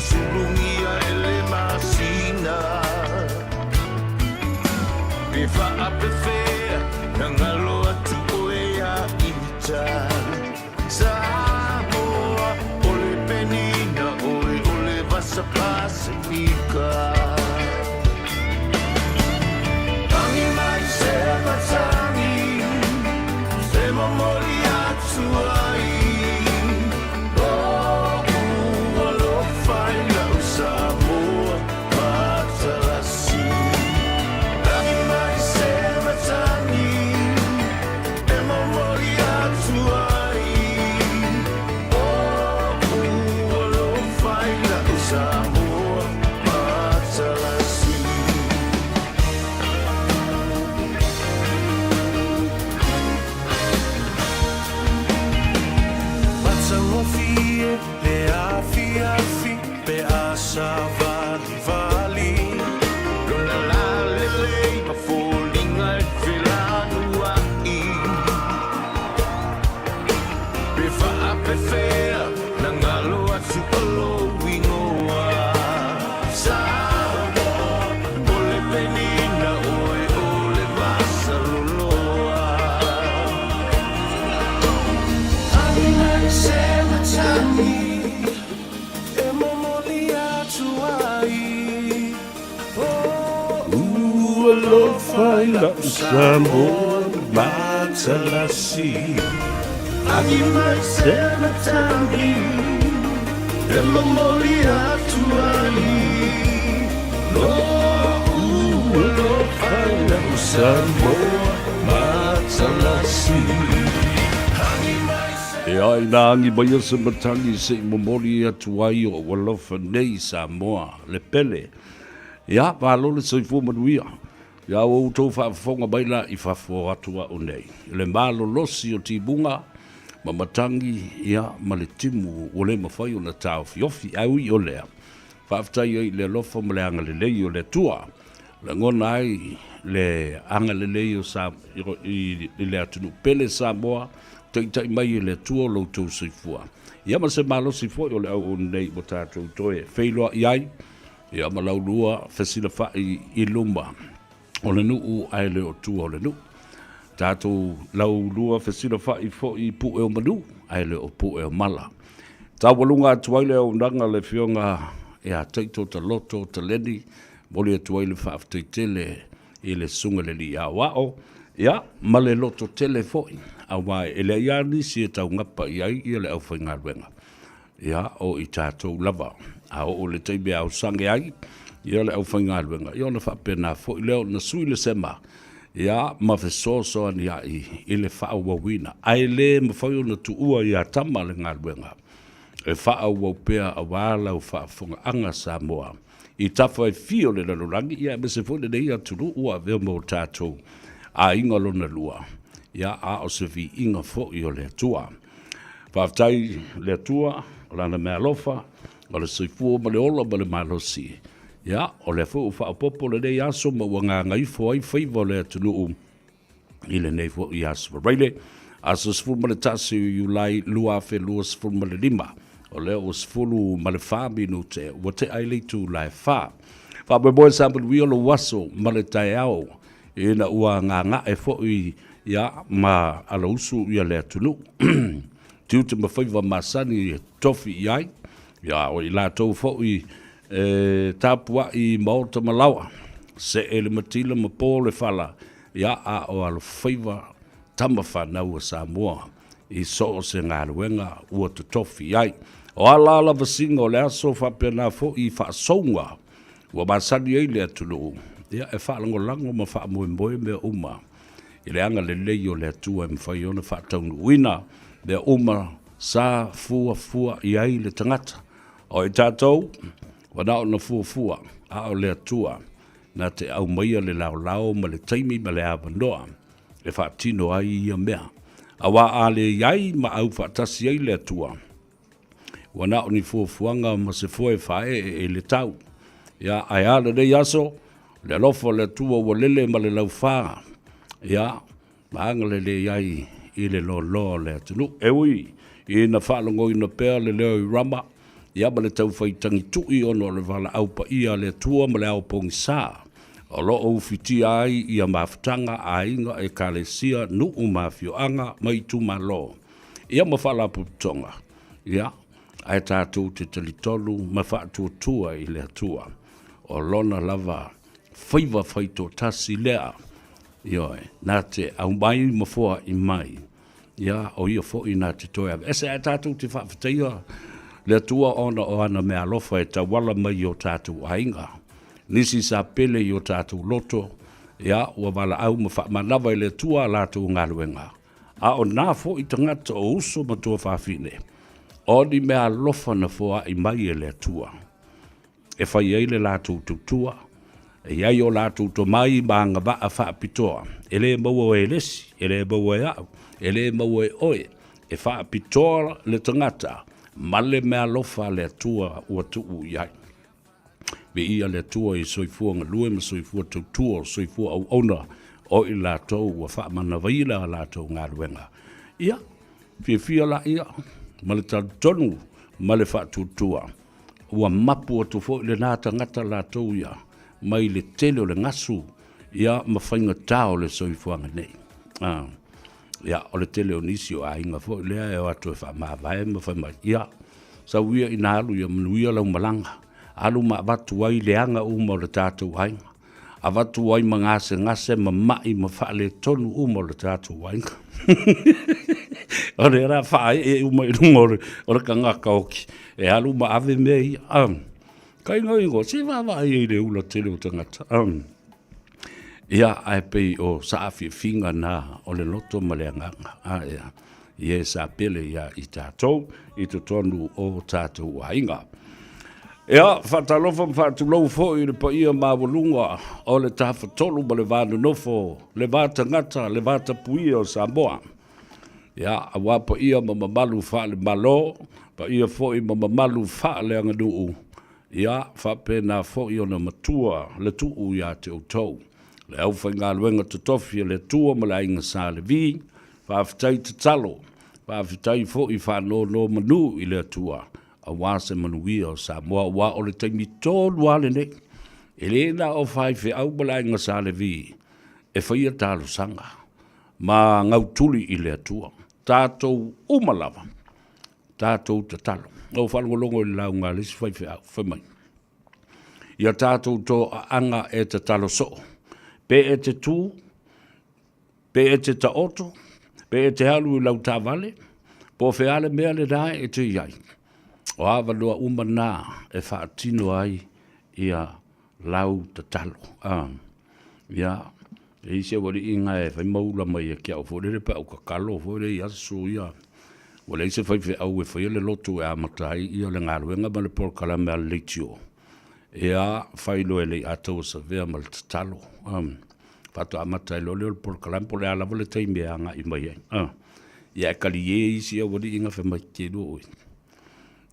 sulungia ele masina Befa apefea Nangalo atu oea ita Samoa Ole penina ole vasa Pasifika Tangi mai se matangi Se mamori atu ai Samoa matalasi Agi mai sena tangi E mamori atuai No ulo faila Samoa matalasi E ai nangi mai asa matangi se mamori atuai o walofa nei Samoa le pele Ia palole soifu manuia Ia o tau whaafonga baila I whafo atua o nei. Le malo losi o tibunga, ma matangi ia ma le timu o le mawhai o na tau fiofi au I o lea. Whaaftai ai le lofa ma le anga le lei o le tua. Le ngona ai le anga le lei o sa I le atunu pele Samoa, tai mai le tua lo tau seifua. Ia ma se malo seifua o le au o nei mo tātou toe. Whailoa iai, ia ma laulua whesila whai I lumba. O le nuu ai le o tua o le nuu. Tātou lau lua whesira whai fo I pu e o manu, ai le o pu e o mala. Tā walunga atuai le o nanga le whionga e a teito ta loto ta leni, moli atuai le whaafteitele I le sunga le li a wao, ia, ma le loto tele foi, a wai e le iani si e tau ngapa I ai I le au whainga ruenga. Ia, o I tātou lava, a o le teime au sange ai, Ia le au whainga luenga. Ia na whapena fo I leo na sui le sema. Ia ma fe so ani I le wha wawina. Ai le ma whai na tuua I a tama le ngā luenga. E wha wapea a wala o wha whunga anga Samoa. I tawha fio le lalurangi. Ia me se fone nei a turu ua veo mo tātou. A inga lona lua. Ia a o se vi inga fo I o le tua. Whaftai le tua. Lana mea lofa. O le soifua ma le ola ma le malosi. Ya, o le fu fa popo le dei aso ma wanga Gagaifo ai Faiva le tunu I le nei fo I aso raile aso sfulu ma le tasi Iulai lua fe lua sfulu ma le lima o le o sfulu ma le fa minu te wa te ai le tu lai fa me boy sample wi o lo waso ma le tai au ina ua nga e fo I ya ma ala usu ia le tunu tiu te ma Faiva masani tofi ai ya o I la tau fo I tapua I maota malawa se ele matila ma po le fala ia a o alo Faiva tama whanau a Samoa I so o se ngā ruenga ua te tofi ai o ala ala vasinga o le aso whapena fo I whaasonga ua masani ei le atulu ia e whaalango lango ma whaamoe moe mea uma I le anga le lei o le atua e mwhai ona whaataunu uina mea uma sa fua I ai le tangata o I tātou wana o na fuafua a o le atua na te au maia le lao ma le taimi ma le awanoa e whaatino ai ia mea. A wā a le iai ma au whaatasi ai le atua. Wana o ni fuafuanga ma se foe whae e le tau. Ia ai ala le yaso le alofa le atua wa lele ma le lau whaa. Ia maanga le iai I le lo le atunu. E ui I na whaalongo I na pēr le leo I rama. ia ma le tau whaitangi tui ono le wala au pa ia le tua ma le au pongi sā. O lo o fitia ai ia mawhitanga a inga e kalesia nuu mawhioanga mai tu malo. Ia ma whala putonga. Ia, ai tātou te talitolu ma whaatuatua i le atua. O lona lava Faiva whaito tasi lea. Ioe, nā te au mai ma fua i mai. Ia, o ia fo i nā te toea. Ese ai tātou te whawhitaia. Le atua ona o ana mea alofa e tawala mai o tātou ainga. Nisi sa pele i o tātou loto. Ia, ua wala au ma whaamanawa i le tua lātou ngaluenga. A o nā fo i tangata o uso ma tua whawhine. O ni mea alofa na fua i mai e le tua. E whai ei le lātou tutua. E iai o lātou to mai ma ngā waa whaapitoa. E le maua e lesi, e le maua e au, e le maua e oe. E whaapitoa le tangata. Male mea lofa le tua ua tuu iai. Me ia le tua i soifua ngalue ma soifua tautua o soifua au ona o i lātou ua whaamana waila a lātou ngā ruenga. Ia, fia la ia, ma le tonu, ma le whaatutua. Ua mapu atu fo i le nāta ngata lātou ia, mai le tele o le ngasu, ia ma whainga tāo le soifua nganei. Ia, o le tele o nisi o a inga fo i lea e o atu e whaamawai ma whaimai. Ia, sa uia i nālu ia manuia lau malanga. Alu ma watu wai leanga uma o le tātou hainga. A watu wai ma ngase ma mai ma whaale tonu uma o le tātou hainga. O le ra whae e uma i runga o le kangaka oki. E alu ma ave mea i. Kai ngai ngo, se wawa e le ula tele o tangata. Ia ai pei o saafi finga na o le loto ma le anganga. Ia. Ia sa pele ia i tātou, i to tonu o tātou hainga. Ia, whatalofa mwhatulou fo i le pa ia mawalunga o le tafa tolu ma le vānu nofo, le vāta ngata, le vāta puia o Samoa. Ia, a wā pa ia ma mamalu wha le malo, pa ia fo i ma mamalu wha le anganuu. Ia, whapena fo i ona matua le tuu ia te utou. Le au whai ngā luenga te tofi le tua ma le inga sā le vi, whawhitai te talo, whawhitai fo i whanō no manu i le tua. A wase manuia o Samoa wa o le taimi tōlu ale nei. E le na o whai whi au balai ngā sa le vi. E whaia tālu sanga. Ma ngau tuli i le atua. Tātou umalawa. Tātou te talo. O whalongolongo i lau ngā lisi whai whi au. Whamai. Ia tātou tō anga e te talo so. Pe e te tū. Pe e te ta oto. Pe e te halu i lau tā vale. Po whiale mea le dae e te iai. O awa loa umana e whaatino ai ia lau ta talo. Ia, e ise wari inga e whai maula mai e kia o fōrere pa au kakalo, fōrere i aso ia. Wale ise whai whi au e whai le lotu e amatai ia le ngaruenga ma le porkala mea leitio. Ia, whai loe le atau sa vea ma le ta talo. Pato amatai lo le porkala mpo le alawa le taimi e anga i mai ai. Ia e kali e isi a wari inga whai mai ke do oi.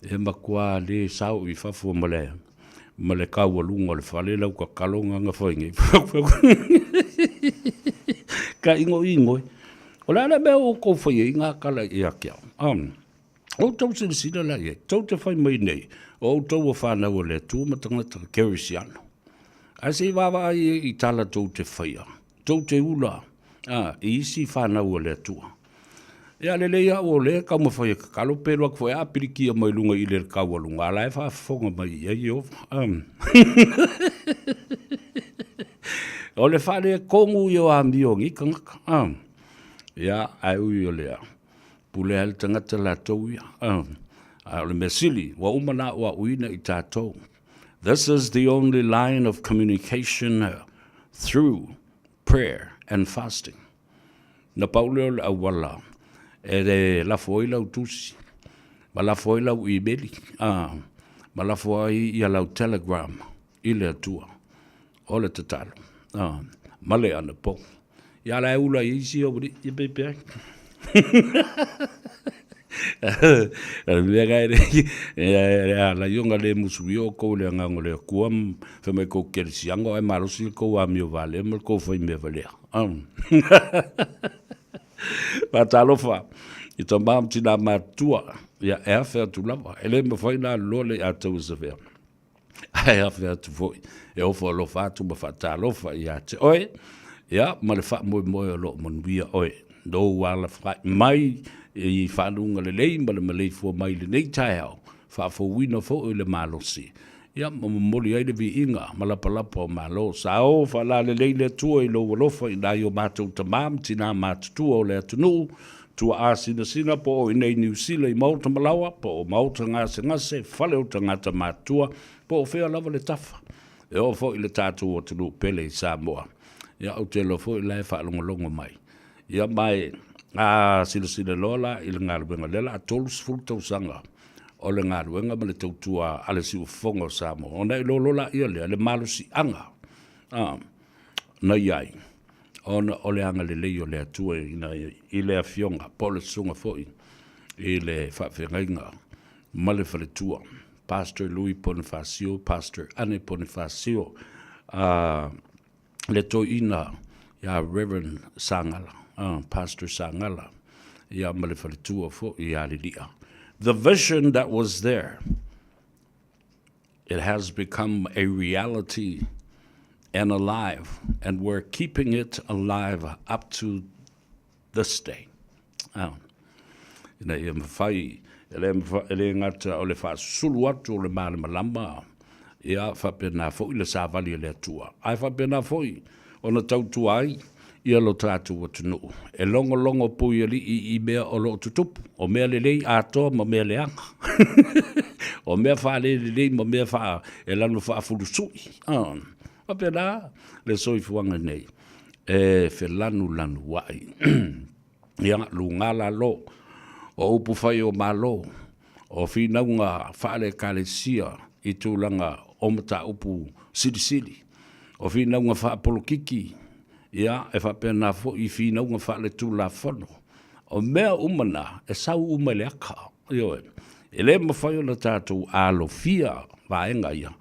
E makua le sau i whafua ma le kaualunga le whale lau ka kalonga nga whainga. Ka ingo. O la mea o kou whaia i ngā kala i a kia. O tau se sila la e, tau te whai mai nei. O tau o whanau le tū matangata kerisiano. A se wawa ai i tala tau te whaia. Tau te ula. I isi whanau le tūa. Ia le leia o le kau mawhai ka kalo pero ak foi a piriki a mai lunga i le kau alunga. Ala e whaafonga mai ia i o. O le whare kongu i o a miongi kangaka. Ia ai ui o lea. Pule al tangata la tau ia. O le mesili wa umana wa uina i tātou. This is the only line of communication through prayer and fasting. Na paule o le awala. E le la foila u tusi. Ma la foila u emaili. Ma la foila i lau telegram. I le atua. O le tatalo. Ma le ana po. Ia la ula i isi o buri. I pepe ai. Mea gai re. La yonga le musui o kou le angango le kuam. Whemai kou kerisiango. E marosi kou a mio vale. Ma kou whai me valea. Patalofa. Ita mam tina matua. Ya efa tu lava. Ele me foi na lole atou severa. Ai efa tu foi. E o fo lo fatu ma fatalofa ya te. Oi. Ya, ma le fa mo mo lo mon via oi. Do wala fa mai I whanunga le lei, ma le malei fua mai le nei taeao, wha fo wina fo le malosi. Ia, ma moli ai le vi inga, ma la palapa o malo, sa o wha la le lei le tua I lo walofa I nai o mātou tamam, tina mātutua o le atunu, tua a sina po o inei New Zealand I mauta malawa, po o mauta ngase, whale o tangata mātua, po o whea lava le tafa. E o fo I le tātou o tunu pele I Samoa. Ia, o te lo fo I lai whaalonga mai. Ia mai, sila lola I le ngaruenga lela a tolus fulta usanga o le ngaruenga ma le tautua ale si ufonga o Samoa. O nei lola ia le malo si anga. Na iai. O le anga le lei o le atua I le afionga, po le sunga foi. I le whawhengainga, ma le whaletua. Pastor Louis Bonifacio, Pastor Anne Bonifacio, le toina ia Reverend Sangala. Pastor Sangala, ia malefaletua fo ia lilia. The vision that was there, it has become a reality and alive, and we're keeping it alive up to this day. Ina ia mawhai, ele ngata o le whaasulu atu o le maale malama, ia whapena fo I le sāwali le atua. Ai whapena fo I, o na tautua ai, ia lo tātou atunu. E longo pui ali I mea o lo tutupu. O mea lelei atoa ma mea leanga. O mea wha lelei ma mea wha e lanu wha fulusui. A pena le soifuanga nei. E fe lanu wai. Ia lungala lo. O upu whai o malo. O whinaunga wha le kalesia I tūlanga o mata upu sili. O whinaunga wha polokiki. Ia, e whapena fo I whina unga whale tū la whono. O mea umana, e sau umele aka. Io e le mawhai o na tātou alo fia vaenga ia.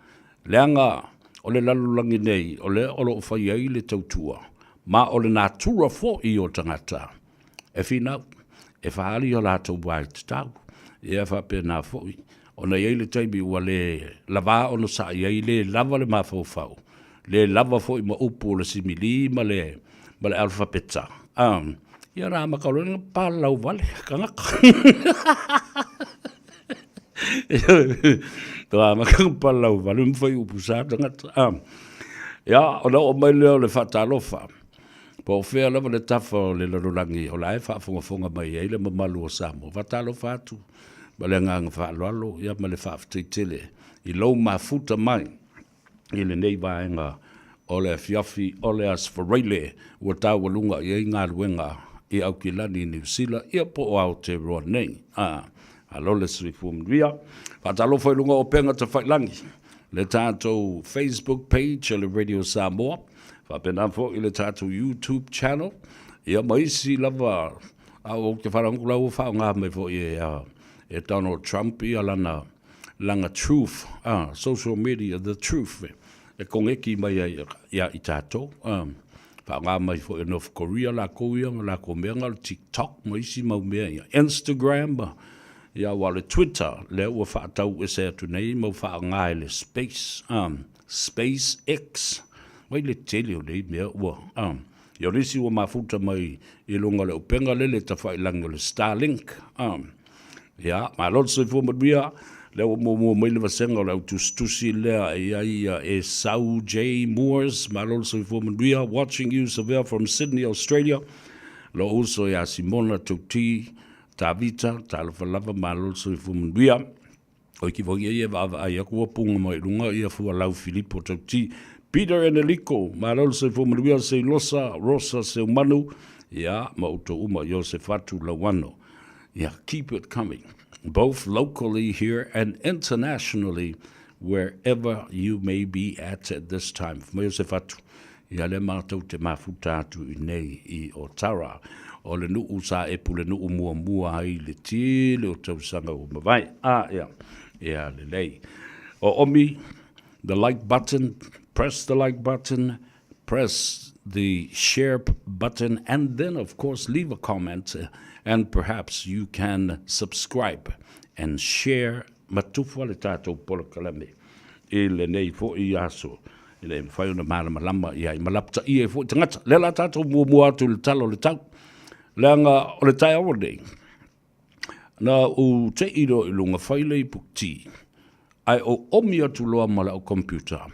Leanga, o le lalulangi nei, o le olo o whai ai le tautua. Ma o le nātura fo I o tangata. E whina, e whahali o lātou wai tau. Ia whapena fo I. O na iei le taimi ua le lava o no sa iei le lava le mawhau. Le lava fo I ma upu le simili ma le alfabeta. Ia rā makarona pālau vale, kangaka. Rā makarona pālau vale, mwhai upu sā tangata. Ia, o na o mai leo le whatalofa. Po o whea lava le tafa o le larulangi, o la e whaafonga mai e le mamalu o Samoa. Whatalofa atu, ma le nganga whaaloalo, ia ma le whaaftitele. I lau mafuta mai. I le nei vaenga o le fiafi o le asfareile ua tau walunga I ngā ruenga I au ki lani New Zealand ia po o Aotearoa nei. Alo le srifumria. Whatalofa I lunga o penga te whailangi. Le tātou Facebook page le Radio Samoa. Whapena fo I le tātou YouTube channel. Ia maisi lava au ke wharangu lau whao ngā mai fo e Donald Trump ia langa truth, social media, the truth. E kongeki mai ia I tātou. Whaanga mai fo e North Korea, la kouianga, la komeanga, TikTok, maisi mau mea ia. Instagram, ia wale Twitter, le ua whaatau e se atu nei, mau whaanga e le Space, SpaceX. Mai le tele o nei mea ua. Ia risi ua mafuta mai I lunga le upenga lele ta whailangi o le Starlink. Ia, ma lotso I fumaduia, le mo mai le vasenga le tustusi le e Sau J Moores malol so for Maria watching you Seville from Sydney, Australia. Lo also ya Simona Toti Tavita talafalava malol so for Maria. O ki vo ye va ya ko punga mai lunga ia fu lau Filippo Toti Peter and Eliko malol so for Maria se Rosa se manu ya mauto uma Josefatu lawano. Yeah, keep it coming. Both locally here and internationally, wherever you may be at this time. Josefatu, ia le mātou te mafutatu I nei I o tara, o le nuu sa e pule nuu mua ai le tile o tausanga o mawai. Ia le lei. O omi, the like button, press the like button, press the share button, and then, of course, leave a comment, and perhaps you can subscribe and share matufa le tātou pola kalame. E le nei fo I aso. I le mwhai ona malama I ai malapta I e fo tangata. Le la tātou mua atu le talo le tau. Le anga o le tai awa nei. Na u te iro I lunga whaile I pukti. Ai o omi atu loa mala o computer.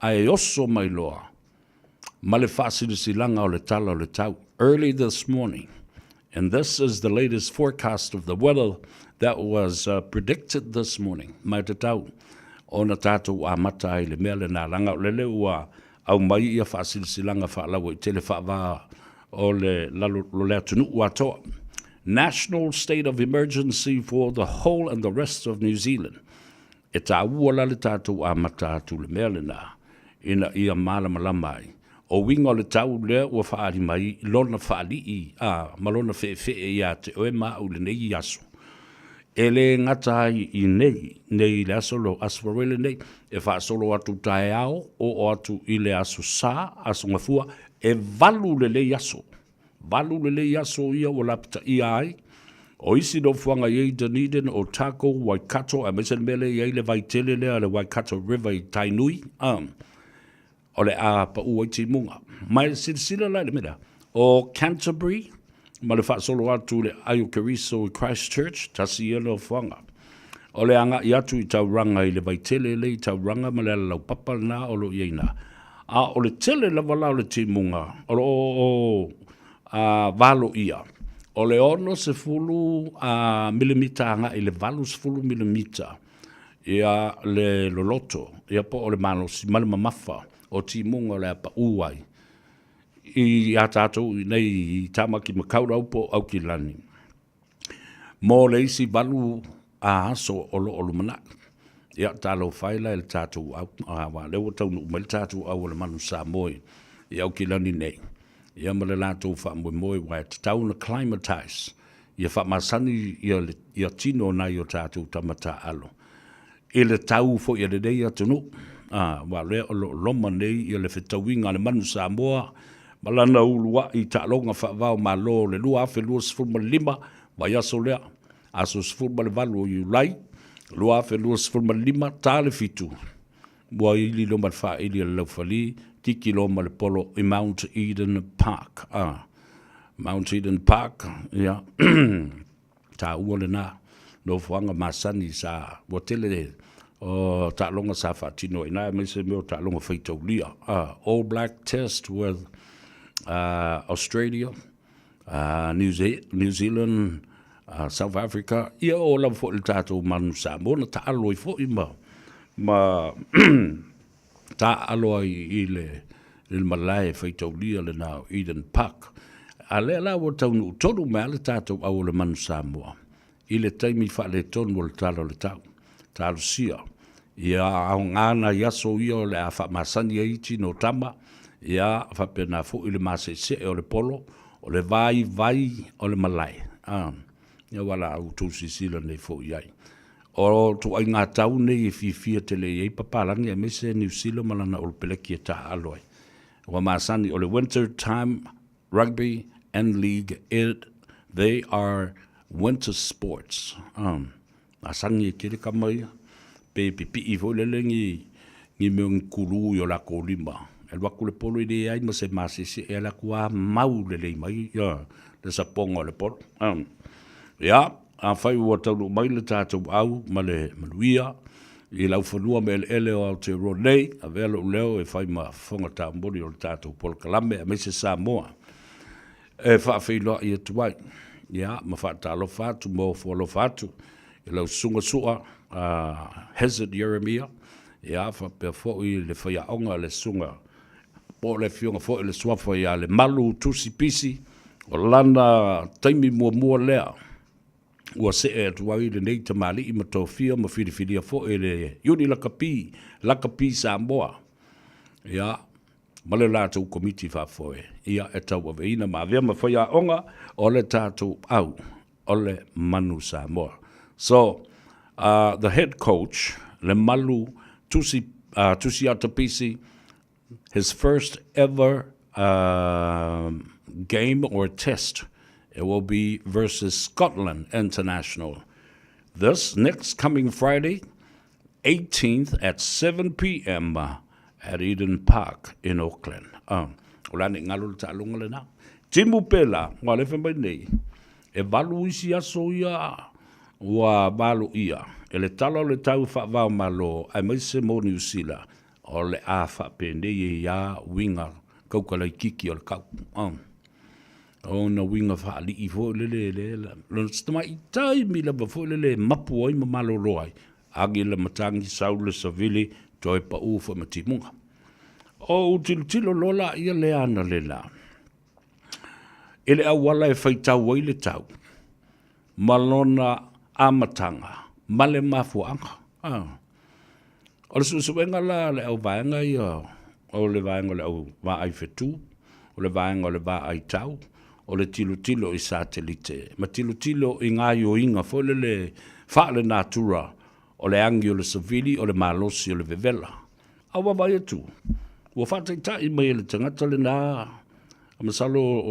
Ai oso mai loa. Male whasirusilanga o le tala o le tau. Early this morning. And this is the latest forecast of the weather that was predicted this morning. Mai te tau. Ona tātou a mata ai le mea le nā langa o le leo ua au mai ia whasirusilanga whaalawa I tele whaava o le lalo lo lea tunu ua toa. National state of emergency for the whole and the rest of New Zealand. E tā ua la le tātou a mata atu le mea le nā. Ina ia malama lamai. O winga le tau lea ua whaari mai lona whaali I malona whee ia te oe maa u le nei aso. E le ngata I nei le aso lo aswarele nei, e wha solo atu tae ao, o atu I le aso sa, aso ngafua, e valu le aso. Valu le aso ia o lapita ia ai, o isi no fuanga iei Dunedin o Tako, Waikato, a mesen mele iei le vaitele lea le Waikato River I Tainui, o le a pa ua I munga. Mai sila lai le mera. O Canterbury, ma le wha solo atu le Ayo Keriso I Christchurch, tasi ia no whanga. O le anga I atu I tauranga I le vaitele le I tauranga ma le lau papa na o lo ieina. O le tele la wala o le munga, o lo valo ia. O le ono se fulu milimita anga I le valo se fulu milimita. Ia le loloto, ia po o le malo si malama mafa. O munga le apa uai. I atatou nei tamaki makaura upo au ki lani. Mō le isi valu a aso o lo manak. Ia talo whaila le tātou au. Wa leo tau nu umele tātou au le manu Samoa. Ia au ki lani nei. Ia male lātou wha moe wai te tau na climatize. Ia wha masani ia tino na i o tātou tamata alo. I le tau fo ia le dei atunu. Wa lea o lo loma nei ia le whetawinga le manu Samoa. Malana ulua I ta'alonga whaavao malo le lua afe lua sifurma lima. Vai aso lea. Aso sifurma le valu o Iulai. Lua afe lua sifurma lima. Tā le fitu. Mua ili loma le wha ili le laufali. Tiki loma le polo I Mount Eden Park. Mount Eden Park. Ia. Tā ua le nā. No fuanga masani sa. Watele le. O ta'alonga sa whaatino. Ina me se meo ta'alonga whaitaulia. All Black Test with Australia, New Zealand, South Africa. Ia o la fo le tātou manu Samoa na ta'aloi fo I ma ta'aloi I le malai whaitaulia le nao Eden Park. A le la o taunu tonu mea le tātou au le manu Samoa. I le taimi wha le tonu o le talo le tau. Talo sia. Ia au ngana yaso ia o le a wha masani iti no tama. Ia whapena fo I le masese o le polo. O le vai o le malai. Ia wala au tūsi sila nei fo iai. O tu ai ngā tau nei I fia tele iei papalangi a mese New Zealand malana o le peleki e taha aloi. Wa masani o le Winter Time Rugby and League. They are winter sports. Asangi e kere kamai. Pe pipi I fo le lengi ngi meong kuru I o la ko lima. El waku le polo I le ai ma se masese e la kua mau le le mai. Ia, le saponga le polo. Ia, a whai ua taunu mai le tātou au ma le manuia. I lau whanua me ele o Aotearoa nei. A velo leo e whai ma whonga tāmbori o le tātou polo kalame. A mese Samoa. E whaafeiloa I atuai. Ia, ma whaatalo whatu mo whalo whatu. I lau sunga sua. Hazard Jeremia. Ia, whapea fōi le whaiaonga le sunga. Po le fionga fōi le swafa ia le malu tusi pisi. O lana taimi mua lea. Ua se e atuai le nei tamali I matofia ma whiriwhiria fōi le yuni lakapi Samoa. Ia, male lātou komiti whafōi. Ia e tau aveina ma avea ma whaiaonga o le tātou au. O le manu Samoa. So, the head coach, le malu tusi atapisi, his first ever game or test. It will be versus Scotland International. This next coming Friday, 18th at 7 p.m. At Eden Park in Auckland. Ula ni ngalu ta lunga le na. Timu pela, wa le fa nei. E valu isi aso ia wa balu ia. E le talo le tau fa va malo ai mai se mo New Zealand. O le a fa pe nei ia winga kau kala kiki o le kau. O na winga fa ali I fo le. Lo stama I tai mi la fo le mapu ai ma malo loai. Agi le matangi saule savili toi pa ufa matimunga. O tilo lola ia le ana le la. Ele awala e faitau ai le tau. Malona amatanga. Male mafuanga. O le susuenga la le au vaenga ia. O le vaenga le au va ai fetu. O le vaenga le va ai tau. O le tilo I satelite. Ma tilo I ngā yo inga fo le whaale natura. O le angi o le savili, o le malosi, o le vevela. Awa vai atu. Ua whataitai mai le tangata le nā. A masalo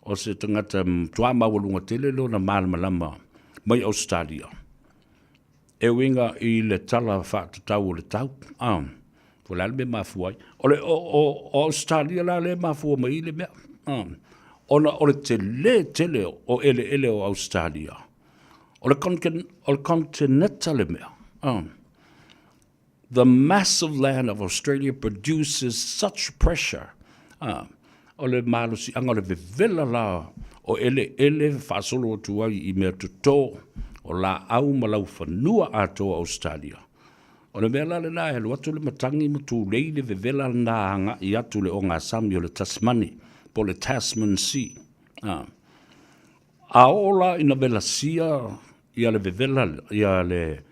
o se tangata tuama walunga tele lo na malama mai Australia. E winga I le tala whatatau o le tau. Fo la me mafuai. O Australia la le mafua mai le mea. O le tele o ele o Australia. Continental the massive land of Australia produces such pressure. O le malusi anga le vevela la o ele fasolo tuai I mea tuto o la au malau fanua ato Australia. O le mea la le la helu atu le matangi matu leile vevela na anga I atu le o ngā sami o le Tasmani po le Tasman Sea. A ola ina velasia ia le vevela ia le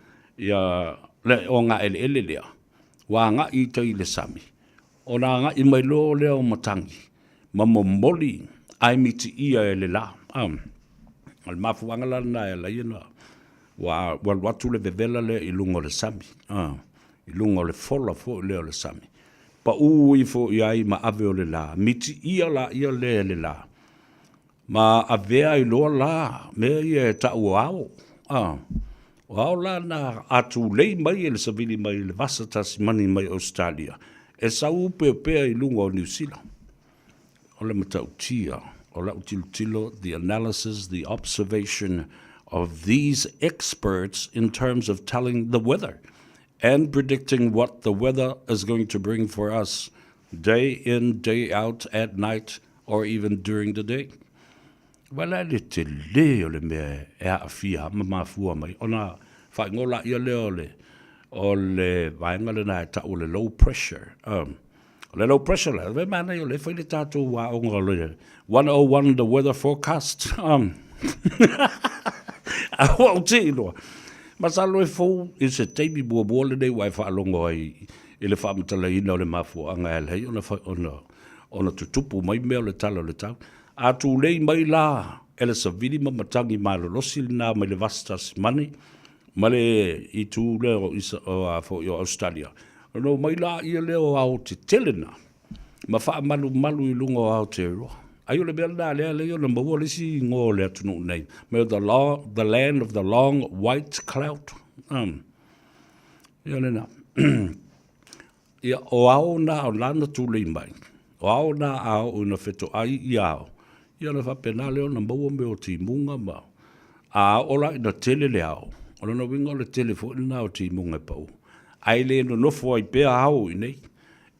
o ngā ele lea. Wa ngā I tai le sami. O nā ngā I mai lo lea o matangi. Ma momoli ai miti ia ele la. Al mafuanga la na e la ina. Wa watu le vevela le I lungo le sami. I lungo le fola fo le o le sami. Pa ui fo iai ma ave o le la. Miti ia le la. Ma avea I loa la. Mea ia e ta uao. Wao la na atu lei mai le savili mai le vasa Tasmani mai Australia. E sau pea I lunga o New Zealand. O le matautia, o la utilo, the analysis, the observation of these experts in terms of telling the weather and predicting what the weather is going to bring for us day in, day out, at night, or even during the day. Wala le te leo le mea e a fia mafua mai. Ona whaingola ia leo o le vaenga le na ta o le low pressure. Le low pressure le, ve mana yo le whaile tātou wa onga le 101 the weather forecast. A wau te inoa. Masalo e fau I se teimi bua le nei wai whaalongo ai I le whaamatala ina o le mafua anga el hei ona tutupu mai mea le tala le tau. A tu lei mai la ele savili matangi malolosi na mai le vasta Tasmani ma le I tu le o Australia. No mai la ia leo au te telena. Ma wha malu I lunga o Aotearoa. Ai le bela le na maua le si ngō le atunu nei. Me the land of the long white cloud. Ia le na. Ia o ao na o lana tu le mai. O ao na ao una feto ai I ao. Ia le whapena leo na maua me o ti munga ma. A ola ina tele le ao. Ola na winga le telefoni na o ti munga pau. Ai le no nofo ai pea hau I nei.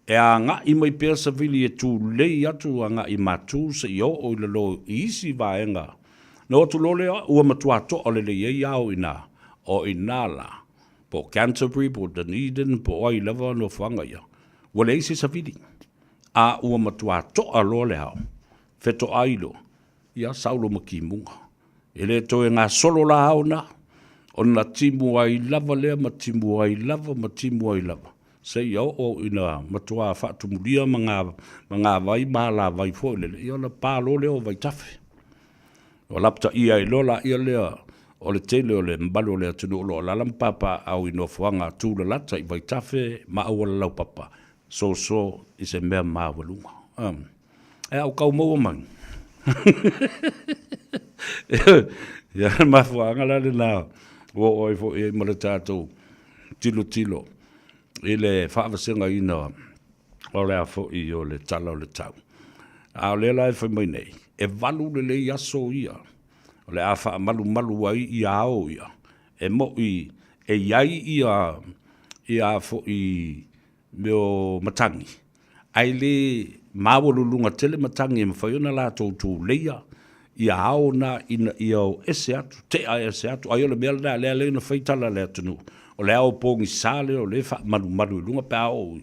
E a ngā I mai pea savili e tū lei atu a ngā I matu se I o le lo isi vaenga. No atu lo lea ua matua to o le iei au ina o inala. Po Canterbury, po Dunedin, po ai lava no whanga ia. Wale isi savili. A ua matua to a lo le hau. Feto ailo. Ia saulo makimunga. Ele to e ngā solo la hau na. O na timu ai lava lea ma timu ai lava. Se iau o ina matua whaatumuria mga vai mala vai fōlele. Ia na pālo leo vai tafe. O lapta ia I lola ia lea o le tele o le mbalo lea tunu o la lampapa au ino fuanga tūla lata I vai tafe ma au la lau papa. so i se mea mawalunga. E au kau maua mangi. Ia mafuanga la na o oi fo e mara tātou tilo. I le whaawasenga ina o le afo i o le tala o le tau. A o le lai whai mai nei. E walu le le aso ia. O le a wha malu ai i ao ia. E mo i e iai i a fo i meo matangi. Ai le mawalulunga tele matangi e mawhaiona la tō leia. Ia ao na i au ese atu, te a ese atu. Ai o le mea le na whaitala le atunu. O le ao pōngi sāle o le wha malu i lunga pe ao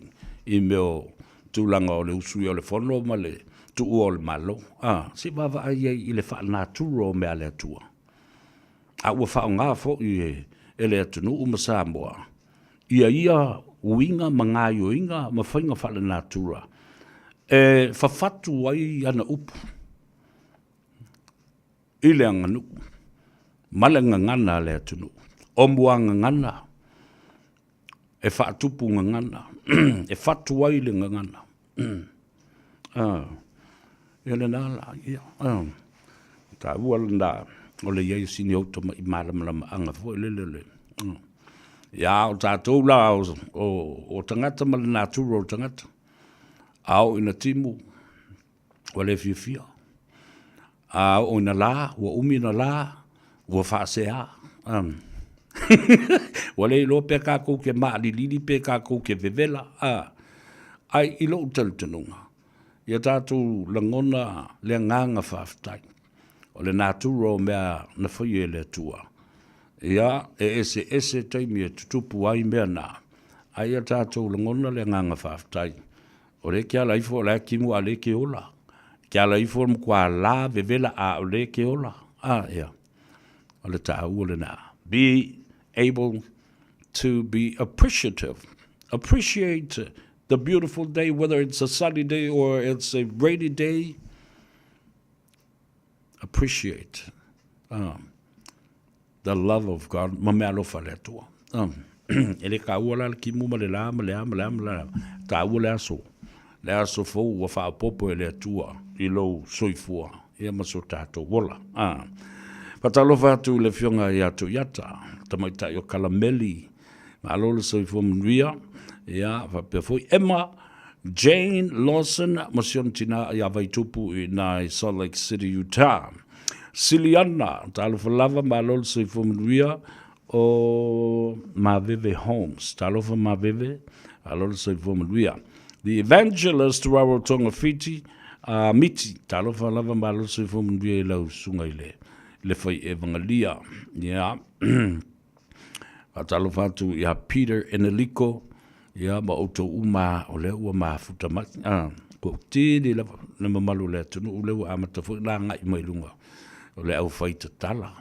i meo tūlanga o le usui o le whono ma le tu o le malo. Si wawa ai i le wha nā tūro o mea le atua. A ua wha o ngā fo i e le atunu uma Samoa. Ia uinga ma ngā inga ma whainga wha le nā tūra. E whawhatu ai ana upu. I le anganu. Male ngangana le atunu. O mua ngangana. E whaatupu ngangana. E whatu ai le ngangana. Ia le nāla. Tā ua lana o le iei sini automa i mālamalama anga fo le. Ia o tātou la o tangata ma le nāturo o tangata. Ao ina timu. O le fia. O ina la, ua umi na la, ua whaasea. Wale ilo pe kako ke lili pe kako ke vevela. Ai ilo utaltanunga. Ia tātou langona le nganga whaftai. O le nāturo mea na whaie le tua. Ia ese taimi e tutupu ai mea nā. Ai a tātou langona le nganga whaftai. O le kia laifo le kimu a le ke ola. Kia laifo mkua la vevela a o le ke ola. Ia. O le tāu o le nā. Be able to be appreciative. Appreciate the beautiful day, whether it's a sunny day or it's a rainy day. Appreciate the love of God. Ma mea lofa le atua. Ele ka ua la ki muma le la, ma le ta ua le aso. Le aso fau ua wha popo e le atua i lou soifua. Ia maso tātou wola. Patalofa atu le fionga i atu yata. Tamaita i o kalameli. Ma alo le soifua mnuia. Ia, whapea fui. Emma Jane Lawson, Mosion Tina, ia vaitupu i nai Salt Lake City, Utah. Siliana, talo falava, malol se fumuia o Maveve Homes. Talo fa Maveve, alol se fumuia. The evangelist Rarotonga Fiti, Miti, talo falava, malol se fumuia lau sunga ile. Le fai evangelia. Ia. Talo fatu, ia Peter Eneliko. Ia ma auto uma o le ua mafuta mai. Ko tini na mamalu le tunu o le ua amata fu la ngai mai lunga. O le au faita tala.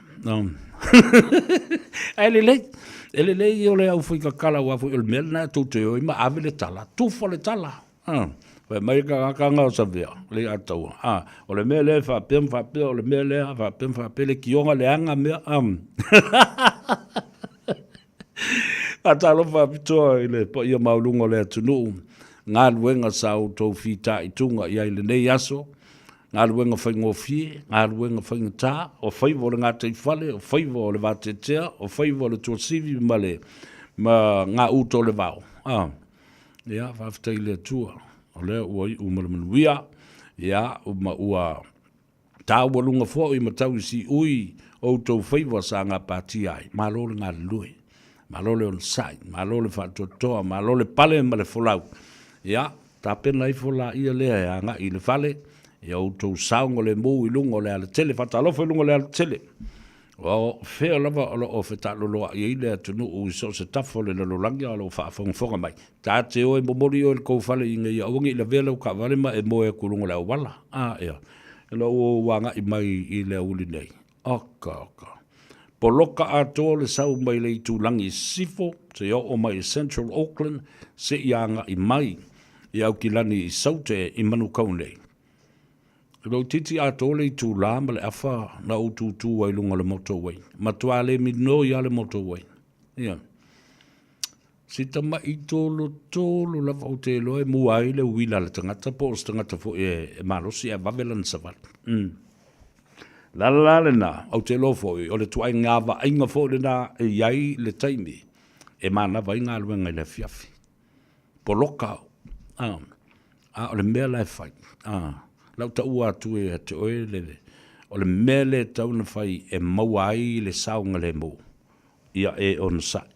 Ele le o le au fai kakala wa fu il mel na tu te o ima ave le tala. Tu fo le tala. Fa mai ka ngau sa vea le atau. O le mele fa pem o le mele fa pem le kionga le anga me Atalo fa pitoa ile po ia maulungo le tunu nga luenga sa auto fita itunga ia ile nei aso nga luenga faingo fie nga luenga fainga ta o faivo nga te fale o faivo le vatetea o faivo le tosivi male ma nga uto le vao ia fa fita ile tua o le oi umalmanuia ia uma ua ta walunga fo i matau si ui auto faivo sa nga pati ai malo nga lui malole on sai, malole fatotoa, malole pale ma le folau. Ia, tapena i fola ia lea anga i le fale, ia outou saungo le mou i lungo le ale tele, fatalofo i lungo le ale tele. O fea lava o fetaloloa i le atunu o iso se tafo le lalolangi o lo whaafonga mai. Tā te oe momori o le kou fale i ngai aungi i le vela o ka vale ma e moe kulungo le au wala. Ia, ilo o wanga i mai i le uli nei. Oka. Poloka ato le sau mai le tūlangi sifo, se o mai Central Auckland, se ianga i mai, i au kilani i saute i manukau nei. Rau titi ato le tūlama le afa na ututu ai lunga le motorway. Matua le mino i ale motorway. Ia. Si tama I tolo lava o te loe mua I le uila le tangata po o tangata fo e malosi e vavelan savat. La le na au te lo fo o le tuai ngava ainga fo le na e iai le taimi e mana vai ngā luenga I le fiafi. Poloka o le mea lai fai. Lau ta ua atu e te oe le o le mea le tau na fai e maua ai le saunga le mo. Ia e on sai.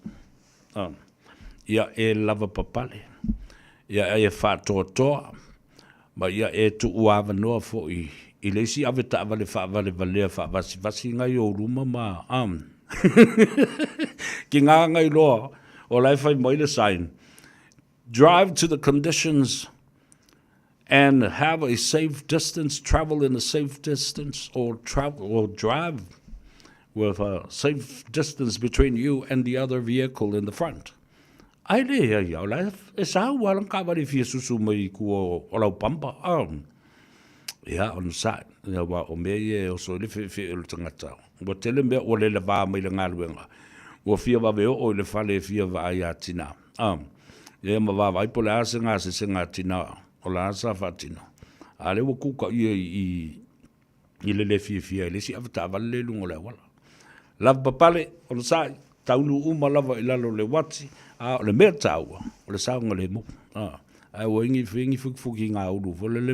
Ia e lava papale. Ia e whātoa toa. Ma ia e tu uawa noa fo I le si ave ta vale valea vasi ngai o ruma ma ki ngā ngai loa o lai fai mai le sign. Drive to the conditions and have a safe distance, travel in a safe distance, or drive with a safe distance between you and the other vehicle in the front. Ai le ia o lai e sa walang ka vale fia susu mai ku o lau pampa. Ia on sa ia wa o me e o so le fe o tangata. Wa tele me o le va mai le ngaluenga. Wa fia va ve o le fale fia va ia tina. Ia ma va vai po la se nga tina o la sa fatina. Ale wo ku ka I le fia le si avta vale lungo le wala. La papale on sa taulu uma lava I lalo le wati o le mea taua o le saunga le mo. Ai wo ingi fuki ngā uru fo le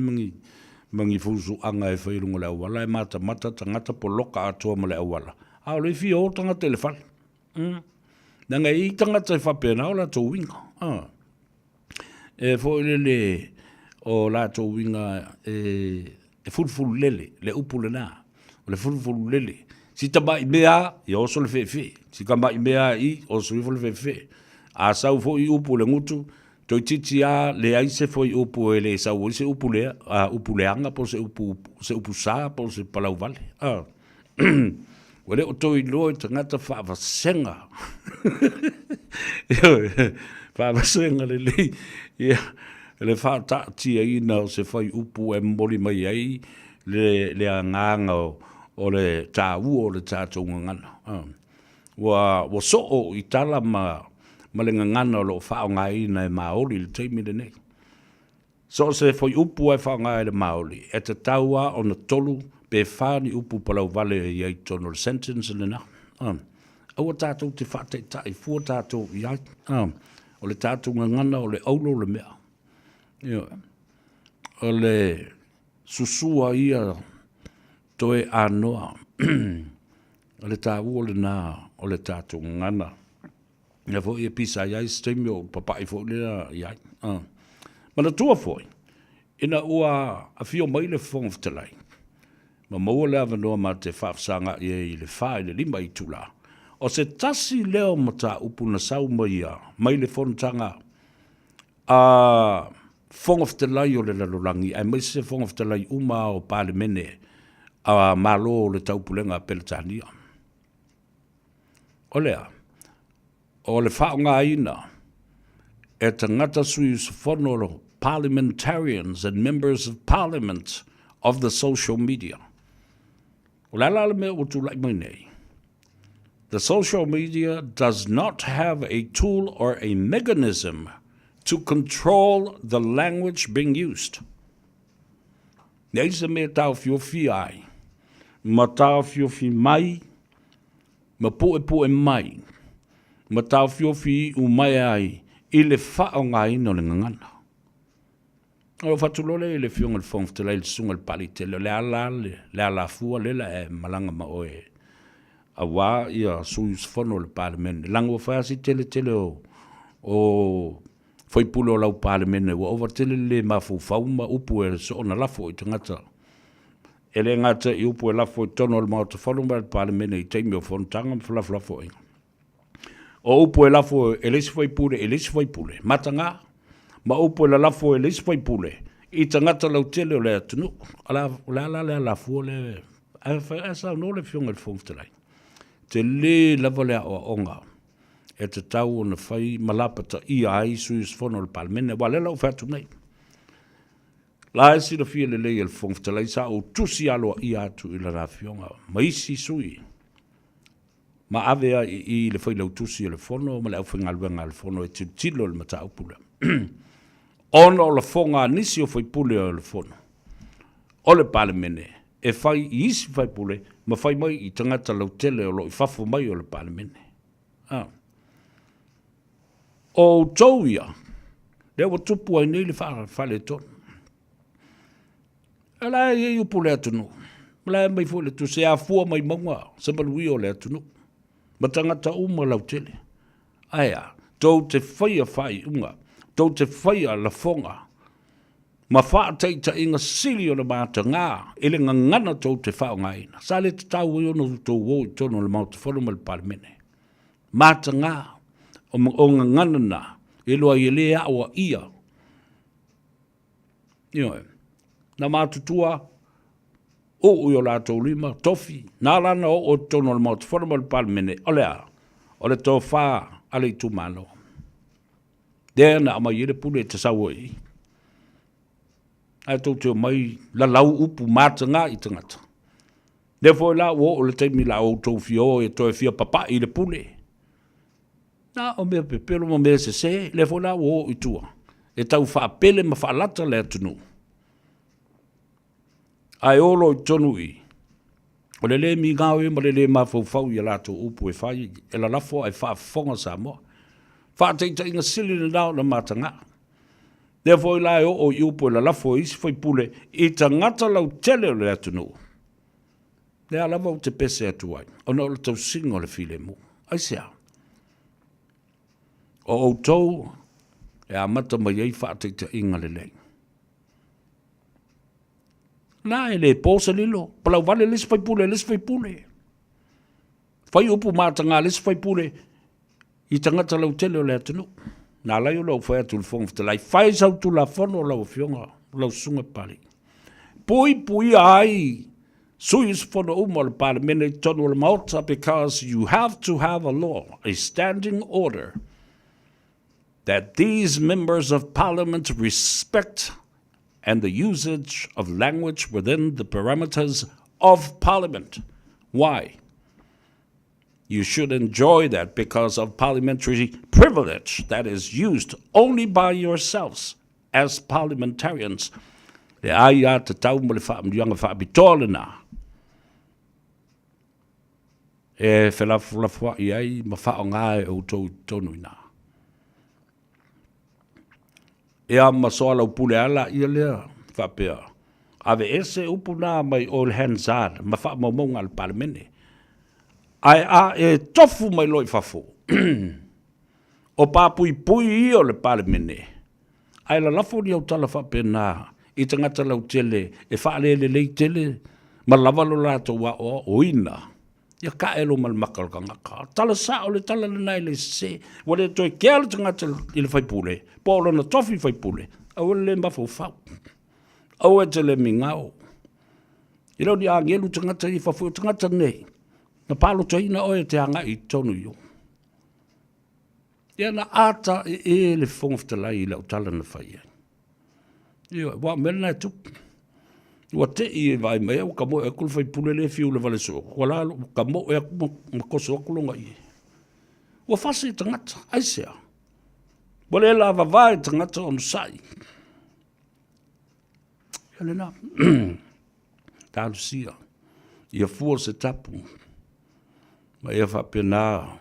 mangi fusu anga e whairunga le awala e mata tangata po loka atua ma le awala. O le fia o tangata e le whale. Nanga I tangata e whapena o la tō winga. E fo le o la tō winga e fulfulu lele, le upu le nā. O le fulfulu lele. Si tama I mea, I oso le fefe. Si kama I mea I, oso I fo le fefe. A sau fo I upu le ngutu, toi titi a le aise fo I upu e le sau I se upu le anga po se upu saa po se palau vale. Wale o toi loe tangata whaavasenga. Whaavasenga le lei. Le whaatatia ina o se whai upu e mori mai ai le anganga o le tāu o le tātou ngana. Wa so o I tala ma le ngana o lo whaongai na e maoli le teimi le nei. So se foi upu e whaongai le maoli. E te taua o na tolu pe whani upu palau vale e iai tono le sentence le na. Aua tātou te whate tai, fua tātou iai. O le tātou ngana o le aulo le mea. O le susua ia toe anoa. O le tāu o le nā o le tātou ngana. Ia fo ia pisa iai stemi o papai fo lea iai. Mana tua foi. Ina ua a fio mai le fonga talai. Ma maua lea vanoa ma te whaafsanga I le whae le lima I tula. O se tasi leo ma ta upu na sau mai mai le fontanga fonga talai o le lalolangi. Ai mai se fonga talai uma o pale mene malo o le taupulenga peletania. O lea. O le whaonga ina, e tangata sui whanoro parliamentarians and members of parliament of the social media. O la mea o tu lai mai nei. The social media does not have a tool or a mechanism to control the language being used. Nei se mea tau fiofi ai, ma tau fiofi mai, ma poe mai, ma tau fiofi u mai ai I le whaonga ino le ngangana. O whatulole le fionga le fonga te le sunga le pali te le ala fua le la e malanga ma oe. A wā ia suis whono le parlemene. Lango whaasi tele o whaipulo lau parlemene wa over tele le mafu whauma upu e so ona lafo I tangata. E le ngata I upu e lafo I tono le mauta whanuma le parlemene I teimi o whontanga mflaflafo inga. O upu e lafo e lesi whaipule, matanga, ma upu e lafo e lesi whaipule, I tangata lau tele o le atunu, ala lafo le, a sa no le fionga le fongftelai. Te le lava le o onga, e te tau o na whai malapata I ai sui sfono le palmene, wa le lau whatu nei. La e si la fia le lei le fongftelai sa o tusi aloa I atu I la fionga, ma isi sui. ma avea I le whailau tusi o le whono, ma le au whingaluenga le whono e tilo le mata upula. Ono o le whonga nisi o whaipule o le whono. O le palemene, e whai I isi whaipule, ma whai mai I tangata lau tele o lo I whafo mai o le palemene. O tauia, leo tupu ai nei le whale tonu. Ala e upu le atunu. Mala mai fo le tu se a fua mai maunga, sa malui o le atunu. Ma tangata uma lau tele. Aia, tau te whaia whai unga, tau te whaia la fonga. Ma wha ta inga sili o le māta ngā, ele ngana tau te whao ngaina. Sa le te tau i ono tau woi tono le mauta whanu ma le palemene. Māta ngā, o ngana na, e loa I le awa ia. Ioe, na mātutua, o ui o lātou lima, tofi, nā lana o tono le mauta whanu ma le palemene, o le tau wha, ale I tu mano. Dea na ama I le pule te sawa I. Ai tau te mai la lau upu māta ngā I tangata. Therefore la o le teimi la o tau fio e toi fia papa I le pule. Na o mea pepero ma mea se, therefore la o I tua. E tau wha pele ma wha lata le atunu. Ai olo I tonu I. O le le mi ngāwe ma le ma fau I lato upu e whai, e la lafo ai wha fonga Samoa. Wha teita inga sili na nao na māta ngā. Therefore, I o upo la lafo isi foi pule I tangata lau tele o le atunu. Lea lava o te pese atu ai. Ona o le tau singa o le file mu. Aisea. O tau e a mata mai ei whaateita inga le lei. Nā e le pōsa lilo. Palau vale lisi foi pule. Fai upu māta ngā lisi foi pule I tangata lau tele o le atunu. Nā lai o lau whai atu le whonga whita lai. Whai sau tu la whono o lau whionga, lau sunga pari. Pui ai, sui is whono umo le pari mene tonu le maota because you have to have a law, a standing order, that these members of parliament respect and the usage of language within the parameters of parliament. Why? You should enjoy that because of parliamentary privilege that is used only by yourselves as parliamentarians. Le aia te tau mo le whaamrianga whaabitole nā. E whelafua I ai ma whao ngāe o tonu nā. E a masoa lau pule ala ia lea whapea. Ave ese upu nā mai o le hansard ma whaamamonga le parlemene. Ai a e tofu mai loi fafo. O pāpui I o le palemene. Ai la lafo ni au tala whapena. I tangata lau tele. E whaale le lei tele. Ma lavalo lato wa o ina. Ia ka elo mal makal ka ngaka. Tala sa o le tala le nai le se. Wale toi kia le tangata I le whaipule. Polo na tofi whaipule. Au le mbafo whau. Au e te le mingao. I rau ni a ngelu tangata I whafu tangata nei. Na palo taina o e te anga I tonu yo. Ia na ata e le whongaftalai I lau tala na whaia. Ia, wa mena e tupu. Wa te I e vai mea, ka mo e kulu whai pule le fiu le vale so. Wala, ka mo e makoso akulonga I. Wa whasi tangata, aisea. Wale la vavai tangata on sai. Ia le na. Tālu sia. Ia fua se tapu. Ma ia whapena,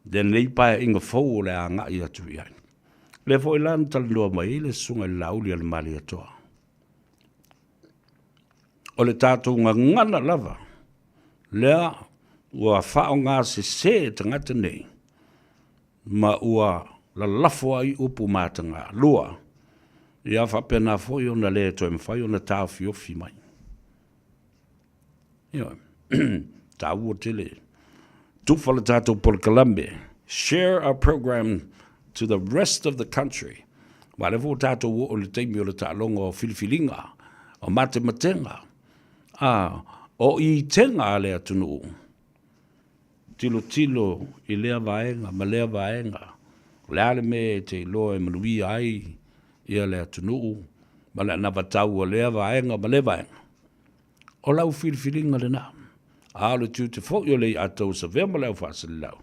den nei pae inga fau le a ngai atu iai. Le fo ilan tali loa mai le sunga lauli al mali atoa. O le tātou ngana lava, lea ua whao ngā se tangata nei, ma ua la lafo ai upu mātanga lua, ia whapena fo i ona le toi mwhai ona tāu fiofi mai. Ia, tāu o tele. Tufala tātou por Colombia. Share our program to the rest of the country. Walevo tātou o le teimi o le tālonga o filifilinga, o matematenga, o I tenga a lea tunu. Tilo I lea vaenga, ma lea vaenga. Leale me te loa e manui ai, ia lea tunu, ma lea navatau o lea vaenga, ma lea vaenga. O lau filifilinga le nā. A le tu te fo yo le atou sa vea ma leo whaasalau.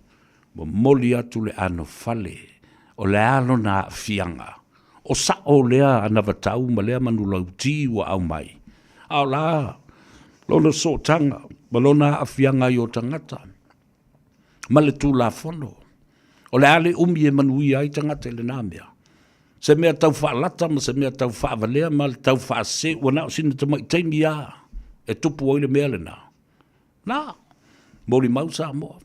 Mo moli atu le ano fale. O le alo na fianga. O sa o lea anavatau ma lea manu lauti wa au mai. Ao la, lona so tanga, ma lona afianga i o tangata. Ma le tu la fono. O le ale umi e manui ai tangata le nāmea. Se mea tau whaalata, ma se mea tau whaavalea, ma le tau whaase, wana o sina tamai teimi a, e tupu oile mea le nā. Nā, mori mau Samoa.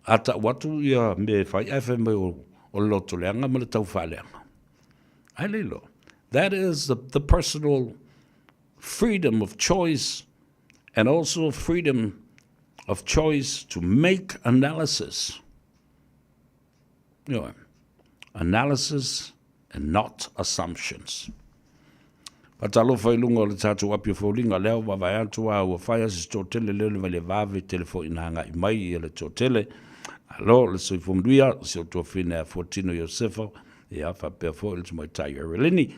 Ata watu ia me whai efe me o loto leanga, ma le tau whaaleanga. Ai leilo. That is the personal freedom of choice and also freedom of choice to make analysis. You know, analysis and not assumptions. Patalo whailunga o le tātou apio whaulinga leo wa vai antua ua whaia si tōtele leo le vale vave telefo inanga i mai i le tōtele. Alo, le soi fumduia, si o tō whina a Fortino Iosefo, e a whapea fo il tumai tai Erelini.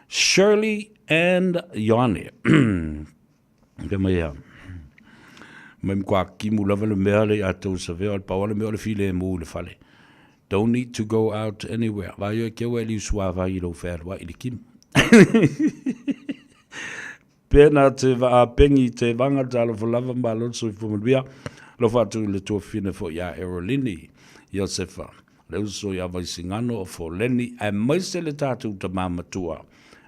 Shirley and Yoni. Ke mai a. Mai mkwa kimu lava le mea le a tau sa vea, al pawana mea le file e muu le fale. Don't need to go out anywhere. Vai o ke weli usua vai i lo wherwa i le kimu. Pena te va pengi te vanga talo fo lava malo so fo mbia lo fatu le to fine fo ya Erolini Josefa le so ya vai singano fo leni e mai se le tatu ta mama tua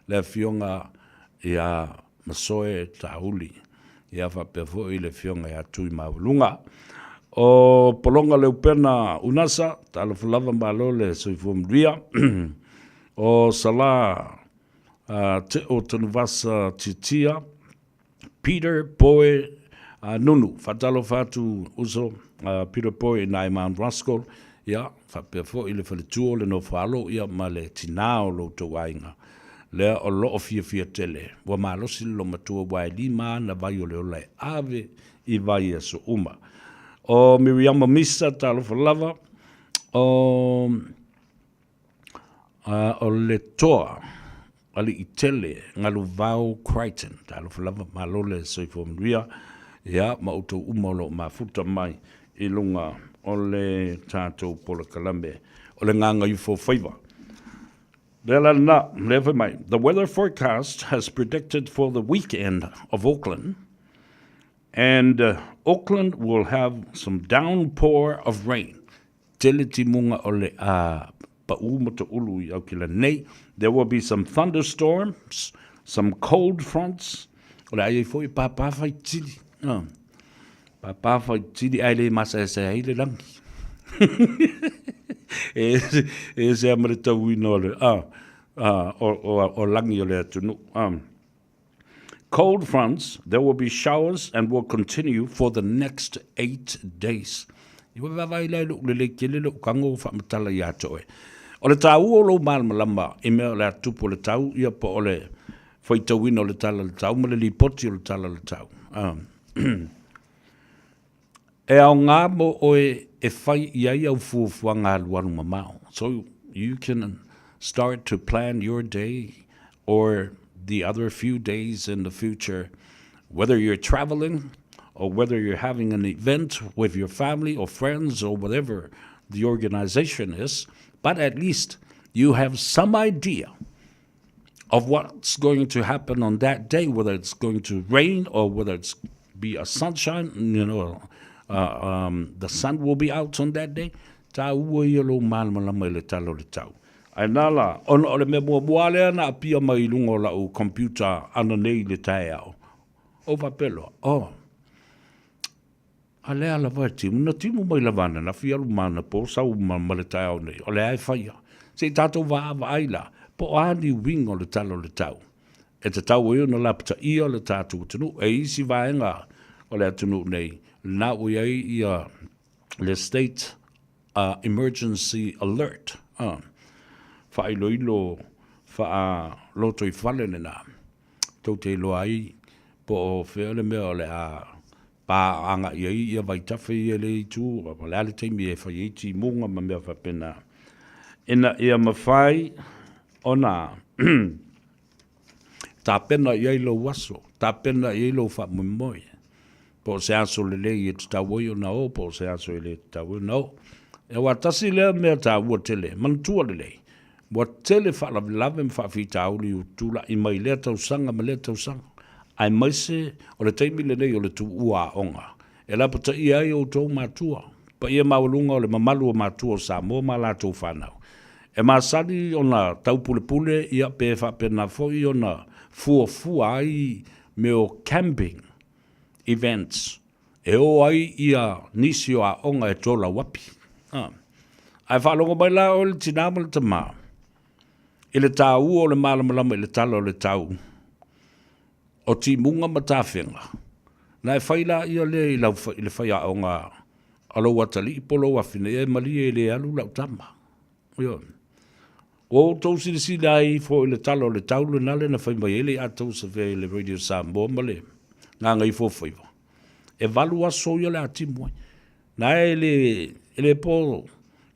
le fionga ya masoe tauli ya fa pe fo ile fionga ya tui maulunga o polonga le pena unasa talo fo lava malo le so fo mbia o sala te o tanuvasa titia, Peter Boy Nunu, fatalo fatu uso, Peter Boy nai Mount Rascal, ia, whapefo i le whaletuo le no whalo, ia ma le tinao lo to wainga. Lea o lo o fia tele, wa malosi lo matua wai lima na vai o leo lai ave i vai e so uma. O Miriam Misa talo whalava, o le toa, ali i tele ngalu vau Crichton talo falava malole soi fomria ya ma uto umolo ma futa mai i lunga o le tatou polo kalambe o le nganga i fo Faiva. The weather forecast has predicted for the weekend of Auckland, and Auckland will have some downpour of rain. Tele timunga o le there will be some thunderstorms, some cold fronts. Papa faitili. Papa faitili ai le masa se ai le langi. E se amare tau ino le o langi o le atunu. Cold fronts, there will be showers and will continue for the next 8 days. Iwa vavai lai le kele lo kango whamatala i ato e. O le tau o lo malama i mea le atupo le tau ia po o le whaitawina o le tala le tau ma le lipoti o le tala le tau. E au ngā mo o e whai iai au fuafuanga aluanu mamao. So you can start to plan your day or the other few days in the future, whether you're traveling or whether you're having an event with your family or friends or whatever the organization is, but at least you have some idea of what's going to happen on that day, whether it's going to rain or whether it's be a sunshine, you know, the sun will be out on that day. Ta ua ia lo malama le talo le tau. Ai nala, ono o le me mua lea na apia mai lungo la o computer ana nei le tae au. O papelo, a lea la vai timu, na timu mai la vana, na fia lumana po sau ma le tae au nei, o le ai whaia. Se tato waa aila, po ani wingo le talo le tau. E te tau eo na lapta ia le tatu tunu, e isi vaenga o le atunu nei, na ui ai ia le state emergency alert. Whae loilo, wha loto I whale nena. Tau te lo ai, po o whele mea o le a pa anga ia vai tawhi ia le I tū, o le ale teimi e whai iti munga ma mea whapena. Ina ia mawhai ona tā pena I lo waso, tā pena I lo wha mumoi. po se aso le le i te tawai o na o, po se aso le te tawai na o. E wa tasi lea mea ta ua tele, mantua le le. Wa tele wha lave mwha whita auli u tula i mai lea tau sanga ma lea tau sanga. Ai maise o le teimi le nei o le tu ua onga. E la pata i ai o tau matua. Pa ia maulunga o le mamalu o matua o Samoa ma la tau whanau. E masali o na tau pule pule ia pe wha pe na foi o na fua ai me o camping events. E o ai ia nisi o a onga e tola wapi. Ai whalongo mai la o le tinama le tama. I le tau o le malamalama i le tala o le tau. O ti munga ma tawhenga. Na e whaila ia le i le whaia o ngā alo watali i polo wawhine e mali e le alu lau tama. O tau si lai fo i le tala o le tau le nale na whai mai ele a tau sa vea i le radio Samoa ma le ngā ngai fo Faiva. E valu aso ia le ati mua. Na e le po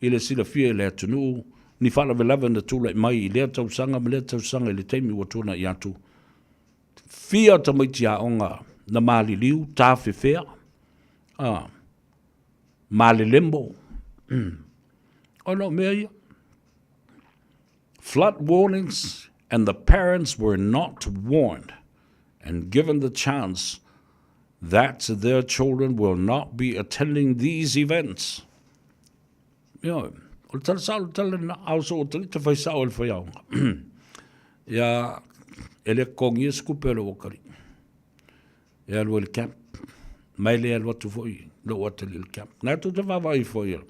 i le sila fia i le atunu ni whala velava na tula i mai i lea tau sanga ma lea tau sanga i le teimi watona i atu. Fia ta maiti a onga na mali liu, ta fefea, mali lembo. O no, mea ia. Flood warnings and the parents were not warned and given the chance that their children will not be attending these events. O tala sao tala na au so tala te whai sao el whai aunga. Ia ele kongi e skupe le wakari. Ia alua le camp. Mai le alua tu foi. Lo watali le camp. Nā tu te wawai foi ia.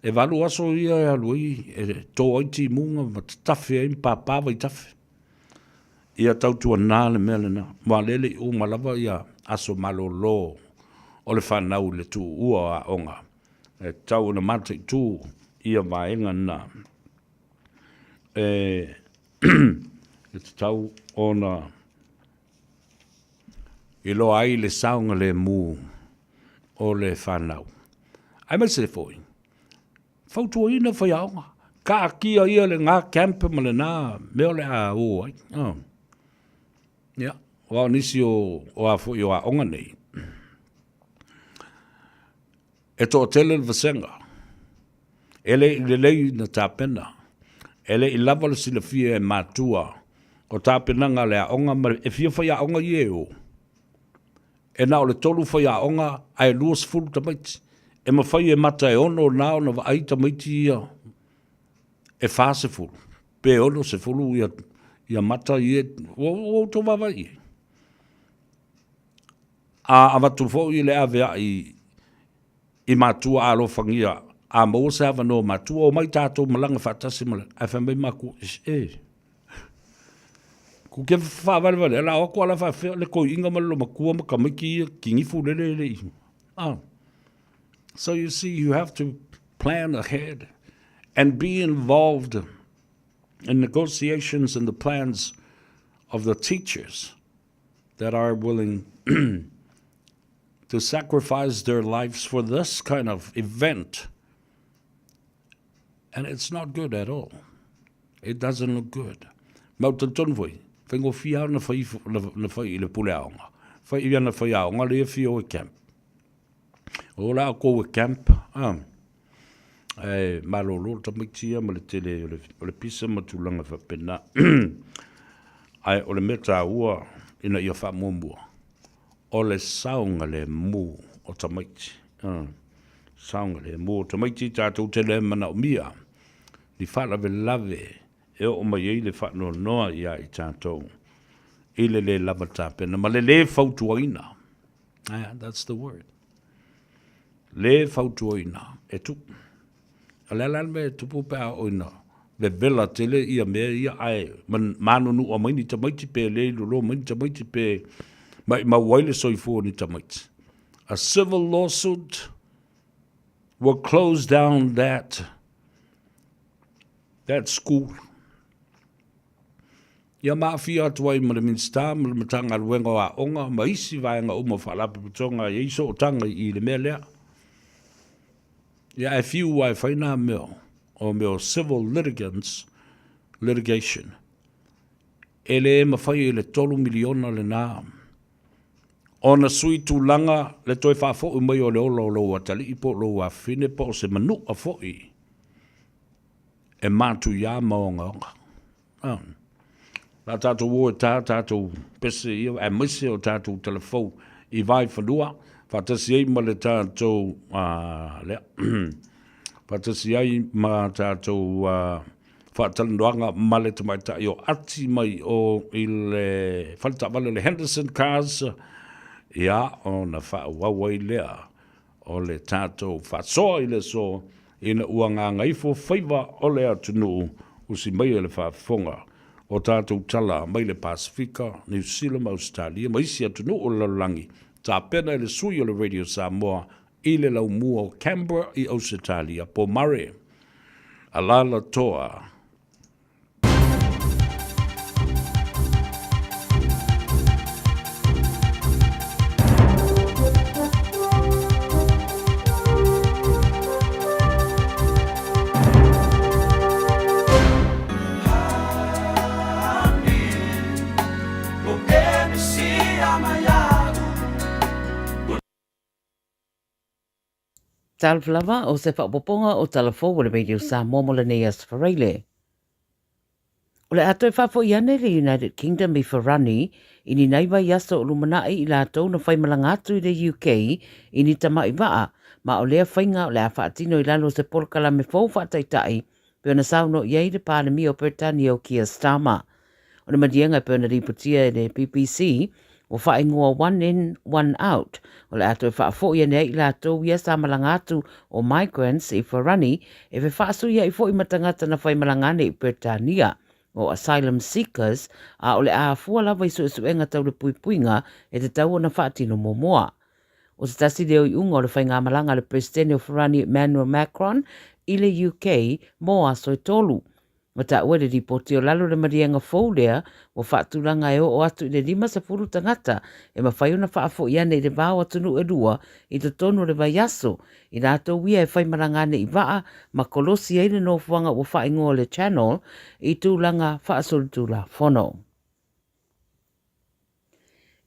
E walu aso ia e alua i. E tō aiti munga ma te tawhi e mpapava i tawhi. Ia tautua nā le mea le nā. Wa lele i o malawa ia aso malo lo. O le whanau le tu ua a onga. E tau na mata i tū. Ia vaenga na. E te tau ona i lo ai le saunga le mū o le whanau. Ai mai se foi. Fautua ina whai aunga. Ka kia ia le ngā camper ma le nā meo le a o ai. Ia. Wao nisi o a foi o a onga nei. E tō tele le vasenga. Ele i le lei na tāpena. Ele i lava le sila fia e mātua. O tāpena ngā le a onga ma e fia whai a onga i e o. E nā o le tolu whai a onga ai luas fulu tamaiti. E ma whai e mata e ono nā o na wa ai tamaiti ia. E whāse fulu. Pe ono se fulu ia mata i e. O tō wawa i e. A watu fo i le avea i mātua alo whangia. A mo se ava no mātua o mai tātou malanga whatasi mala. A whamai maku Ku ke whawale la o ko ala whawhea le ko inga malo makua makamiki ki ngifu lele i. So you see, you have to plan ahead and be involved in negotiations and the plans of the teachers that are willing to sacrifice their lives for this kind of event. And it's not good at all. It doesn't look good. Mauta tonvoi, whengo fia na whai i le pule aonga. Whai i ana whai aonga le fia o e camp. O la ko e camp. Malolo tamitia ma le tele o le pisa matulanga whapena. Ai o le meta ua ina ia whamomua. O le saunga le mu o tamaiti. Saunga le mu o tamaiti tātou tele mana o mia. Ni whala ve lave e o mai ei le whano noa ia i tātou. I le lava tāpena. Ma le fautuaina. That's the word. Le fautuaina. E tu. A le me tupu pēa oina. Ve vela tele ia mea ia ai. Mano nu o maini tamaiti pē le lo maini tamaiti pē. Ma waile soifua ni tamaiti. A civil lawsuit will close down that school. Ia mafia atuai ma le minsta, ma le matanga luenga o a onga, ma isi vaenga uma whalapi putonga, ia iso o tanga i le mea lea. Ia e fiu ai whaina meo civil litigation. E le mawhai e le 3 miliona le nā ona sui tūlanga le toi whafo mai o le olo atali i po lo a fine po se manu a fo i. E mātu ia maonga onga. La tātou o tātou pese i e mese o tātou telefou i vai whanua. Whatasi ei ma le tātou whatasi ei ma tātou whatalandoanga ma le tamaita i o ati mai o i le whaletawale le Henderson Cars. Ia o na whawawai lea o le tātou whatsoa i le so ina uanga Gagaifo Faiva o le atunu usi mai le whafonga o tātou tala mai le Pasifika, New Zealand, Australia, mai si atunu o lalangi. Tā pena i le sui o le Radio Samoa i le lau mua o Canberra i Australia po mare. Alala toa. Talflava o se whapoponga o talafo o le Radio Samoa mo le neas whareile. O le ato e whafo i ane le United Kingdom i wharani i ni naiwa i aso o lumanai i la tau na whaimalanga atu i le UK i ni tama i waa ma o lea whainga o le a whaatino i lalo se polkala me fau whaataitai pe ona sauno i ei le pālemi o Britannia o Keir Starmer. O le madianga pe ona ripotia i le BBC o whaingoa one in, one out. O le ato e whaafo i ane i la tau i asa malanga atu o migrants i wharani e fe whaasu ia i fo i matangata na whaimalangane i Britannia o asylum seekers a o le a fua lava i suenga tau le puipuinga e te tau o na whaatino momoa. O se tasi leo i unga o le whainga malanga le presidente o wharani Emmanuel Macron i le UK mo aso e tolu. Ma ta ue le ripoti o lalo le marianga fōlea o whaatulanga e o atu i le 5 tangata e mawhai ona whaafo i ane i le vāo atunu e rua i te tonu le vaiaso i rātou wia e whaimarangane i waa ma kolosi e le nofuanga o whaingoa le channel i tūlanga whaasolutula whono.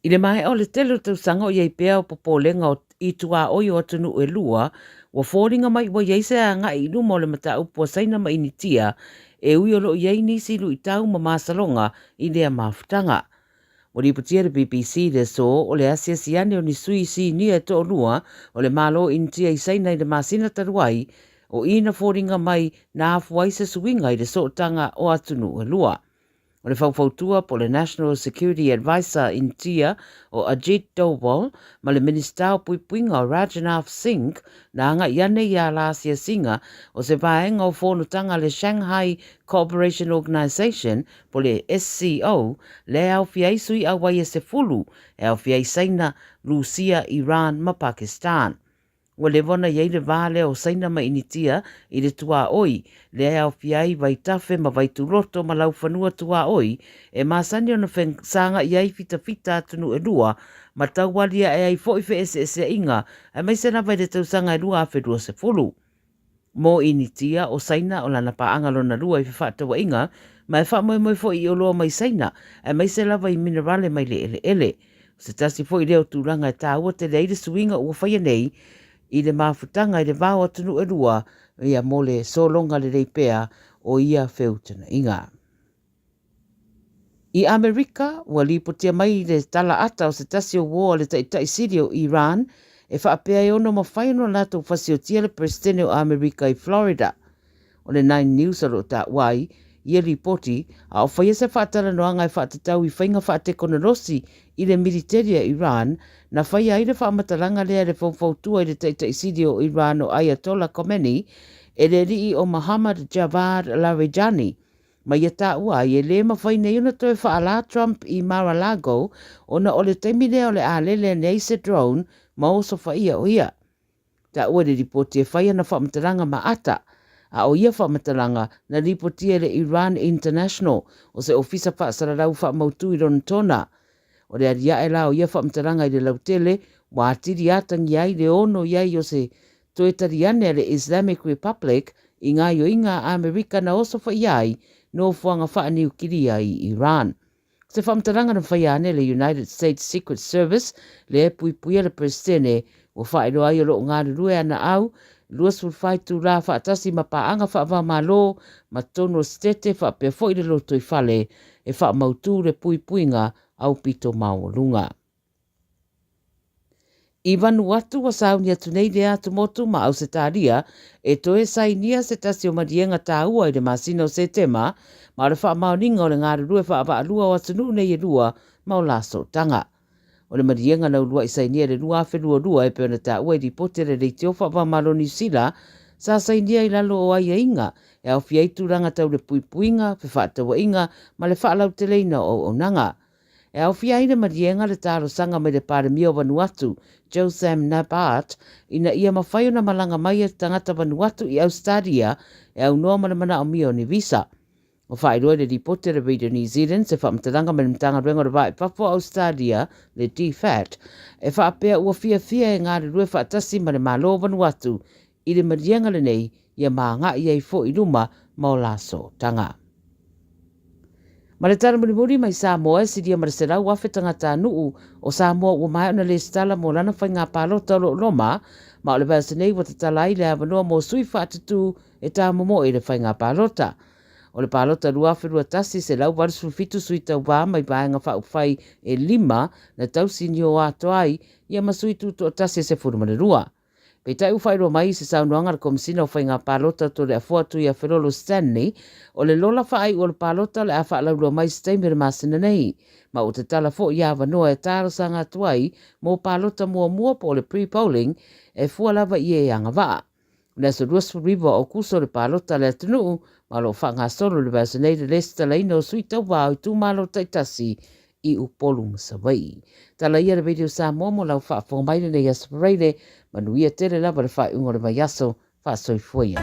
I le mai o le telo tau sanga o iei pēa o popolenga i tua oi o atunu e lua wa fōringa mai wa ieise a nga i luma o le mata upua saina mai ni tia e ui o lo iei nisi lu i tau ma masalonga i lea mafutanga. O li putia le BBC le so o le asia siane o ni sui si ni e to lua o le malo in tia i saina i le masina taruai o ina fōringa mai na afuai se suinga i le sootanga o atunu e lua. O le whaufautua po le National Security Advisor in tia o Ajit Doval ma le Minister o Puipuinga o Rajanath Singh na anga iane i a la asia singa o se vaenga o whonutanga le Shanghai Cooperation Organization po le SCO le au fiai sui a wai e se fulu e au fiai saina Rusia, Iran ma Pakistan. O le vona iei le vale o saina ma initia i le tua oi, le au fiai vai tafe ma vai turoto ma lau whanua tua oi, e masani ona sanga iei fita atunu e lua, ma tau walia e ai fo i fe ese inga, e mai sena vai le tau sanga e lua a whedua se fulu. Mo initia o saina o lana paangalo na lua i whatawa inga, ma e wha moe fo i oloa mai saina, e mai se lava i minerale mai le ele. Se tasi fo i leo tūranga e tāua te leire suinga ua whaia nei, i le mafutanga i le vāo atunu e rua ia mole solonga le reipea o ia whiutana inga. I Amerika, ua lipotia mai le tala ata o se tasi o wō le taitai siri o Iran, e whaapea i ono mawhaino lato fasiotia le presidente o Amerika i Florida. O le 9 News alo ta wai, ia ripoti, a o whaia se whaatala noanga e whaatatau i whainga whaatekonarosi i le militeria Iran, na whaia i le whaamatalanga lea le whautua i le taitai o Iran o Ayatollah Khomeini, e le rii o Muhammad Javad Larijani. Ma ia tā ua i e le mawhaine iuna toi whaala Trump i Mar-a-Lago, o na o le taimile o le ālele nei se drone, ma oso whaia o ia. Tā ua le ripoti e whaia na whaamatalanga ma ata, a o ia whaamatalanga na ripotia le Iran International o se ofisa whaasararau whaamautu i Rontona. O le aria e la o ia whaamatalanga i le lautele, wa atiri atangi ai le ono iai o se toetariane le Islamic Republic i ngā ioinga Amerika na oso whaiai no fuanga whaaniukiria i Iran. Se whamtaranga na whaiane le United States Secret Service, le pui le presene, o whaero ai o lo ngāru rue ana au, luas whai tu rā whaatasi ma paanga whaava malo, ma tono stete whaapea fo i le loto i whale, e wha mautu le pui puinga au pito mau lunga. I vanu atu wa sauni atu nei le atu motu ma au se tāria, e toe sainia se tasi o marienga tā ua i le masino se tema, ma le wha maoninga o le ngāru rue wha ava alua o atunu nei e rua ma o laso tanga. O le marienga na urua i sainia le rua awhenua rua e peona tā ua i ripote le reiti o wha malo New Zealand, sa sainia i lalo o ai inga, e au fiaitu ranga tau le pui puinga, pe wha atawa inga, ma le wha alau te leina o nanga. E au fia ina marienga le tāro sanga me le pare mio Vanuatu, Josam Nabat, ina ia mawhaio na malanga mai e tangata Vanuatu i Australia, e au noa mana o mio ni visa. O whaeroa le ripote le Radio New Zealand, se whaamtalanga me le mtanga ruenga le vai papo Australia, le DFAT, e whaapea ua fia e ngāre rue whaatasi ma le malo Vanuatu, i le marienga le nei, ia maanga i ei fo i ruma ma o laso tanga. Ma le tara muri mai Samoa si dia mara serau wafe tangata nuu o Samoa ua mai ona le stala mo lana whai ngā pālota o loma, ma o le vasa nei wa tatalai le avanoa mo sui whaatatu e tā momo i le whai ngā pālota. O le pālota rua wherua tasi se lau warisu fitu sui tau wā mai bāenga wha uwhai e 5 na tau sini o ato ai ia masui tutu o tasi se furumane rua. Pei tai uwhairo mai se saunuanga le komisina o whai ngā pālota to le afuatu i a Wherolo Stanley, o le lola whaai o le pālota le awha alaurua mai steimere masina nei, ma o te tala fo i awanoa e tāro sa ngā tuai mō pālota mua po le pre-polling e fualava i e anga waa. Nea so Russell River o kuso le pālota le atunuu, ma lo wha ngā solo le vasa nei le lesta leina o suita wā o tū malo taitasi i upolu masawai. Tala ia le video sa momo lau wha whongaile nei aspareile, manuia tere lava le wha ungo le mai aso, wha soifuia.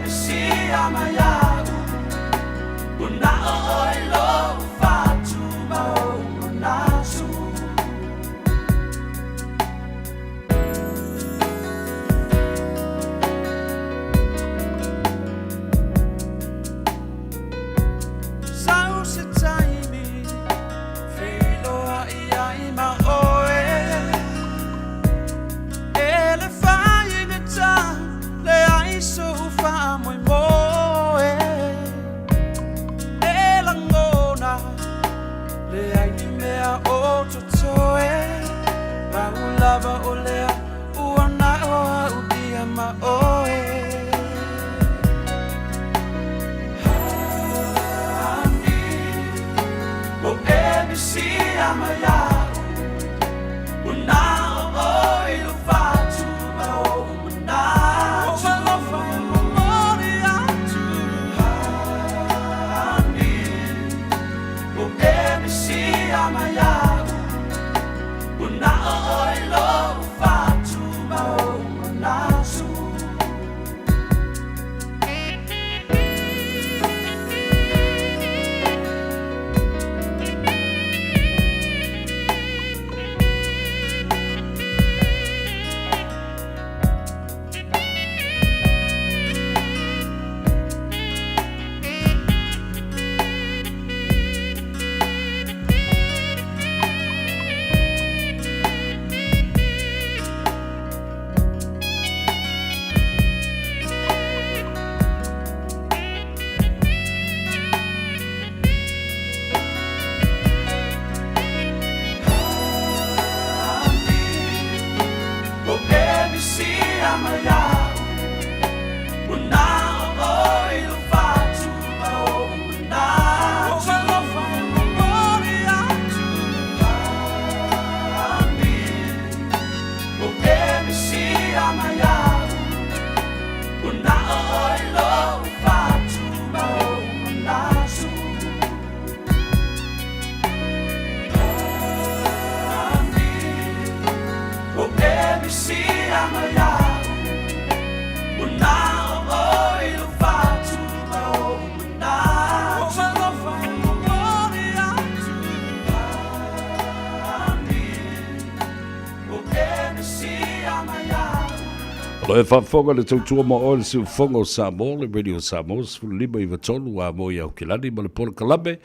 O e whawhonga le tautua ma o le siu whonga o Samoa, le radio Samoa, sifuru lima i watonu a mo i au kilani, ma le polo kalame,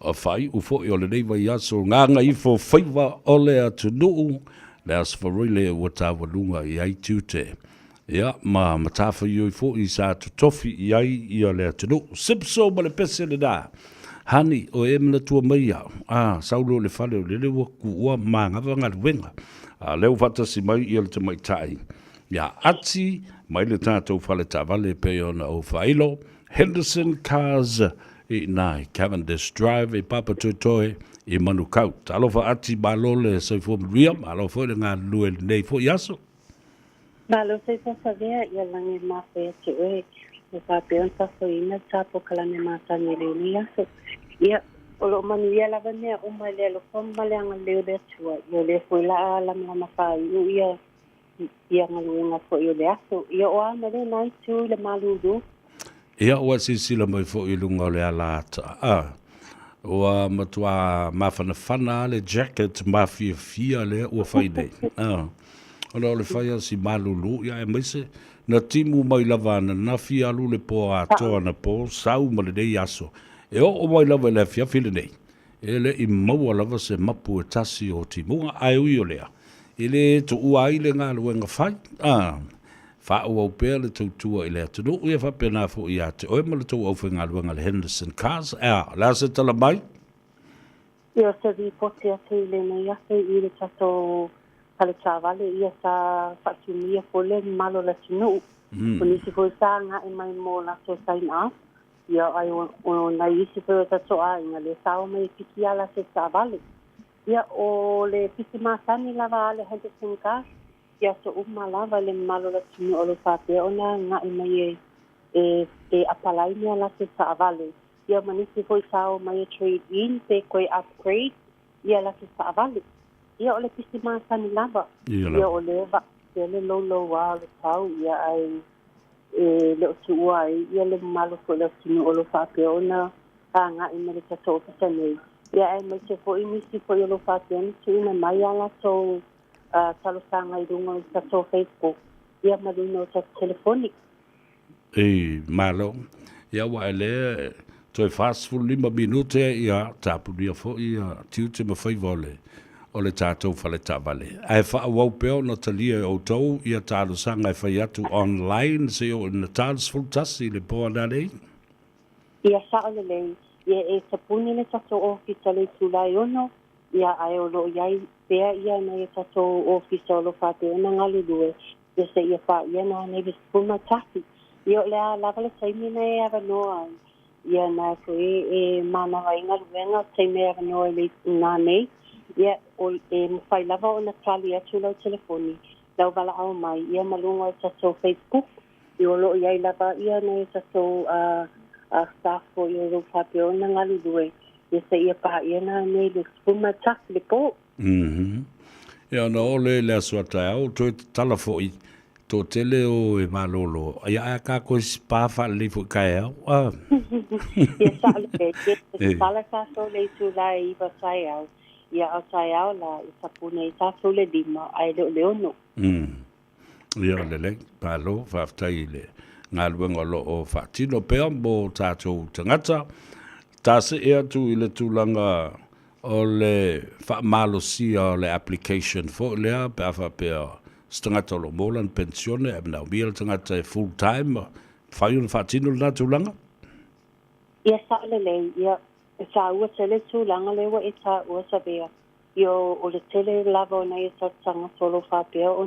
o fai u fo o le nei vai aso nganga I fo Faiva o le atu nuu le asfarile ua tāwalunga I ai tiute. Ia, ma matafa I fo I sa tutofi I ai I o le atu nuu. Sipso ma le pese le da. Hani o e mna tua mai au. Saulo le fale o le ua kuua ma ngava ngaluenga. Leo fatasi mai I o le tamai tai. Ia, ati mai le tātou fale tāwale pe o na o failo. Henderson Cars I nai Cavendish Drive I Papa Toitoe I Manukau. Alofa ati balole sa fo riam, alofa le ngā lue nei fo yaso. Balo se po savea ia langi mafe te oe. O ka peon ta fo ina tapo kalame mata ni le ni yaso. Ia, o lo manu ia lava nea o mai le lo fom male anga leo le atua. Ia le fo ila ala mama whai u ia ngaluenga fo i o le aso. Ia o ama le nai tu le maluru. Ia ua sisila mai fo I lunga o le alata. Ua matua mawhanawhana le jacket mawhia le ua whainei. Ona o le whaia si malulu ia e maise. Na timu mai lava na nafi alu le po a toa na po sau ma le nei aso. E o mai lava le fia fili nei. E le I maua lava se mapu e tasi o timunga ai ui o lea. E le tu ua I le ngā luenga whai. Whao au pēr le tautua I le atunu. Ia whapena fo I ate. Oe ma le tau au whenga luenga le Henderson Cars. La se tala mai. Ia se vi pote a te le nei ase I le tato kale tāwale. Ia sa whatumia fo le malo la tinu. Nisi fo sa ngā e mai mō la so sign up. Ia ai o na isi fo tato a inga le sao mai piki ala se tāwale. Ia o le piki mātani lava ale Henderson Cars. Ia so lava le malo la tinu o lo whapea ona ngā I mai e apalai mea la se tāwale. Ia manisi fo sao mai e trade in pe koe upgrade. Ia la se tāwale. Ia o le pisi mātani lava. Ia o le va. Ia le lolo wa le tau. Ia ai le o tuua ai. Ia le malo fo la tinu o lo whapea ona ngā I mai le tato o pisanei. Ia ai mai se fo inisi fo I o lo whapea ni tu ina mai ala so talo sanga I runga I tato Facebook. Ia maruna o tato telefonik. Malo. Ia wa ele toi fast full 5 minute ia tapuria fo ia tiute ma Faiva o le tātou whale tāwale. Ai wha wau peo na talia o tau ia tālo sanga e whai atu online se o na tālos full tasi le poa nā nei? Ia sa ole lei. Ia e sapuni le tato ofisa le tūlai ono. Ia ai o lo iai pea ia na ia tato ofisa o lo whate ona ngalulue. Ia se ia wha ia na nevi spuma tafi. Ia o lea lava le taimina e ava noa. Ia na koe e mana wa inga luenga taime ava noa le nā nei. Ia o mwhai lava o na tali atu lau telefoni. Lau wala au mai. Ia malunga o tato Facebook. Ia o lo iai lava ia na ia tato staff o ia lo whate ona ngalulue. Ia se ia pa ia na nei le spuma tafi le po. Ia na ole le aswata au to tala foi to tele o e malolo ia a ka ko spa fa le fo kai au Ia sa le ke tala ka so le tu lai ba sai au ia a sai au la sa pune sa so le dima ai le ono ia le palo fa tai le ngaluenga lo o fa tino pe mo tato tangata ta se e tu ile tulanga o le whaamalosia o le application fo lea pe awha pe stangata o lo molan pensione e mna umia tangata e full time whai un whaatino na tūlanga? Ia sa lei, ia sa ua tele tūlanga lewa e sa ua sa bea. Ia o le tele lava o na e sa tanga solo whapea o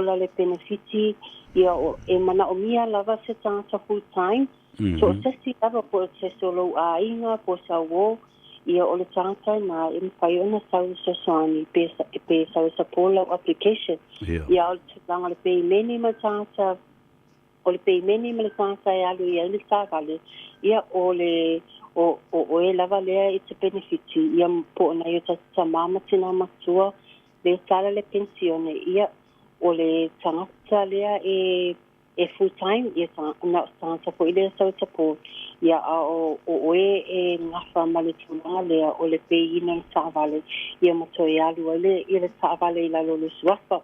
la le benefiti ia e mana umia lava se tangata full time. So se si lava po se solo a inga po sa wo ia o le tangata na e mwhai ona sau sa soani pe sau sa pola application. Ia o le tanga le pei meni ma tangata o le pei meni ma le tangata e alu ia le tāwale. Ia o le o e lava lea it's a benefiti. Ia po na ia ta mama tina matua le tala le pensione. Ia o le tangata lea e full time ia na tangata po ile sau support. Ia o e ngafa male tuna lea o le pei ina le tāwale. Ia mato e alu ile le tāwale ila lolo suafa.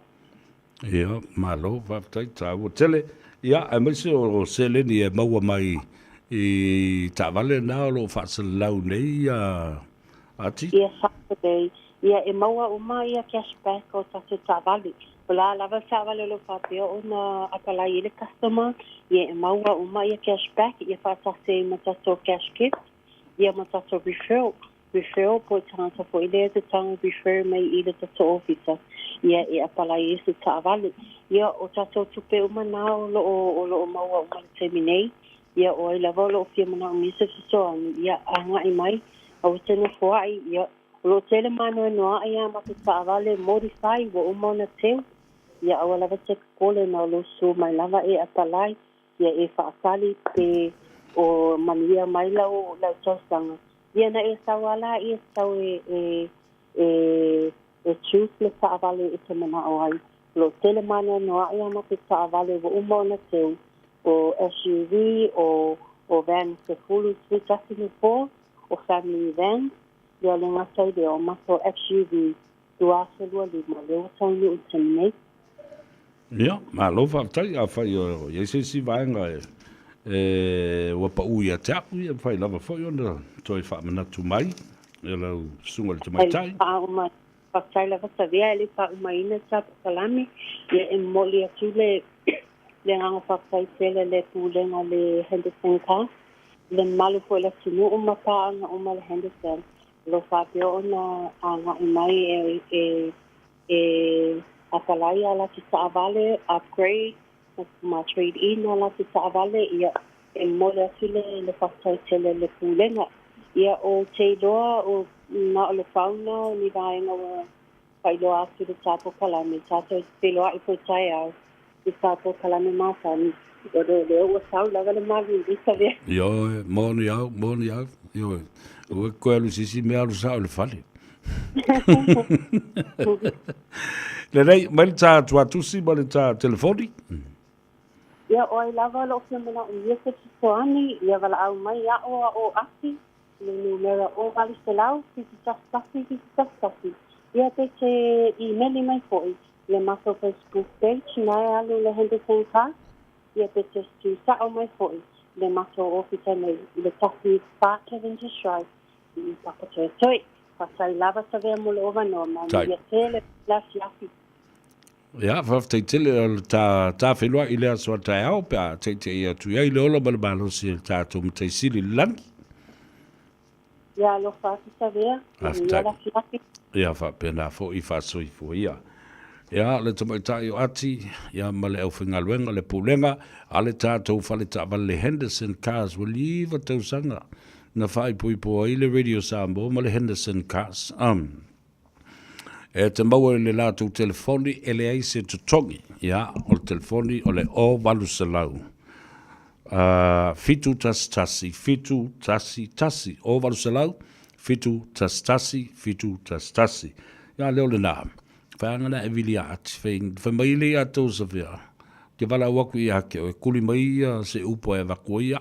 Ia malo whaftai tāua tele. Ia, e maise o seleni e maua mai I ta'avale na lo whaasalau nei ati? Ia Saturday. Ia e maua uma ia cashback o tatu ta'avale. Ola lava ta'avale lo whapea o na apalai ele customer. Ia e maua uma ia cashback. Ia whaatase ma tato cash kit. Ia ma tato referral po tangata po ile te tanga refer mai i le tato officer. Ia e apalai e se ta'avale. Ia o tato tupe uma na o lo maua uma le terminate. Ia o ai lava lo fia mana o misa so ia anga i mai. Au tēnā whaai, ia, lo tēle mano noa ia maka ta'avale modify wa umona teo. Ia awa lava te kole na lo su mai lava e apalai. Ia e whaakali pe o mania mai lau tausanga. Ia na e sawala, ia sau choose le ta'avale e te mana o ai. Lo tēle mano noa ia maka ta'avale wa umona teo. O SUV, o van se fulu switasi ni po. O family van, ia le ngasai de o maso SUV, dua se lua lima, leo tauni o terminate. Ia, ma lo whaatai a whai o iese si vaenga wapa ui a te apu, ia whai lava whai ona, toi whaamanatu mai, ia lau sunga le te mai tai. Whaatai lava sa vea, ele whaumaina sa pakalame, ia e moli atu le nganga whaatai tele le pūlenga le Henderson car. Le malu po la tinu o mapa anga o male Henderson. Lo whapea o na anga i mai apalai ala ti ta'avale, upgrade, ma trade in ala ti ta'avale, ia e mole atu le whaktai tele le pūlenga. Ia o te loa o na o le whauna ni vaenga o whailoa atu le tāpo kalame. Tātou te loa i po tai au i tāpo kalame mātani. O leo sau lava le mavi visa vea. Yo, moni au. Yo, o koe alu sisi me alu sao le fale. Le rei, mai le tā tuatusi, mai le tā telefoni? Ia o ai lava lo fia mena o ia se tuani, ia wala au mai ia o ati, le numera o ali se lau, fiti tastasi. Ia te emaili mai foi, ia maso Facebook page, nai alu le Henderson car, ia te tu sa o mai foi, le maso ofisa nei, le tasi Parker Industry, i papatoe toi, pasai lava sa vea mule ova no, ma ia tele plasi afi. Ia, whaftai tele tā whenua i lea soa tai au, pia te ia tu ia i le ola malabalo si tā tumu te siri langi. Ia lo whaafi sa vea, ia la fiafi. Ia whapena fo i whasoi fo ia. Ia, le tamaitai o ati, ia male au whingaluenga le pūlenga, ale tātou whale tāwale le Henderson Cars, waliwa tau sanga, na whai pui po i le Radio Samoa, male Henderson Cars. E te maua le lātou telefoni, e le aise tutongi, ia, o le telefoni, o le o walu salau. Fitu tasi, o walu salau, fitu tasi. Ia, leo le naa. Whaangana e vili ati, whamaile a tau sa whea. Ke wala waku i hake, o e kuli mai se upo e wakua ia.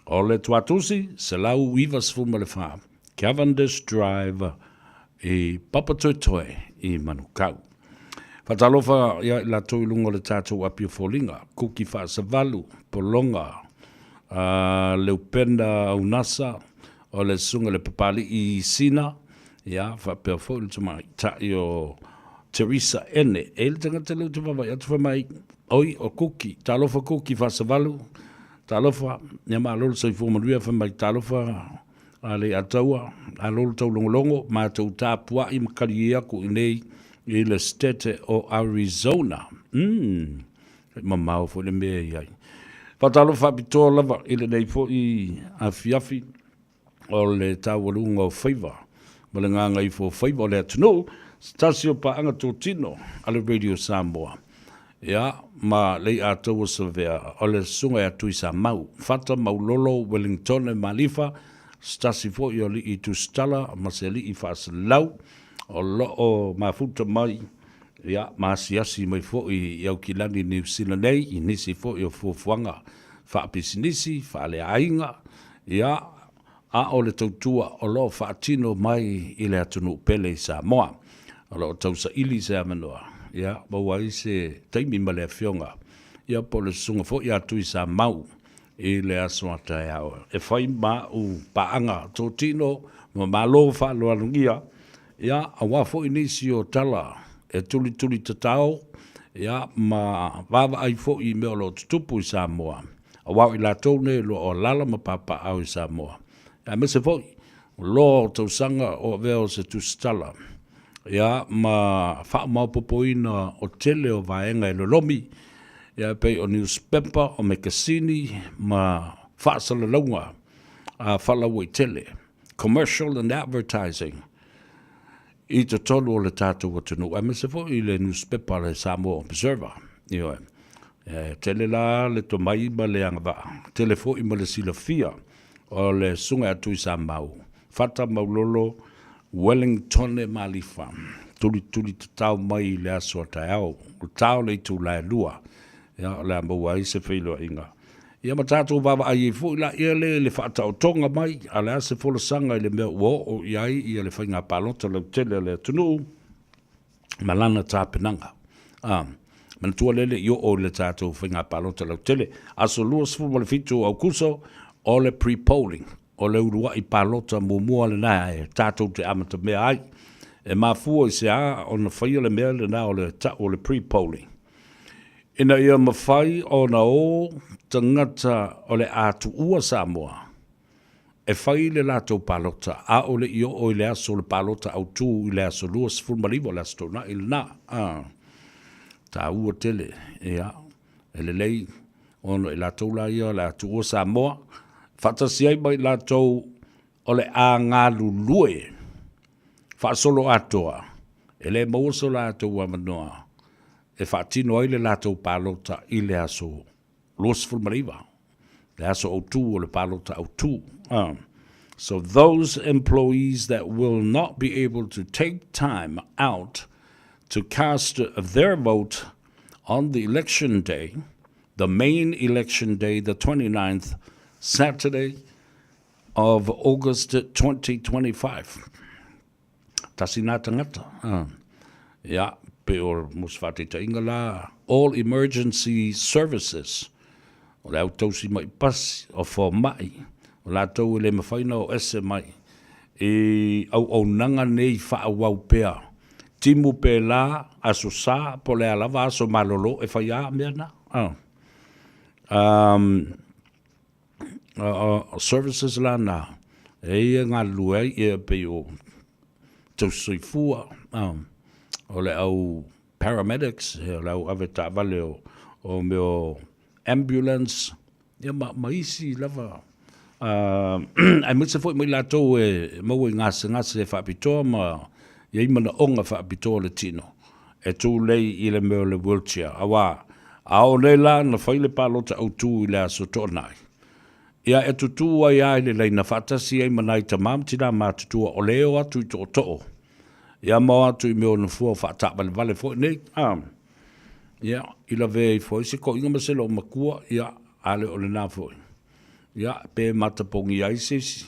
O le tuatusi, se lau wiva sfuma le wha. Cavendish Drive, i Papatoetoe, i Manukau. Whatalofa ia la tau ilunga le tātou api o fōlinga, kuki wha savalu, polonga, leupenda au nasa, o le sunga le papali i sina, ia, whapea fōi le tumai, tai o Teresa Ene, e le tangata leu te wawai, atu whamai, oi, o kuki, talofa kuki whasavalu, talofa, ia maa lolo sai fōmanuia, whamai talofa, a le ataua, a lolo tau longolongo, maa tau tāpua i makari i aku i nei, i le stete o Arizona. Mamau fōi le mea iai. Whatalofa pitoa lava, i le nei fōi a fiafi, o le tāwalunga o Faiva, ma le nganga i fō Faiva o le atunu, stasio pa anga tō tino, a le Radio Samoa. Ia, ma lei a tau sa vea, o le sunga e atui sa mau, fata mau lolo, Wellington e Malifa, stasi fō i o li i tu stala, ma se li i whaasa lau, o loo mafuta mai, ia, maasiasi mai fō i au ki lani New Zealand nei, i nisi fō i o fōfuanga, whaapisinisi, whaale ainga, ia, a o le tautua o loo whaatino mai i le atunu pele i Samoa, o loo tausa ili se amanoa, ia, maua i se taimi male a fionga, ia po le sunga fō i atu i sa mau, I le aso atai au. E whai ma u paanga tō tino, ma malo whalo anungia, ia a wafo inisi o tala, e tuli tatao, ia ma wawa ai fo I meo lo tutupu I Samoa. A wau I la tōne lo o lala ma papa au I Samoa. Ia me se fo lo tau sanga o veo se tustala. Ia ma wha maupopoina o tele o vaenga I lolomi, ia pei o newspaper o Mekasini ma whaasala launga a whalawa I tele. Commercial and advertising. I te tolu o le tātou o tunu. A me se fo I le newspaper le Samoa Observer. Ioe. Tele la le to mai ma le anga va. Tele fo I ma le sila fia o le sunga atu I Samau. Fata maulolo Wellington e malifa. Tuli te tau mai le aso tai au. O tau le tu lai lua. Ia le ambua I se whilo inga. Ia ma tātou wawa ai fo ila ia le whaata o tonga mai. A le ase fo le sanga I le mea uo o iai ia le whainga palota le tele le tunu. Malana tāpenanga. Mana tua lele I o le tātou whainga palota le tele. Aso lua sifu ma le fitu au kuso o le pre-polling. O le urua I palota mua le nā e tātou te amata mea ai. E mafua I se a o na whaia le mea le nā o le pre-polling. Ina ia mawhai o na o tangata o le atu ua Samoa. E whai le lātou palota. A o le io o le aso le palota au tū I le aso lua sifu mariwa le aso tōna I le nā. Tā ua tele. Ia. E le lei. Ono I lātou la ia le atu ua Samoa. Whatasiai mai lātou o le a ngā lulue. Whaasolo atoa. E le mauaso lātou a manoa. E whaatino ai le lātou pālota I le aso. Losful mariwa. Le aso au tū o le pālota au tū. So those employees that will not be able to take time out to cast their vote on the election day, the main election day, the 29th, Saturday of August 2025. Tasina tangata. Ya, peor musfati ta ingala. All emergency services. O le autosi mai pasi o fo mai. O la tau le mawhaina o ese mai. E au nanga nei wha wau pea. Timu pe la aso sa po le alava aso malolo e whaia mea na. Services la na e ngā lua e pe o tau soifua o le au paramedics o le au aveta vale o meo ambulance e maisi lava ai mutsa foi mai latou e mau I ngase e whapitoa ma e imana onga whapitoa le tino e tū lei I le meo le wheelchair awa ao nei la na whaile palota au tū I le aso tōnai. Ia e tutua ia le leina whatasi e manai ta mam tina ma tutua o leo atu I tō tō. Ia mau atu I meo na fua whaatapa vale fo nei. Ia I la vei fo isi ko inga maselo o makua ia ale o le nā fo. Ia pe matapongi aisesi.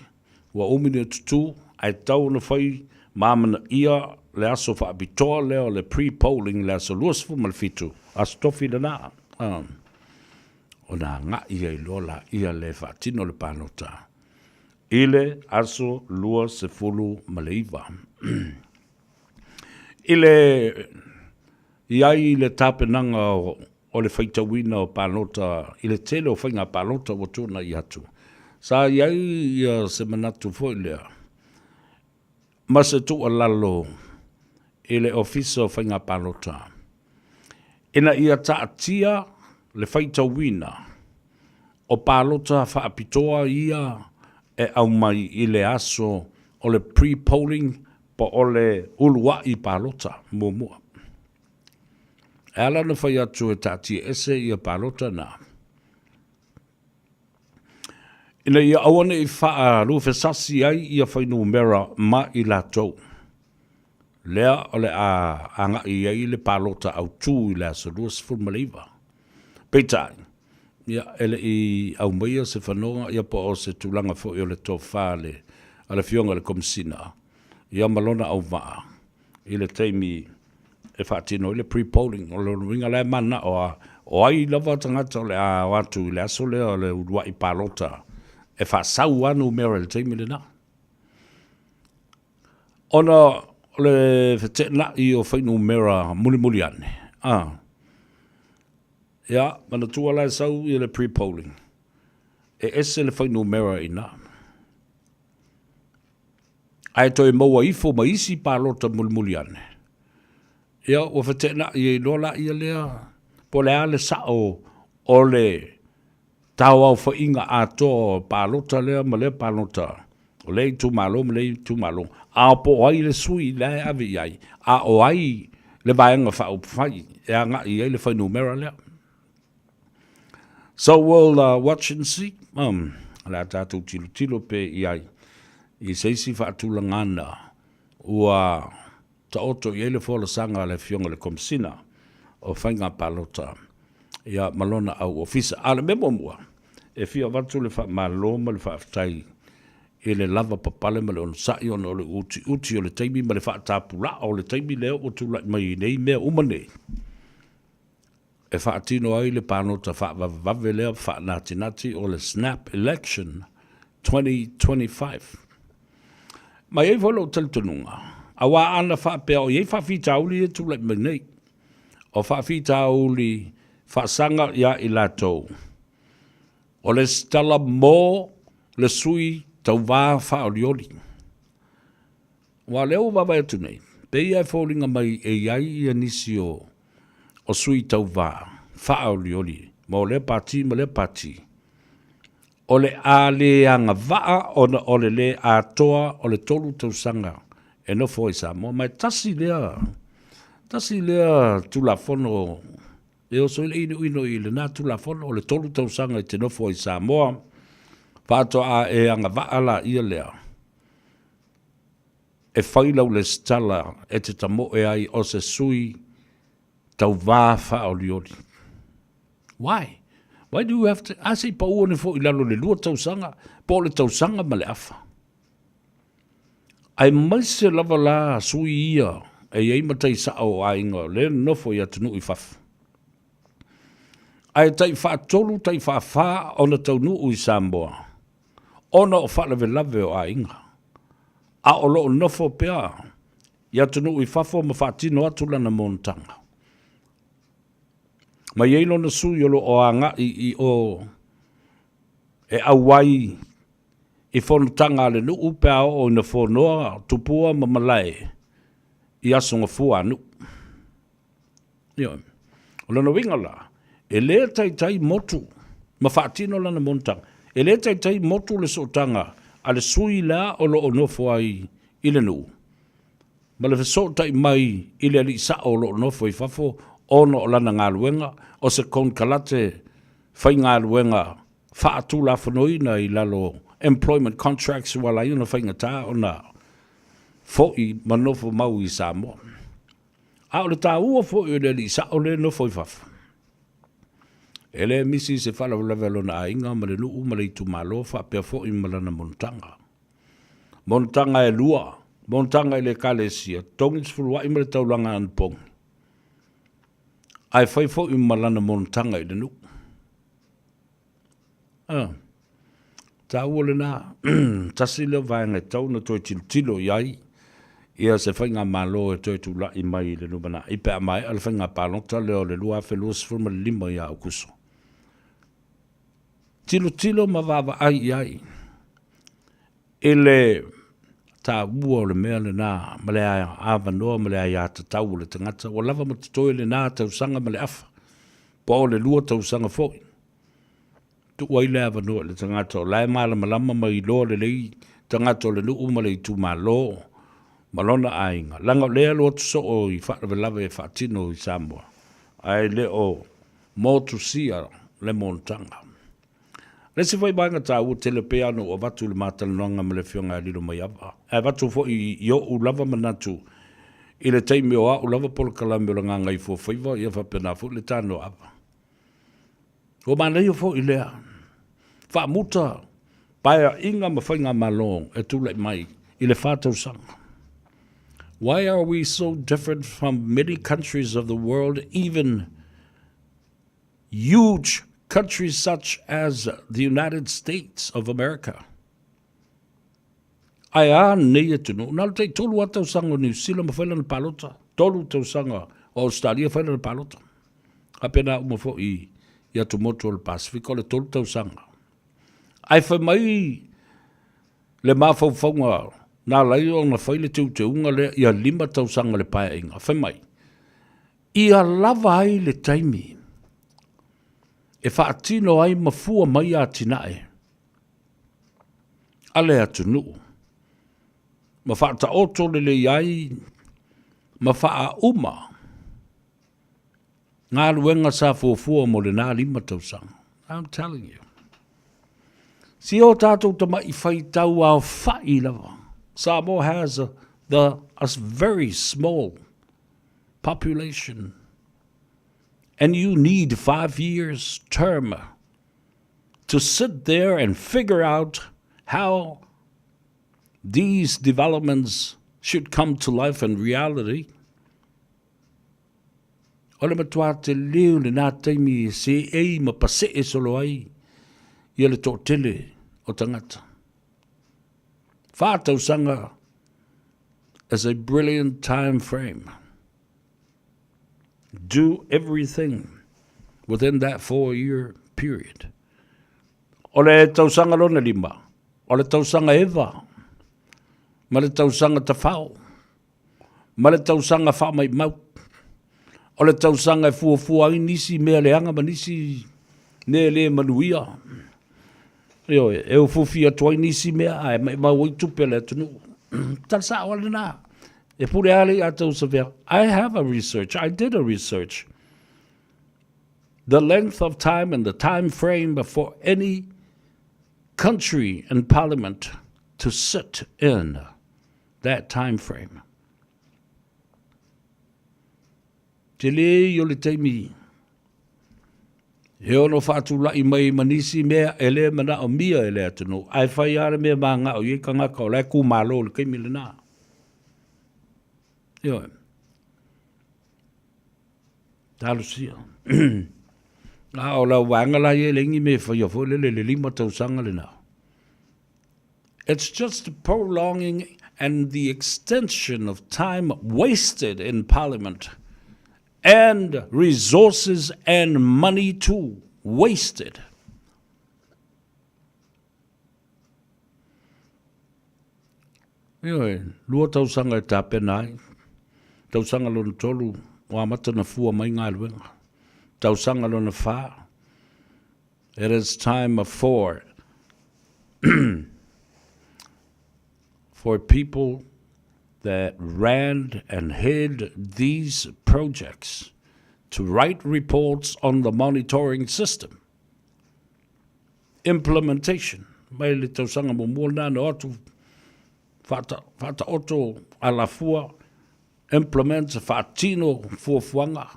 Wa umini tutu ai tau na whai mamana ia le aso whaapitoa leo le pre-polling le aso luasfu malfitu. Aso tofi le nā. O nā ngā ia I lola ia le whaatino le pānota. Ile aso lua se fulu maleiva. Ile iai le tāpenanga o le whaitawina o pānota, ile tele o whainga pānota o tūna I atu. Sa iai se manatu fo ilea. Mase tu alalo ile ofisa o whainga pānota. Ina ia taatia le whaitawina o pālota whaapitoa ia e au mai I le aso o le pre-polling po o le ulua I pālota mua. E ala na whai atu e tātia ese ia pālota nā. Ina ia awane I wha rufe sasi ai ia whainu mera ma I lātou. Lea o le a anga I ai le pālota au tū I le aso ruas fulmaliva. Peitai, ia ele I au maia se whanonga ia po o se tūlanga fo I o le tō whāle a le fionga le komisina. Ia malona au maa I le teimi e whaatino le pre-polling, o le winga le mana o ai lava tangata le a watu le aso le o le udua I palota, e whaasau anu mera le teimi le na. Ona le whetena I o whainu mera muli ane. Ia, mana tua lai sau I le pre-polling. E ese le whainu mera ina. Ai toi maua ifo ma isi palota muli ane. Ia, o whetena I lola I lea, po le ale sao o le tau au whainga ato palota lea ma le palota. O le tu malo, ma le tu malo. A po ai le sui le avi ai. A o ai le vaenga wha upwhai. E a ngai ai le whainu mera lea. So we'll watch and see. La tātou tilo pe I ai. I seisi whaatulangana. Ua ta oto I ele whola sanga le fionga le komsina. O whainga palota. Ia malona au ofisa. Ale memo mua. E fia watu le wha maloma le wha aftai. I le lava papale ma le ono sai ono le uti o le taimi ma le wha tāpula o le taimi leo o tula mai nei mea umane. E wha atino ai le pānota wha vave leo wha nati o le snap election 2025. Mai ei volo talitonunga. A wā ana wha pēo i ei wha whitauli e tula mai nei. O wha whitauli wha sanga ia I latou. O le stala mō le sui tau wā whaolioli. Wa leo wawa atu nei. Pei ai fōlinga mai e iai I nisi o sui tau wā whaolioli. Ma o le pati ma le pati. O le a le anga waa o le a toa o le tolu tau sanga. E no fo I Samoa. Mai tasi lea tula fono. E o so ile ino I le nā tula fono o le tolu tau sanga I te no fo I Samoa. Pato a e anga vaala ia lea. E whailau le stala e te tamo e ai o se sui tau vāwha o liori. Why? Why do you have to... A se pa uone fo I lalo le lua tausanga, po le tausanga ma le afa. Ai mai se lava la sui ia e iei matai sa o a inga le nofo I atunu I fafu. Ai tai wha tolu tai wha o na taunu I Samoa. Ona o whalawe lawe o a inga. A o loo nofo pea. Ia tunu I fafo ma whaatino atula na montanga. Ma yeilo na sui o a ngai I o e awai I whonutanga le nu upea o na whonoa tupua ma malai I asonga fua anu. Ia. O lana wingala. E lea tai motu ma whaatino lana montanga. E le tai motu le sotanga a le sui la o lo nofo ai I le nu. Ma le sotai mai I le ali sa o lo nofo I fafo ono o lana ngaluenga o se kon kalate whai ngaluenga whaatu la whanoina I lalo employment contracts wala I una whaingata o na fōi manofo mau I Samoa. A o le tā ua fōi o le ali sa o le nofo I fafo. Ele misi se fala velo na inga ma le nuu ma le itu malo fa pe fo I malana montanga. Montanga e lua, montanga I le kalesia, tongis fulwa I ma le taulanga an pong. Ai fai fo I malana montanga I le nuu. Ta ule na, tasi leo vaenga tau na toi tilo iai, ia se fai ngā malo e toi tula I mai le nubana. I pe a mai, ala fai ngā palota leo le lua fe lua sifurma le lima ia o kuso. Tilo ma vava ai. Ele ta ua o le mea le nā, ma le awa noa ma le a ta tau le tangata, o lava ma toi le nā tausanga ma le afa, pa o le lua tausanga foi. Tu wai le awa noa le tangata, o lai maa malama ma I loa le lei, tangata o le nuu ma le tu ma lo, malona ainga. Langa lea loa tu so o I whaarawe lava e whaatino I Samoa. Ai le o motu sia le montanga. Le se vai banga ta u tele peano o vatu le matalonga ma le fionga lilo mai ava. E vatu fo I o lava manatu. I le teimi o a u lava polo kalame o la ngai fo Faiva I fa pena fo le tano ava. O mana I fo I lea. Fa muta. Paia inga ma whainga malong e tule mai I le whātau sanga. Why are we so different from many countries of the world, even huge countries such as the United States of America? Ai a nei tunu na te tolu ata sanga New Zealand ma faila na palota tolu te sanga o Australia faila na palota apena mo fo I ia tu moto le Pacifico le tolu te sanga ai fa mai le mafaufaunga na lai o na faile te unga le ia 5 te sanga le pae inga fa mai ia lava ai le taimi e whaatino ai mafua mai a tinae ale atu nuu ma whaata oto le iai, ma whaa uma. Ngā ruenga sa fuafua mo le nā 5 tausanga. I'm telling you. Si o tātou ta mai whai tau au whai lava. Samoa has a very small population. And you need 5 years term to sit there and figure out how these developments should come to life and reality. Ole matua te leo le nā taimi se ei ma pase e solo ai ia le tō tele o tangata. Whātau sanga as a brilliant time frame. Do everything within that 4-year period. Ole tausanga lona 5. Ole tausanga eva. Ma le tausanga ta whao. Ma le tausanga wha mai mau. O le tausanga e fuafua ai nisi mea leanga ma nisi ne le manuia. Eo e ufufia tuai nisi mea ai mai mau i tupe le tunu. Talsa wale na. E pure ale a tau savea. I have a research. I did a research. The length of time and the time frame for any country and parliament to sit in that time frame. Te le yo le teimi. He ono whaatula I mai manisi mea ele mana o mia ele atunu. Ai whai are mea maa ngā o iei ka ngaka o lai ku malo le keimi le nā. Yo. Tālu sia. Ngā o lau wangala ie lengi me whai o le 5 tausanga le nā. It's just prolonging and the extension of time wasted in Parliament and resources and money too wasted. Ioe, lua tausanga e tāpenai, tausanga lona tolu, o amata na fua mai ngā luenga, tausanga lona whā. It is time for people that ran and hid these projects to write reports on the monitoring system. Implementation. Mai le tausanga mo mōna no atu whata oto ala fua implement whaatino fuafuanga.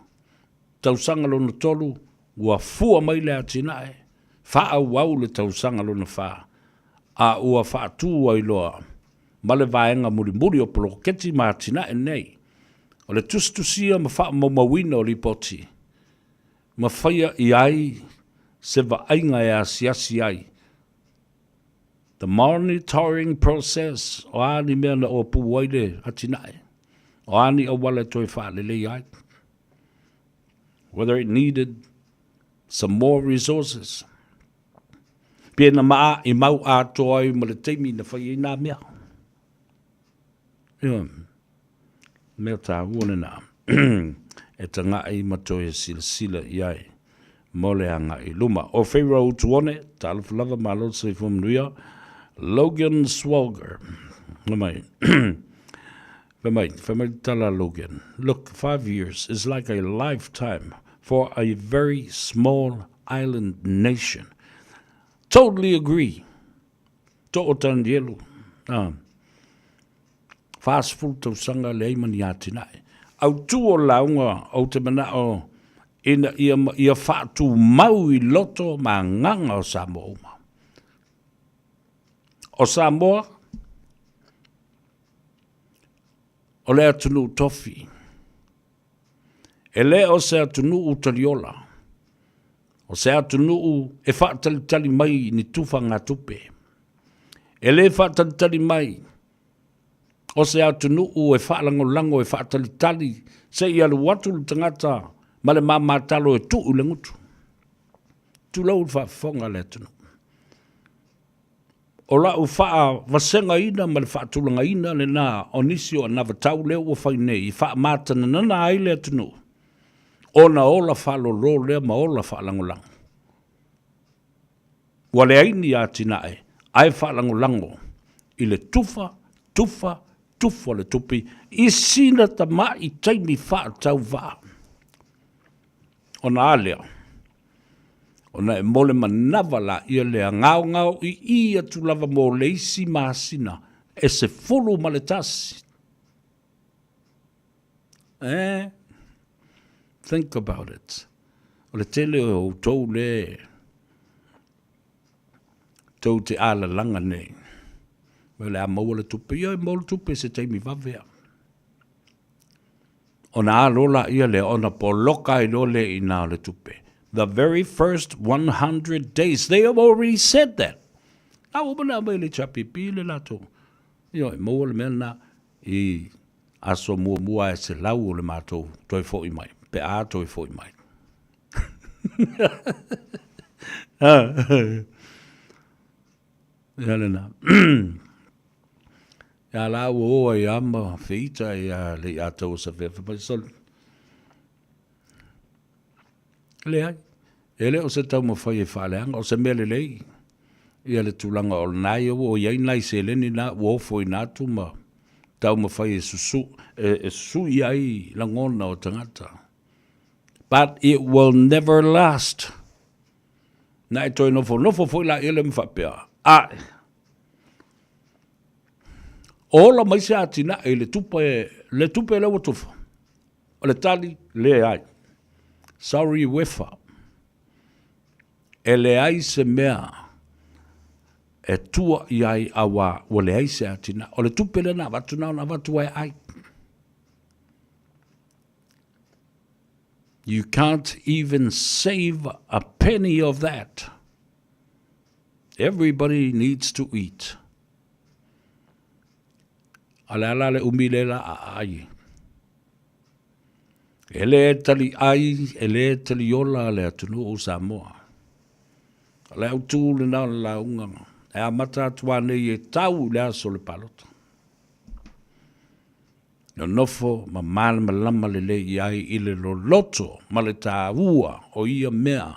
Tausanga lona tolu ua fua mai le atinae. Wha wau le tausanga lona wha. A ua whaatu ai loa. Ma le vaenga muri o poloketi mātina e nei. O le tustusia ma wha mawina o ripoti. Ma whaia I ai se vaenga e asiasi ai. The monitoring process o ani mea na o puwaile atinae. O ani o wale toi wha lele ai. Whether it needed some more resources. Pia maa I mau ato ai ma le teimi na whaia nā mea. Mea tā huone nā. E ta ngai matoe sila iai. Mole a ngai luma. O Pharaoh tuone, ta alafalava malo se fumnuia. Logan Swalger. Whamai tala Logan. Look, 5 years is like a lifetime for a very small island nation. Totally agree. To'otan yelu. Fast food tau sanga le mani atinai. Au tu o launga au te mana o ina ia whaatu mau I loto ma nganga o Samoa. O Samoa, o le atunu tofi. E le o se atunu utaliola. O se atunu e whaatalitali mai ni tufa ngā tupe. E le whaatalitali mai. O se atunu e whaalangolango e whaatalitali se i alu watu le tangata ma le mamatalo e tuu le ngutu. Tulau whaafonga le atunu. O la u faa vasenga ina ma le faa tulanga ina le na onisi o na vatau leo o fai nei. I faa matana nana ai le atunu. Ona ola faa lo lea ma ola faa langolango. Wale aini a tinae, ai faa langolango. I le tufa le tupi. I sina ta ma i taimi faa tau vaa. Ona alea. Ona e mole manava la ia lea ngao i ia tu lava mo leisi maasina e se fulu maletasi. Think about it. O le tele o tau le tau te ala langa nei. Wele a maua le tupe, ia maua le tupe se teimi vavea. Ona alola ia le ona po loka i le ina le tupe. The very first 100 days. They have already said that. A umana mai le chapipi le lato. Io, mo le mena I aso mua e se lau le mato toi fo I mai. Pe a toi fo I mai. Ya lena. Ya la o I ama feita ya le ato sa fe pa sol. Le ai. Ele o se tau mo fai e whaaleanga, o se mele lei. Ia le tūlanga o nai o iai nai se leni na uofo I nātu ma tau mo fai e susu iai langona o tangata. But it will never last. Nai toi nofo foi la ele mwhapea. Ai. Ola mai se atina e le tupe le watufa. O le tali le ai. Sorry wefa. E le ai se mea e tua I ai awa o le ai se atina. O le tupele na watu nao na watu ai. You can't even save a penny of that. Everybody needs to eat. Ala le umile la ai. Ele tali ai, ele tali yola le atunu o Samoa. Le au tū le nao la unga. E a mata tuane I e tau le aso le palota. No nofo ma male ma lama le le I ai I le lo loto ma le tā ua o ia mea.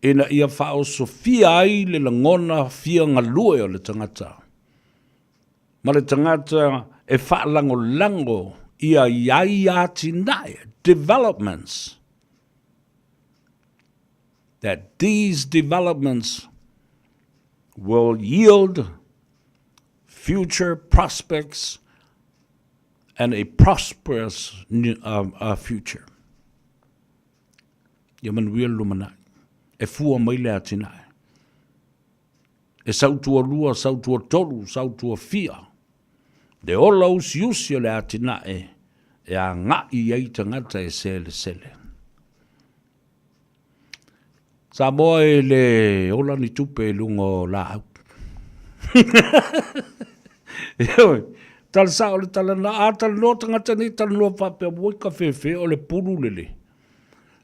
Ina ia whao sofia ai le langona fia ngalue o le tangata. Ma le tangata e wha lango ia iai ati nai. Developments. That these developments will yield future prospects and a prosperous future. Yaman wia lumana. E fua maile atina. E sautua lua, sautua tolu, sautua fia. De ola usiusia le atina e a ngai ei tangata e sele. Samoa e le ola ni tupe lungo la au. Tal sa o le tala na a tal no tangata ni tal no pape o ka fefe o le pulu lele.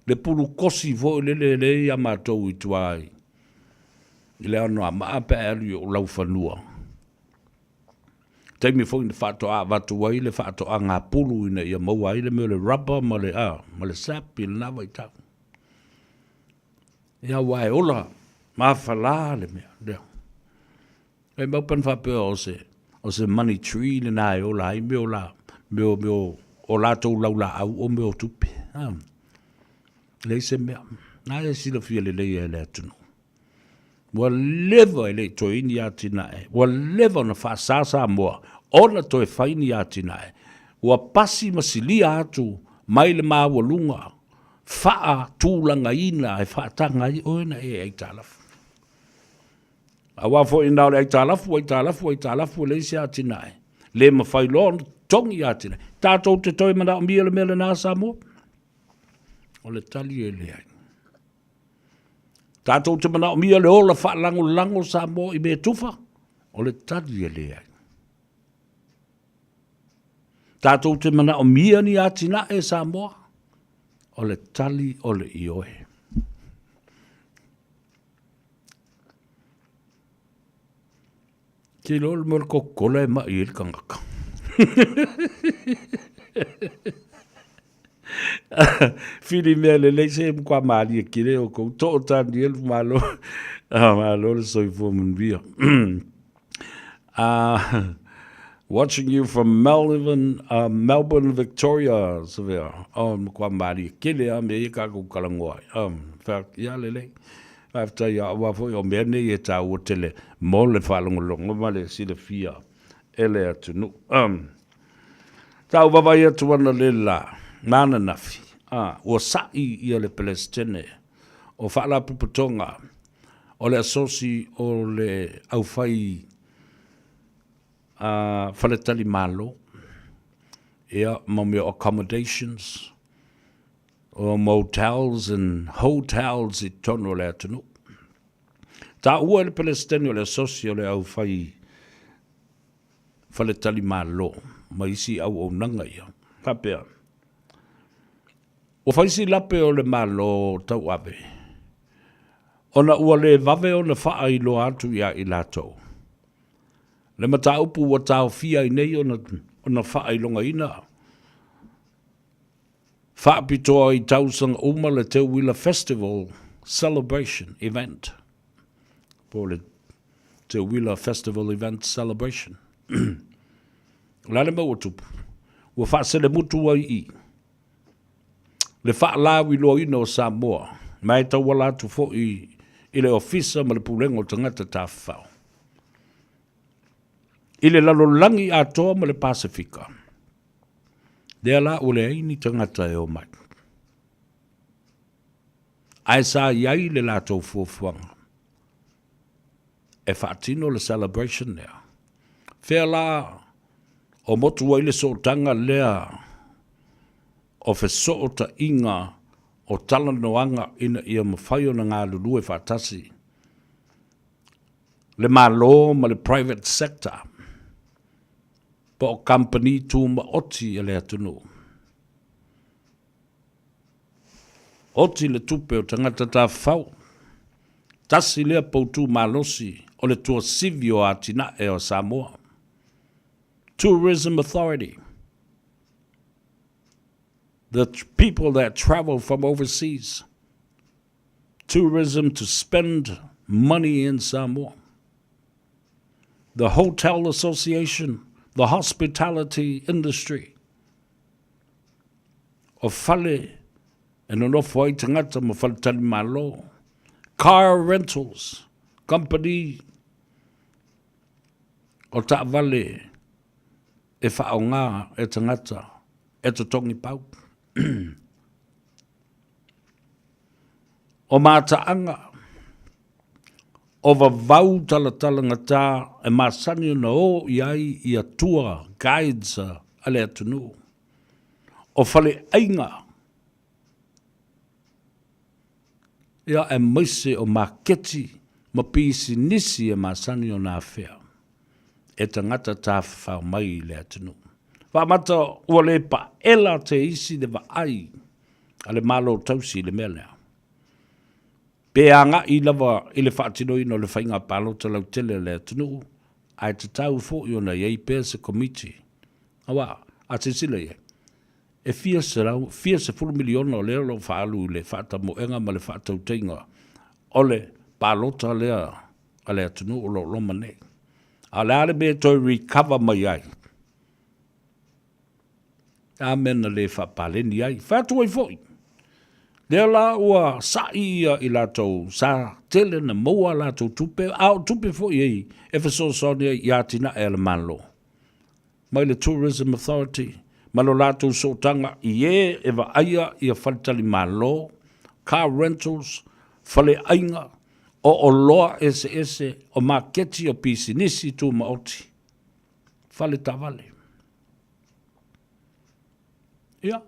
Le pulu kosi vo lele ya matou I tuai. Le ano a maape alu o lau fanua. Taimi fo in fato a vatu wai le fato a ngā pulu ina ia maua ile me le rubber ma le sap il na vai tau. Ia wai ola ma fala le mea leo. E maupan fape o se money tree le nai ola ai me ola o la tau lau la au o me o tupe. Le se mea. Na e sila fia le e le atunu. Whatever ele toini atina e. Whatever na fa sasa moa. Ona toe faini atina e. Wa pasi masilia atu. Maile maa walunga. Faa tūlanga ina e faa tanga I oina e eitalafu. A wafo inao le eitalafu le isi atina e. Le mawhai loa tongi atine. Tātou te toi mana o mia le mele nā Samoa. O le tali e le ai. Tātou te mana o mia le ola wha lango Samoa i me tufa. O le tali e le ai. Tātou te mana o mia ni atina e Samoa. O le tali o le ioe. Ki lo le mo le kokola e mai il kangaka. Fili mea le leise e mkwa maali e kire o kou to o tani elu malo. Malo le soifua munvia. Watching you from Melbourne, Victoria, Sevilla. Mkwa maali e kire a me e kako kalangoa. Fact, ya lele. After ya wafo yo mene ye ta wotele mo le falongolongo ma le si le fia ele atunu. Ta wava ye tuana le la mana nafi. O sai ia le Palestine. O fala puputonga. O le asosi o le aufai faletali malo. Ia momio accommodations. O motels and hotels I tono le atunu. Ta ua le Palestine o le asosi o le aufai faletali malo. Ma isi au o nanga ia. Kapea. O faisi lape o le malo tau ave. Ona ua le vave o le faa I lo atu ia I lato. Le mata upu wa tau fia I nei ona faa I longa ina. Faa pitoa I tausanga uma le Te Wila Festival Celebration Event. Po le Te Wila Festival Event Celebration. Lale ma utupu. Ua faa sele mutu wa I. Le faa lawi lo ino Samoa. Mai tau wala tu fo I le ofisa ma le pulengo tangata tafao. I le lalolangi atoa ma le Pasifika. Dea la ule aini tangata e o mai. Ai sa iai le lato fuafuanga. E whaatino le celebration nea. Fea la o motu waile so tanga lea o fe so ta inga o tala noanga ina ia mawhaio na ngā lulu e whaatasi. Le malo ma le private sector. Pa o company tu ma oti e le atunu. Oti le tupe o tangata ta whau. Tasi lea poutu malosi o le tua sivio a tina e o Samoa. Tourism Authority. The people that travel from overseas. Tourism to spend money in Samoa. The Hotel Association. The hospitality industry. O fale, and no foi tangata mo fale tali malo. Car rentals, company, o ta vale, e whaonga e tangata, e to tongi pau. O mātaanga, o vavau talatala ngata e masani na o iai I atua guides ale atunu. O fale ainga. Ia e maise o maketi ma pisi nisi e masani o nā whea. E tangata tā whao mai le atunu. Whamata ua le pa ela te isi de wa ai. Ale malo tausi le mea lea. Peanga I lava I le whaatino ino le whainga palota lau tele le atunu. Ai te tau fo I ona iei pēr se komiti. Awa, a te sila iei. E fia se fulu miliona o lea lo whaalu le whaata moenga ma le whaata uteinga. O le palota lea a le atunu o lo loma nei. A le ale me toi recover mai ai. Amen le whapaleni ai. Whaatu ai foi. Lea la ua sa ia I latou sa tele na moa latou tupe, au tupe fo iei, e whaso sonia I atina e le malo. Mai le Tourism Authority, malo latou sotanga I e wa aia I a whalitali malo, car rentals, whale ainga, o loa ese, o maketi o pisinisi tu maoti. Fale tavale. Ia.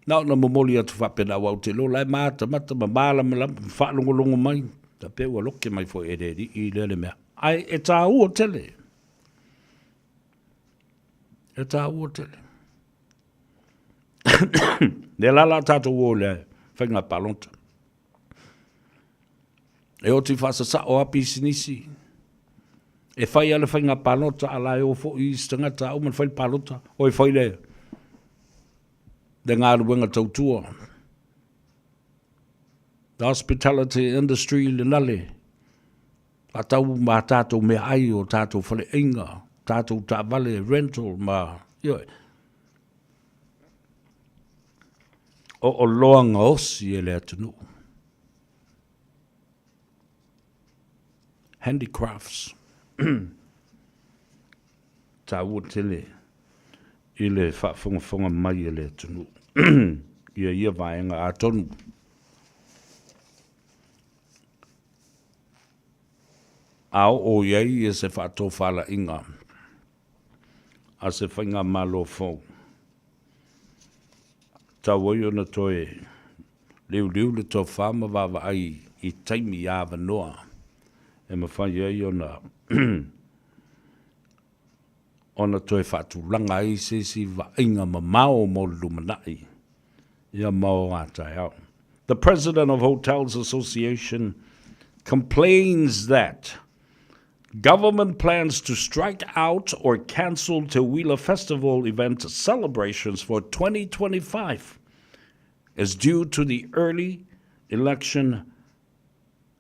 Nau na momoli atu whapena wau te lo, lai mata, mabala, whaalongolongo mai. Ta pe ua loke mai fo ereri I lele mea. Ai, e tā ua tele. E tā ua tele. Ne lala tātou o le whainga palonta. E o ti whasa sa o api sinisi. E whai ale whainga palonta ala e o fo I stangata o man whai palonta. O e whai le. De ngā ruenga tautua. The hospitality industry le nale. A tau ma tātou mea ai o tātou whale inga. Tātou tā vale rental ma. Yo. O loanga osi e le atunu. Handicrafts. Tā ua tele. I le whaafonga mai e le atunu. Ia vaenga a tonu. Ao o iei e se whaato whala inga. A se whainga malo fau. Tau oi ona toe. Liu le tō whama wawa ai I taimi awa noa. E ma whai ei ona. Ona toe whaatulanga ai se si wa inga ma mao mo lumanai. Ia mao ngātai au. The president of Hotels Association complains that government plans to strike out or cancel Te Wheeler Festival event celebrations for 2025 is due to the early election,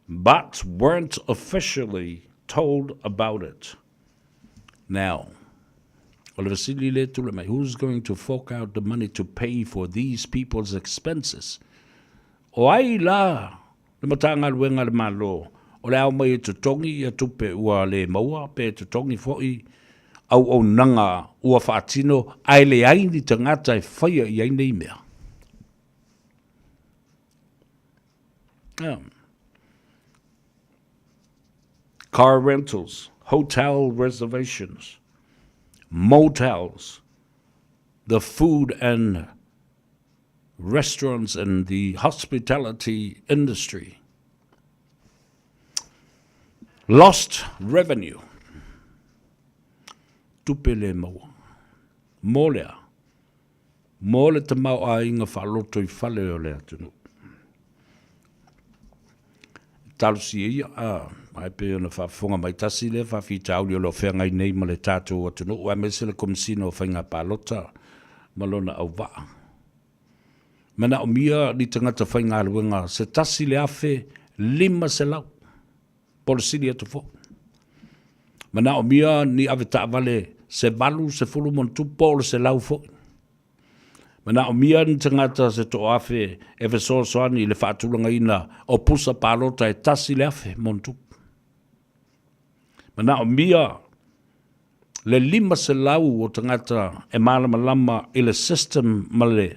but weren't officially told about it. Now, who's going to fork out the money to pay for these people's expenses? O ai la, le matanga luenga le malo, o le au mai te tongi a tupe ua le maua, pe te tongi foi, au nanga ua whaatino, ai le aini te ngata e whaia I aine I mea. Car rentals, hotel reservations, motels, the food and restaurants and the hospitality industry. Lost revenue. Tupele maua. Molea. Mole te mau a inga whaloto I whale o le atunu. Talusi ia, ai pe ona whafonga mai tasi le, whawhita auli o lo whenga I nei ma le tātou atunu. Ua mesele komisino o whainga pālota, malona au waa. Mana o mia ni tangata whainga aluenga, se tasi le afe, 5 se lau. Polisili atu fo. Mana o mia ni ave taavale, se balu se fulu montu polo se lau fo. Mana o mia ni tangata se to afe, ewe soani le whaatulanga ina, o pusa pālota e tasi le afe montu. Mana o mia, le 5 se lau o tangata e malama I le system male,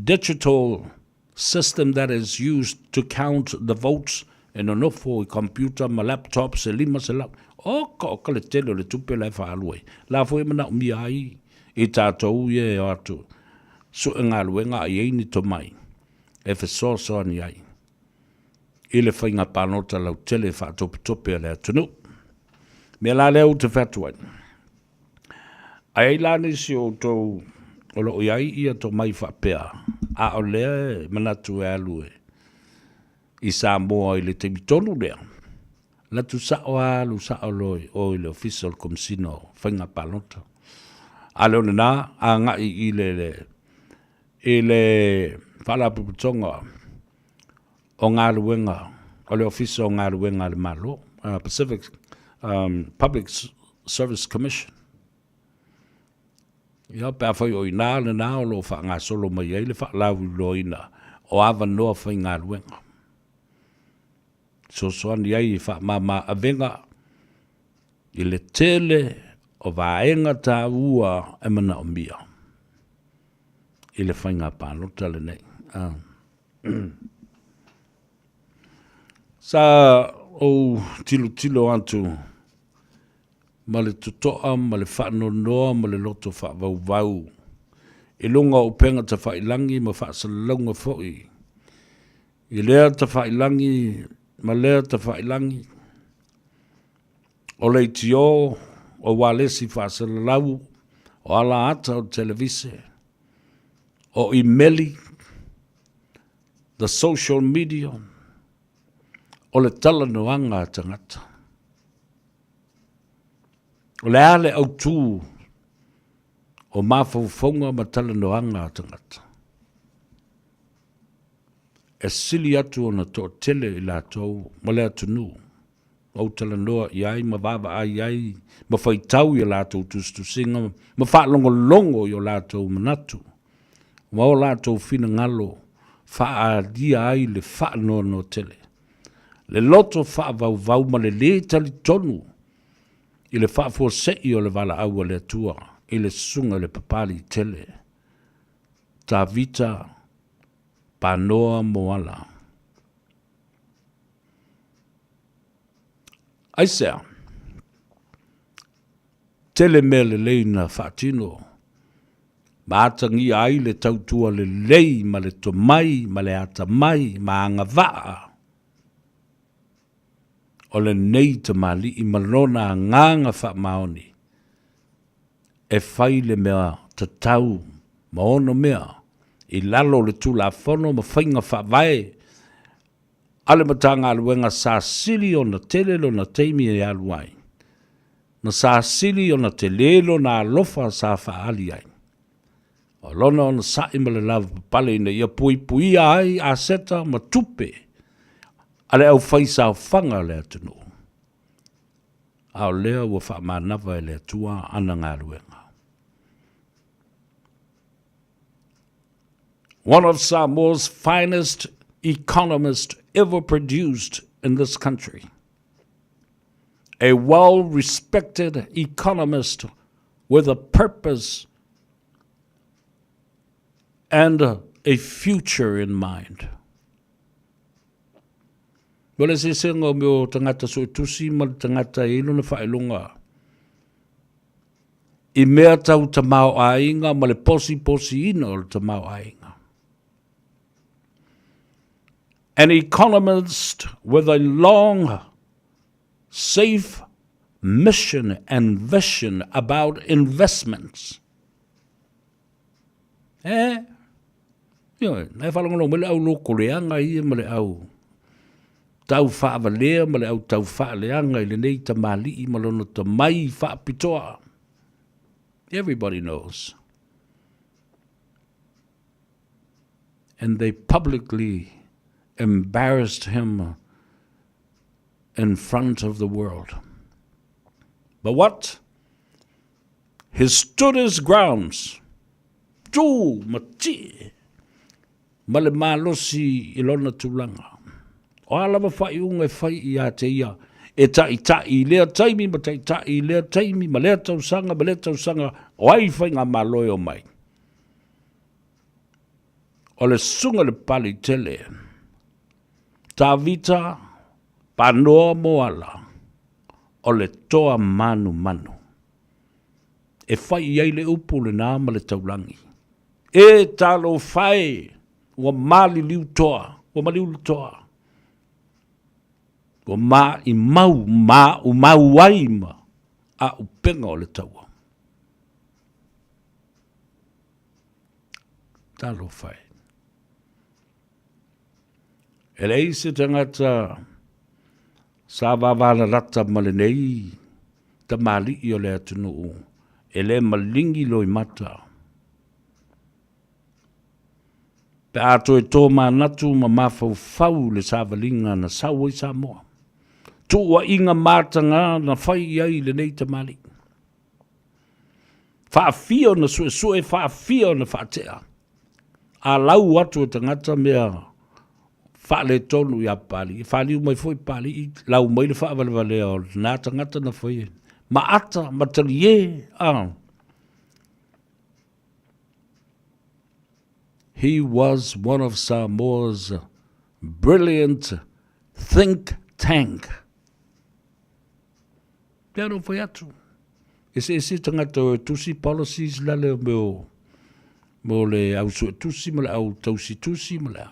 digital system that is used to count the votes and on ofo I computer ma laptop se 5 se lau. O ka le tele le tupe lai whaalue. La fo mana o mia ai I tātou ie o atu. So ngā luenga I eini to mai. E whesoa ni ai. I le whainga pānota lau tele whaatope le atunu. Me la leo te whatuai. Ai la nisi o tau o lo iai ia to mai whapea. A o lea manatu e alue. I Samoa I le te mitonu lea. La tu sao alu sao loi o I le official komsino whainga pānota. A leo na a ngai I le whalapuputonga o ngā luenga, o le official o ngā luenga le malo, Pacific Public Service Commission. Ia pēr whai o ina le nā o lo wha ngā solo mai ei le wha lau lo ina o awa noa whai ngā luenga. So soani ei wha mama avenga I le tele o vaenga tā ua e mana o mia. I le whainga pānota le nei. Sa o tilo antu ma le tutoa, ma le whaanonoa, ma le loto whaavau. I lunga o penga ta whailangi, ma whaasalunga fo'i. I lea ta whailangi, ma lea ta whailangi. O le tio, o walesi whaasalalau, o ala ata o televise, o imeli, the social media, o le talanoanga tangata. O le ale au tū, o mawhauwhaunga ma talanoanga tangata. E sili atu o na tō tele i lātou, ma le atunu, o talanoa iai, ma vava ai ai, ma whaitau i lātou tustusinga, ma whaalongolongo i o lātou manatu. Ma o lātou whina ngalo, whaadia ai le whaanoa no tele. Le loto whaavau ma le le tali tonu, i le whaafua sei o le wala aua le atua, i le sunga le papali tele. Tā vita, panoa moala. Aisea, tele me le leina whaatino, maatangi ai le tautua le lei, ma le tomai, ma le ata mai, ma anga waa. O le nei te mali i malona nganga wha maoni. E whai le mea te tau, ma ono mea, i lalo le tula whono, ma whainga wha vai. Ale matanga aluenga sa sili o na telelo na teimi e aluai. Na sa sili o na telelo na alofa sa wha ali ai. O lona o na sai ma le lava pale ina ia pui pui ai a seta ma tupe. Ale au whaisa o whanga le atunu. Ao lea ua wha manawa e le atua ana ngā ruenga. One of Samoa's finest economists ever produced in this country. A well-respected economist with a purpose and a future in mind. Wale se senga me o tangata so tusi ma tangata ilo na whaelunga. I mea tau tamau ainga ma le posi ina o tamau ainga. An economist with a long, safe mission and vision about investments. Nai whalangano mele au loko leanga i mele au. Tau whaavalea mele au tau whaaleanga i le nei tamali i malona tamai whaapitoa. Everybody knows. And they publicly embarrassed him in front of the world. But what? He stood his grounds. Tu mati. Male malosi ilona tulanga. O alama whai unga whai i a te ia. E tai lea taimi ma tai lea taimi ma lea tausanga o ai whai ngā maloi o mai. O le sunga le pali tele. Tā vita panoa moala o le toa manu. E whai iei le upu le nā ma le taulangi. E talo whai ua mali liu toa, ua maliu le toa. Ua mā i mau waima a upenga o le taua. Talo whai. E lei se tangata sa wawana rata male nei ta mali i o le atunu e le malingi loi mata. Pe ato e tō manatu ma mawhau le sāwalinga na saua i Samoa. Tua inga mātanga na whai iai le nei ta mali. Whaafio na sue whaafio na whaatea. A lau atu e tangata mea whaale tonu i a pali. Whaaliu mai fwoi pali i lau mai le whaavale o nā tangata na whai. Ma ata, ma talie. He was one of Samoa's brilliant think tank. Pero foi atu. ese tangata o tusi policies lale mo le au su tusi mo le au tausi tusi mo le.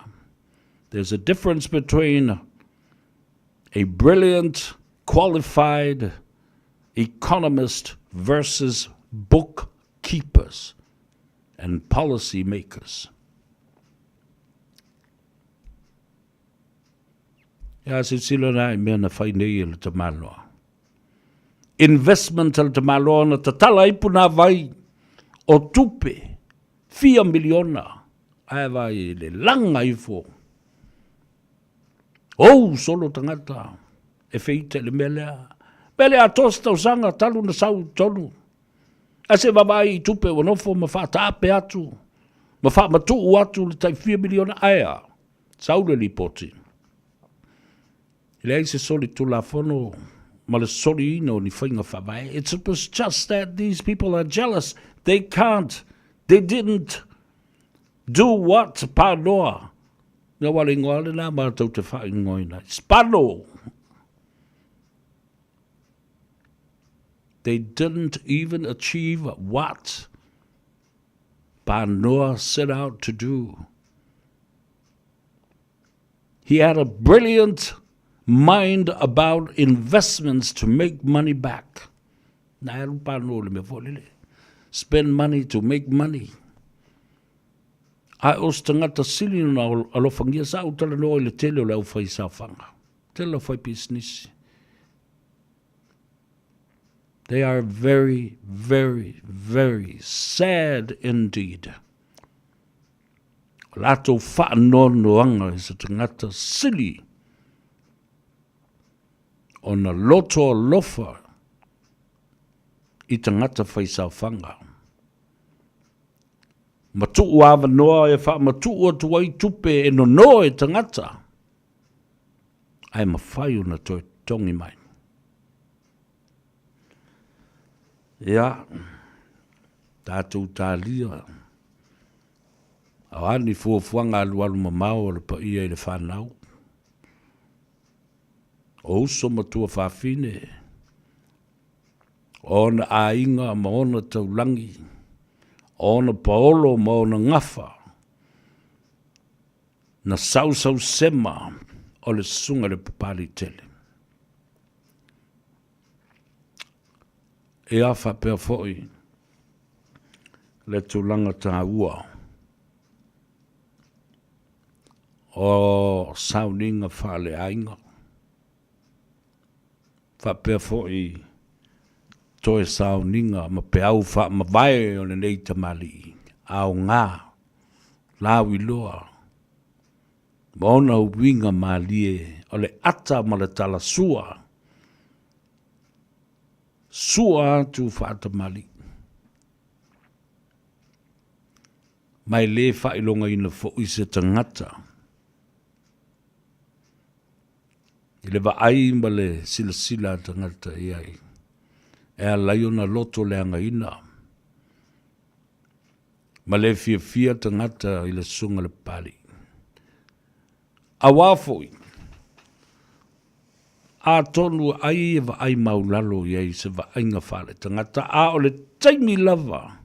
There's a difference between a brilliant, qualified economist versus bookkeepers and policy makers. Ya se silo na I mea na whai nei le te maloa. Investment le te maloa na tatala ipu na vai o tupe 4 miliona. Ae vai le langa ifo. Solo tangata. E feite le melea. Melea tosta o sanga talu na sau tonu. Ase wabai tupe o nofo ma wha tape atu. Ma wha matu atu le tai 4 miliona aia. Sau le lipoti. Ele se soli tu la fono, ma le soli ino ni whainga whawai. It was just that these people are jealous. They didn't do what panoa. Nga wale ngoale na mātou te whai ngoina. Spano. They didn't even achieve what panoa set out to do. He had a brilliant mind about investments to make money back. Spend money to make money. Ai os tangata sili na alofangia sa utala no le tele o le au fai sa whanga. Tele fai business. They are very, very, very sad indeed. Lato whaanoanoanga is a tangata sili ona loto lofa I tangata whai sa whanga. Matu awa noa e wha matu o tuai tupe e no noa e tangata. Ai mawhai una toi tongi mai. Ia, tātou tā lia. Awani fuafuanga alualu mamao le pa ia I le whanau. O uso matua whawhine. Ona ainga ma ona taulangi. Ona paolo ma ona ngafa. Na sau sema o le sunga le papali tele. E awha pia foi le tulanga tā ua. O sauninga whale ainga. Wha pia foi toe sauninga ma pe au wha ma vai o le nei tamali. Au ngā. Lawi loa. Ma ona uwinga ma lie o le ata ma le tala sua. Sua tu whaata mali. Mai le whailonga ina fo ise tangata. I le ai ma le sila tangata iai. E a laiona loto le anga ina. Ma le fia tangata I le sunga le pali. A wafoi. A tonu ai e wa ai maulalo iai se wa ainga whale tangata. A o le taimi lava.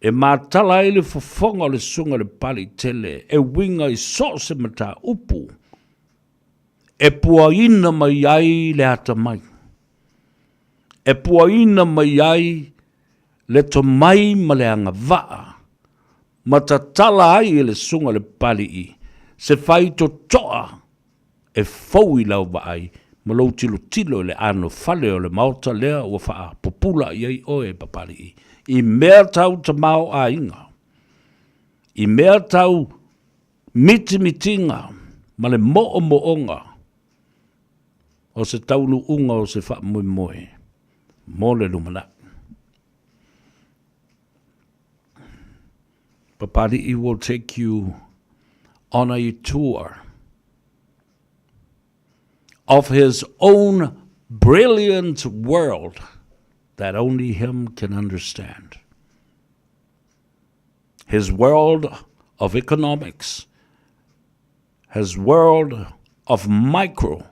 E mātala ele fofonga o le sunga le pali tele. E winga I so se mata upu. E puaina mai ai le ata mai. E puaina mai ai le to mai ma le anga waa. Matatala ai ele sunga le pali I. Se fai to toa. E fau I lau wa ai. Ma lau tilo le ano fale o le mauta lea ua faa popula iai oe papali I. I mea tau ta mau a inga. I mea tau mitinga. Ma le moonga. O se taunu unga o se faa moe. Mo le lumana. Papali I will take you on a tour of his own brilliant world that only him can understand. His world of economics, his world of micro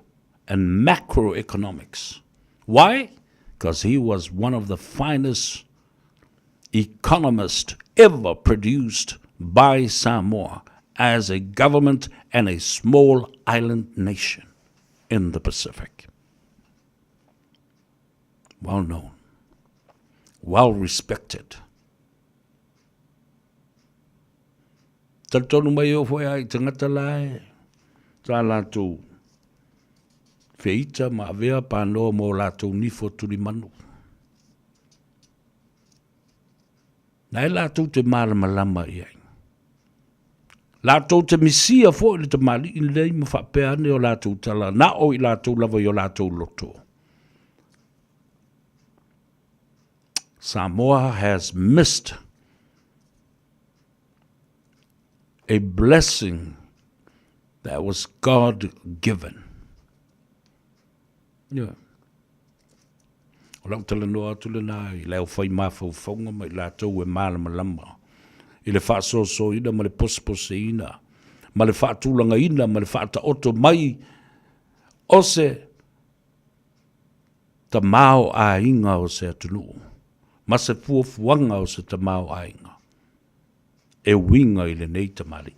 and macroeconomics. Why? because he was one of the finest economists ever produced by Samoa as a government and a small island nation in the Pacific. Well known, well respected. Tatonu mai o foi ai tangata lai, tā lātou feita ma avea pānoa mō lātou nifo turi manu. Nai lātou te malamalama iai. Lātou te misia fo i te mali i lei ma whapeane o lātou tala, na o i lātou lava i o lātou loto. Samoa has missed a blessing that was God-given. Yeah. O lau tala noa tula nā i leo whai mawhauwhaunga mai lātou e malamalama. I le whaasoso ina ma le posipose ina, ma le whaatulanga ina, ma le whaata oto mai, o se ta mao a inga o se atunu, ma se fuafuanga o se ta mao a inga, e winga i le nei tamari.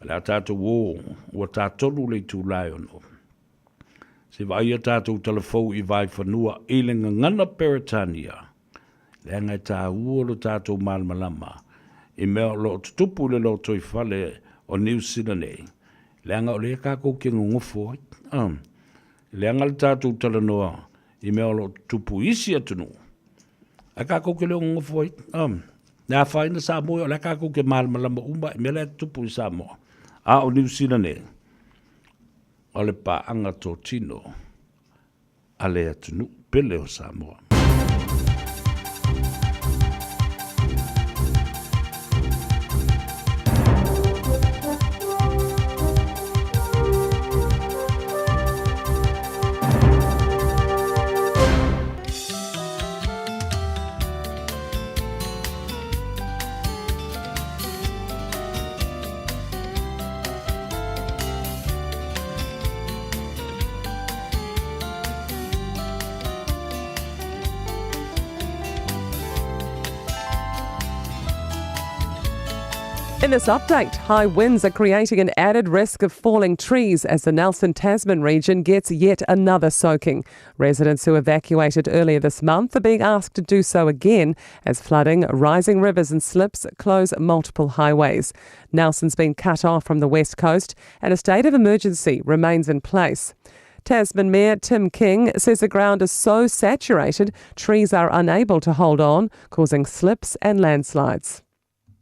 Le a tātou o tātonu le tūlai ono. Se vai a tātou telefou i vai whanua i le ngana Peritania, le ngai tā uolo tātou malmalama, i mea lo tupu le lo toi whale o New Zealand. Le anga o le kako ki ngofo. Le anga le tātou talanoa i mea lo tupu isi atunu. A kako ki le ngofo. Nā whaina Samoa o le kako ki malmalama umba i mea le tupu i Samoa. A o New Zealand. O le pa anga tō tino a le atunu pele o Samoa. In this update, high winds are creating an added risk of falling trees as the Nelson-Tasman region gets yet another soaking. Residents who evacuated earlier this month are being asked to do so again as flooding, rising rivers and slips close multiple highways. Nelson's been cut off from the west coast and a state of emergency remains in place. Tasman Mayor Tim King says the ground is so saturated, trees are unable to hold on, causing slips and landslides.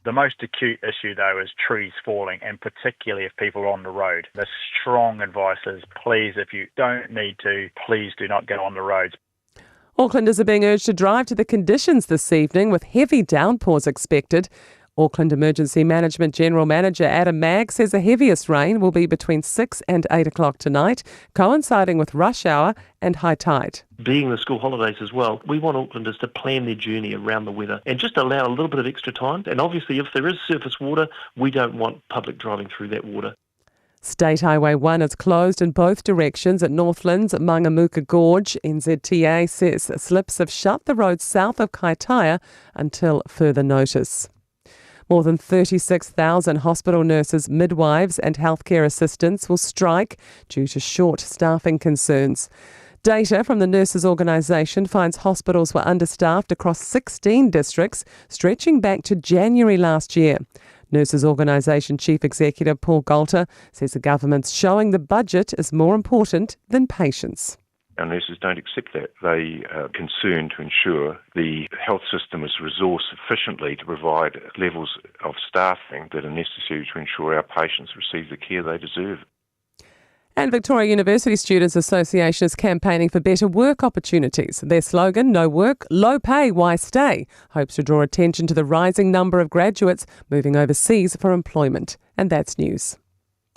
The most acute issue, though, is trees falling, and particularly if people are on the road. The strong advice is, please, if you don't need to, please do not go on the roads. Aucklanders are being urged to drive to the conditions this evening with heavy downpours expected. Auckland Emergency Management General Manager Adam Magg says the heaviest rain will be between 6 and 8 o'clock tonight, coinciding with rush hour and high tide. Being the school holidays as well, we want Aucklanders to plan their journey around the weather and just allow a little bit of extra time. And obviously, if there is surface water, we don't want public driving through that water. State Highway 1 is closed in both directions at Northland's Mangamuka Gorge. NZTA says slips have shut the road south of Kaitaia until further notice. More than 36,000 hospital nurses, midwives and healthcare assistants will strike due to short staffing concerns. Data from the Nurses Organisation finds hospitals were understaffed across 16 districts, stretching back to January last year. Nurses Organisation Chief Executive Paul Galter says the government's showing the budget is more important than patients. Our nurses don't accept that. They are concerned to ensure the health system is resourced sufficiently to provide levels of staffing that are necessary to ensure our patients receive the care they deserve. And Victoria University Students Association is campaigning for better work opportunities. Their slogan, no work, low pay, why stay, hopes to draw attention to the rising number of graduates moving overseas for employment. And that's news.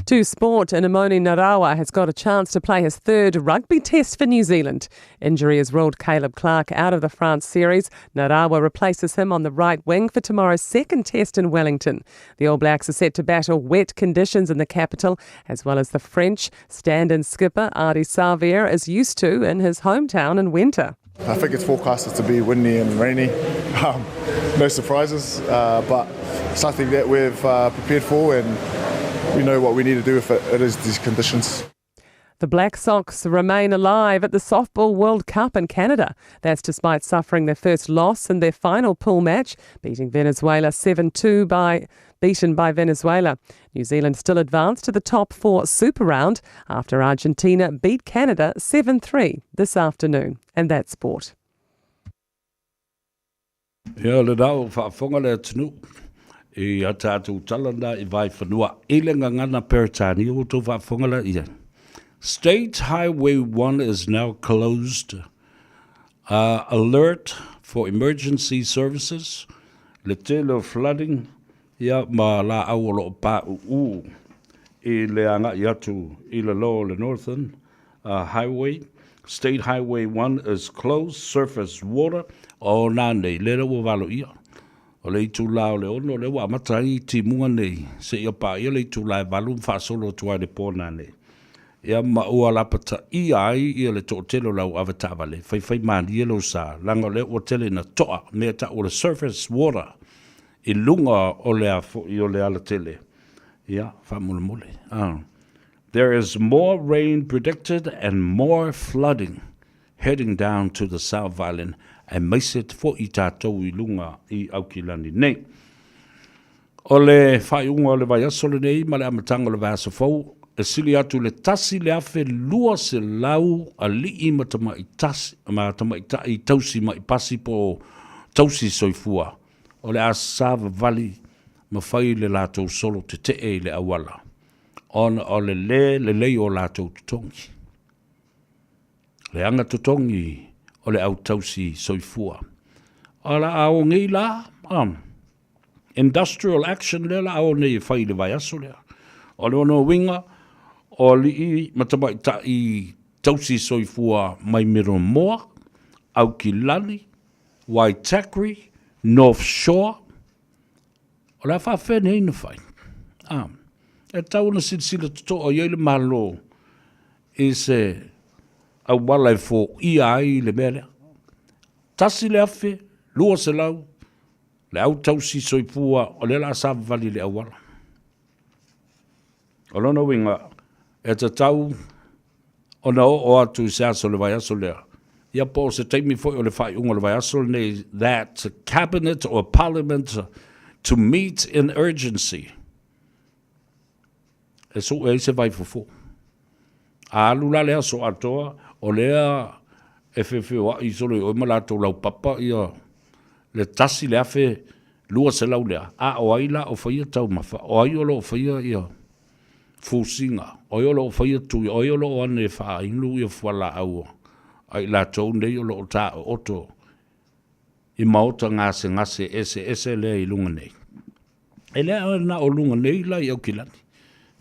To sport, Inamoni Narawa has got a chance to play his third rugby test for New Zealand. Injury has ruled Caleb Clark out of the France series. Narawa replaces him on the right wing for tomorrow's second test in Wellington. The All Blacks are set to battle wet conditions in the capital, as well as the French stand-in skipper Adi Xavier is used to in his hometown in winter. I think it's forecasted to be windy and rainy. No surprises, but something that we've prepared for, and we know what we need to do if it is these conditions. The Black Sox remain alive at the Softball World Cup in Canada. That's despite suffering their first loss in their final pool match, beating Venezuela 7-2 beaten by Venezuela. New Zealand still advanced to the top 4 Super Round after Argentina beat Canada 7-3 this afternoon. And that's sport. Ia le dau whaafonga le atunu. E a tātou talanda I vai whanua. E le ngangana peritani o tō whaafonga la ia. State Highway 1 is now closed. Alert for emergency services. Le telo flooding. Ia ma la awolo pa u. E le anga iatu I le lo le Northern Highway. State Highway 1 is closed. Surface water. O nane le o valo ia. O le tu lao le ono le wa matai ti mua nei. Se ia pa ia le tu lai valu fa solo tua le po nane. Ia ma ua la pata ai ia le to telo lau avata vale. Fai mani lo sa. Langa le o tele na toa. Mea ta o le surface water. I lunga o le I o le ala tele. Ia, fa mule. There is more rain predicted and more flooding heading down to the South Island. And maiset fo I tātou I lunga I aukilani nei. O le whaiunga o le vai asole nei, ma le amatanga o le vasa fau, e sili atu le tasi le afe lua se lau a lii ma tama I tasi, ma tama I tausi ma I pasi po tausi soifua. O le asava vali, ma whai le lātou solo te te le awala. O le lei o lātou tutongi. Le anga tutongi, o le au tausi soifua. Ala au ngi la, industrial action le la au nei whai le vai aso lea. O le ono winga, o li I matama I tausi soifua mai miro moa, au ki lani, Waitakere, North Shore. O la whawhene ina whai. E tau na sila tuto o iei le malo I se au wala fo ai le mele. Tasi le afe, lua se lau, le au tausi soifua, o le la sawa vali le awala. O lona winga, e ta tau, o na o atu se aso le vai aso lea. Ia po se teimi foi o le whai unga le vai aso ne, that cabinet or parliament to meet in urgency. E so e se vai fufo. A alula lea so atoa, o lea e whewhewa I solo o malato lau papa ia le tasi le afe lua se lau lea. A o aila o whaia tau mawha. O aiolo o whaia ia fusinga. O aiolo o whaia tui. O aiolo o ane wha inu ia whala au. Ai la tau nei o lo o ta o oto. I maota ngase ese lea I lunga nei. E lea na o lunga nei la I au kilani.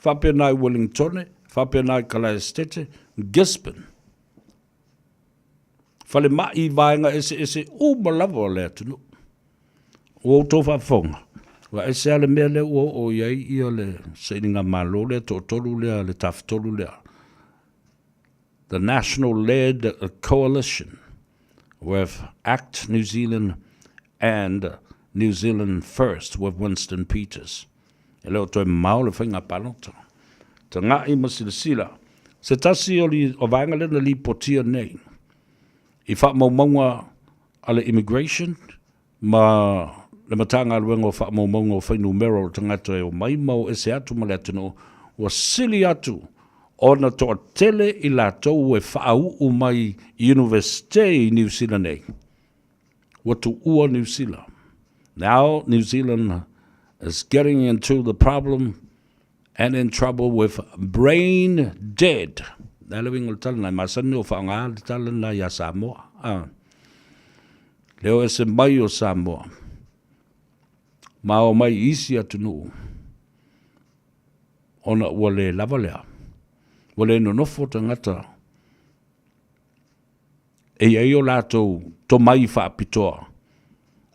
Whapena I Wellington, whapena I Kalaestete, Gisborne. Fale mai vaenga ese umalawa o lea tunu. O tō whaafonga. Wa ese ale mea lea o iei ia le seininga malo lea tō tolu lea le tafutolu lea. The national-led coalition with ACT New Zealand and New Zealand First with Winston Peters. E leo toi mau le whainga palota. Ta ngā I masilasila. Se tasi o vaenga lena li potia nei. I wha maunga ale immigration, ma le matanga aluenga o wha maunga o whainu mero tangata o mai mau ese atu ma le atino, wa sili atu o na toa tele I lātou e whaau o mai University New Zealand nei. Watu ua New Zealand. Now New Zealand is getting into the problem and in trouble with brain dead. Nā lewing o talana, masani o whaonga le talana ia Samoa. Leo e se mai o Samoa. Ma o mai isi atu nuu. ona ua le lava lea. Ua le nonofo tangata. E ai o lātou to mai whaapitoa.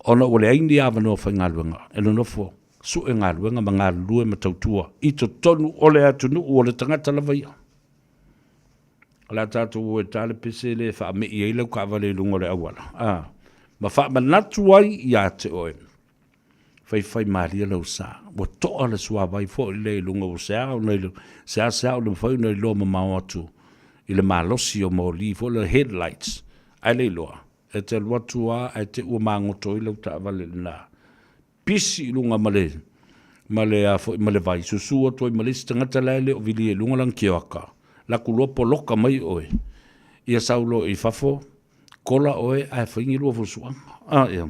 Ona ua le aini awa no whai ngāluenga. E nonofo su e ngāluenga ma ngālue ma tautua. I to tonu o le atunu o le tangata lava ia. La tātou e tāle pese le wha me i eilau ka awale lungo le awala. Ma wha manatu ai i a te oe. Whai maria lau sa. Wa toa le sua vai fo i le lungo o sea o le sea o le whai nei loa ma mau atu. I le malosi o mo li fo le headlights. Ai le loa. E te luatua ai te ua mangoto i lau ta awale na. Pisi i lunga male vai. Susua toi male stangata lele o vili e lunga lang kioaka. La kulopo loka mai oe. Ia saulo I fafo. Kola oe ai whaingi lua fusuanga.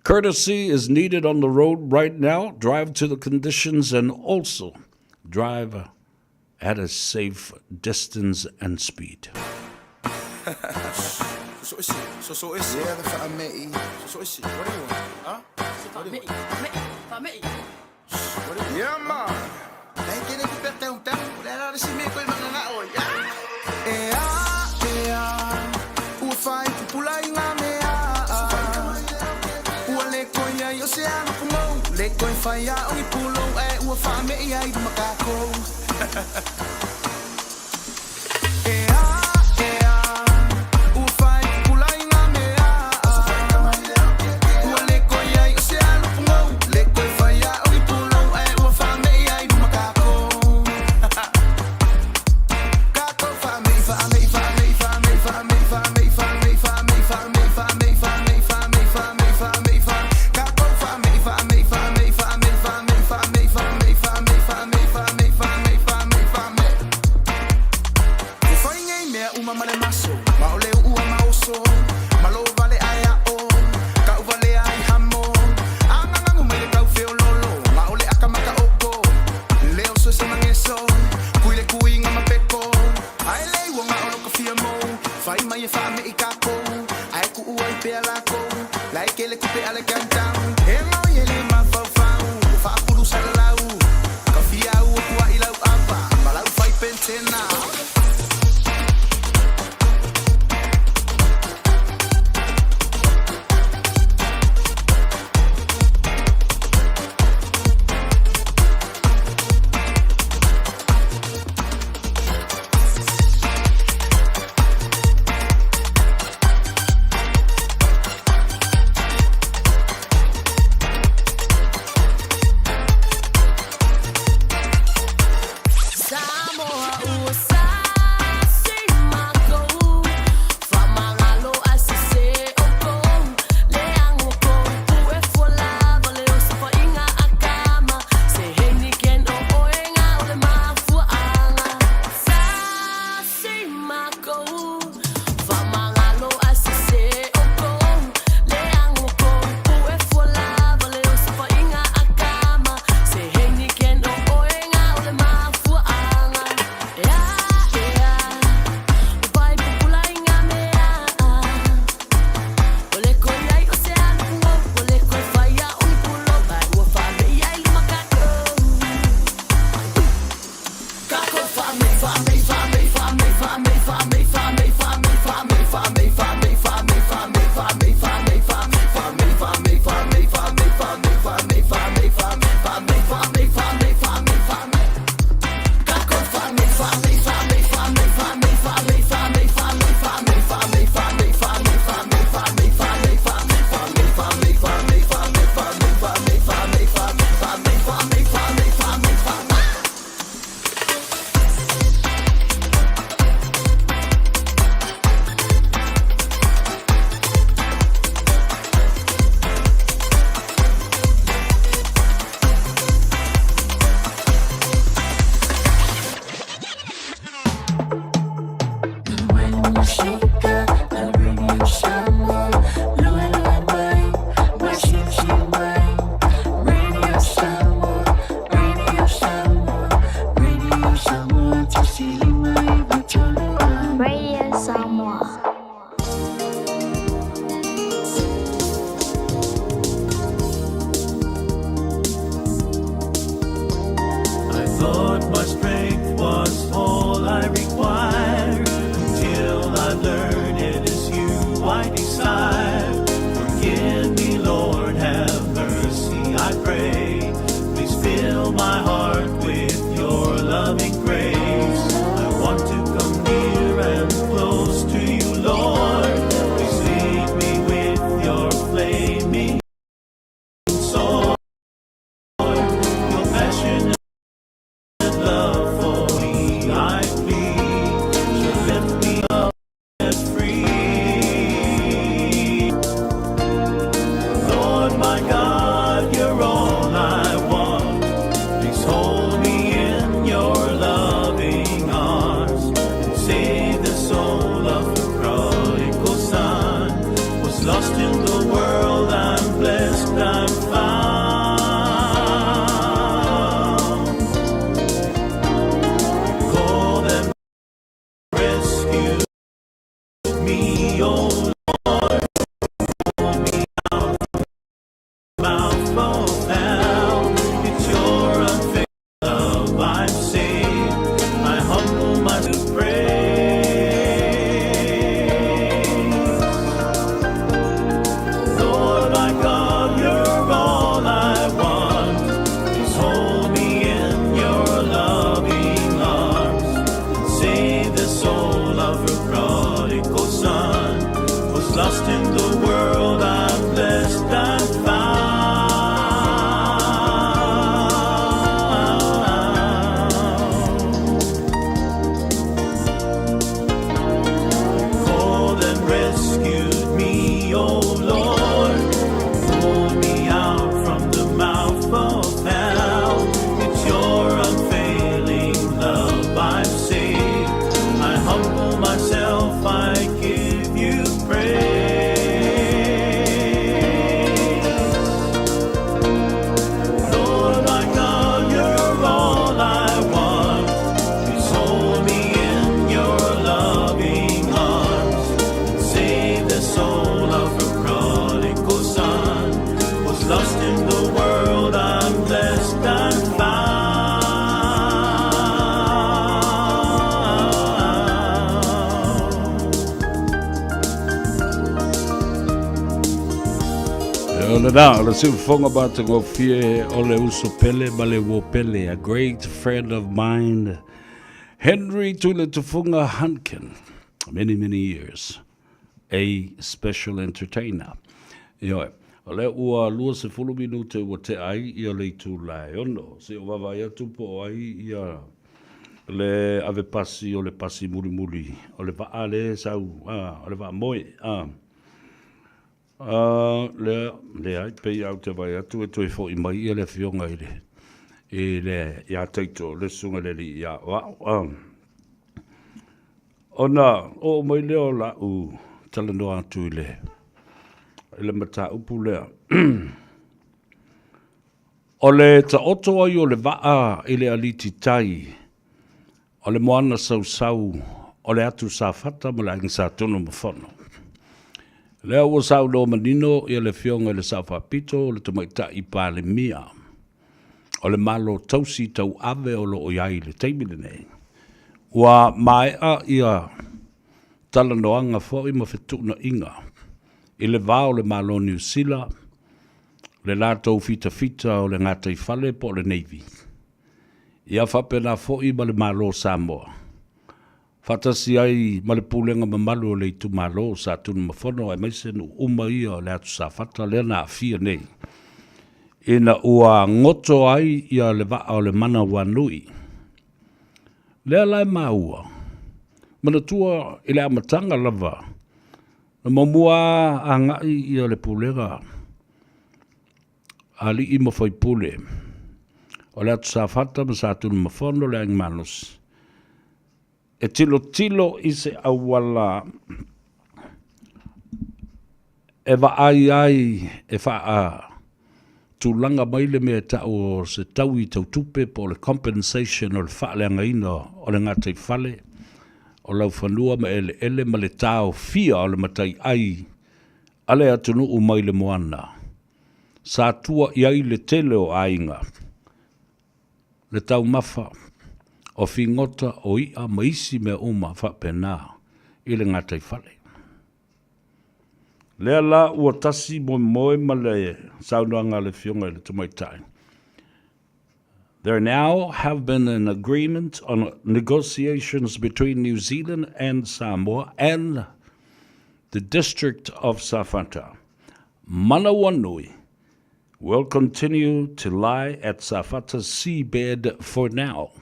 Courtesy is needed on the road right now. Drive to the conditions and also drive at a safe distance and speed. So is it? Yeah, the family. So is it? What do you want? Huh? Family. Yeah, man. Hey, get it better down. Let us see me go in the night. Yeah. O fai pula inga mea. O le koia yo se ano pumo. Le koi fai a o pulo e o family ai do macaco. lost in the world, I'm blessed and found. Ole da, ole siufonga bata ngofie, ole uso pele, bale wo pele, a great friend of mine, Henry Tule Tufunga Hankin, many years, a special entertainer. Yo, ole ua lua se fulu minute wa te ai, ia le tu lai ono, se o wawai atu po ai, ia le ave pasi, ole pasi muri, ole va ale sau, ole va moe, le ai pei au te vai atu e toi fo i mai ia le fionga i le. I le ia teito le sunga le li ia wa. Ona o mai leo la u talano atu i le mata upu lea. O le ta oto ai o le waa i le aliti tai. O le moana sau o le atu sa fata ma la ingi sa tono mawhono. Lea ua sau no manino i le fionga le sa whapito le tamaita i pa le mia. O le malo tausi tau ave o lo o iai le teimile nei. Ua mai a ia talanoanga fo i mawhetuna inga. I le vao le malo New Zealand, le lātou fita o le ngatai fale po le Navy. Ia whapena fo i ma le malo Samoa. Fatasi ai ma le pulenga mamalu o le itu malo sa tunu mawhono ai maisenu uma ia le atu sa fata le na fia nei. Ina ua ngoto ai ia le vaa o le mana wanui. Lea lai maua. Mana tua i le amatanga lava. Na mamua a ngai ia le pulega. Ali i mawhai pule. O le atu sa fata ma sa tunu mawhono le ang manos. E tilo i se awala. E va ai e faa tūlanga mai le mea tau o se tau i tau tupe po le compensation o le whaaleanga ina o le ngatai whale o lau whanua ma ele ma le tau fia o le matai ai ale atunu u mai le moana. Sa tua iai le tele o ainga. Le tau mafa o fingota o ia maisi mea uma whapena i le ngatai whale. Lea la ua tasi moe ma le saunoanga le fionga le tumaitai. There now have been an agreement on negotiations between New Zealand and Samoa and the District of Safata. Manawanui will continue to lie at Safata's seabed for now.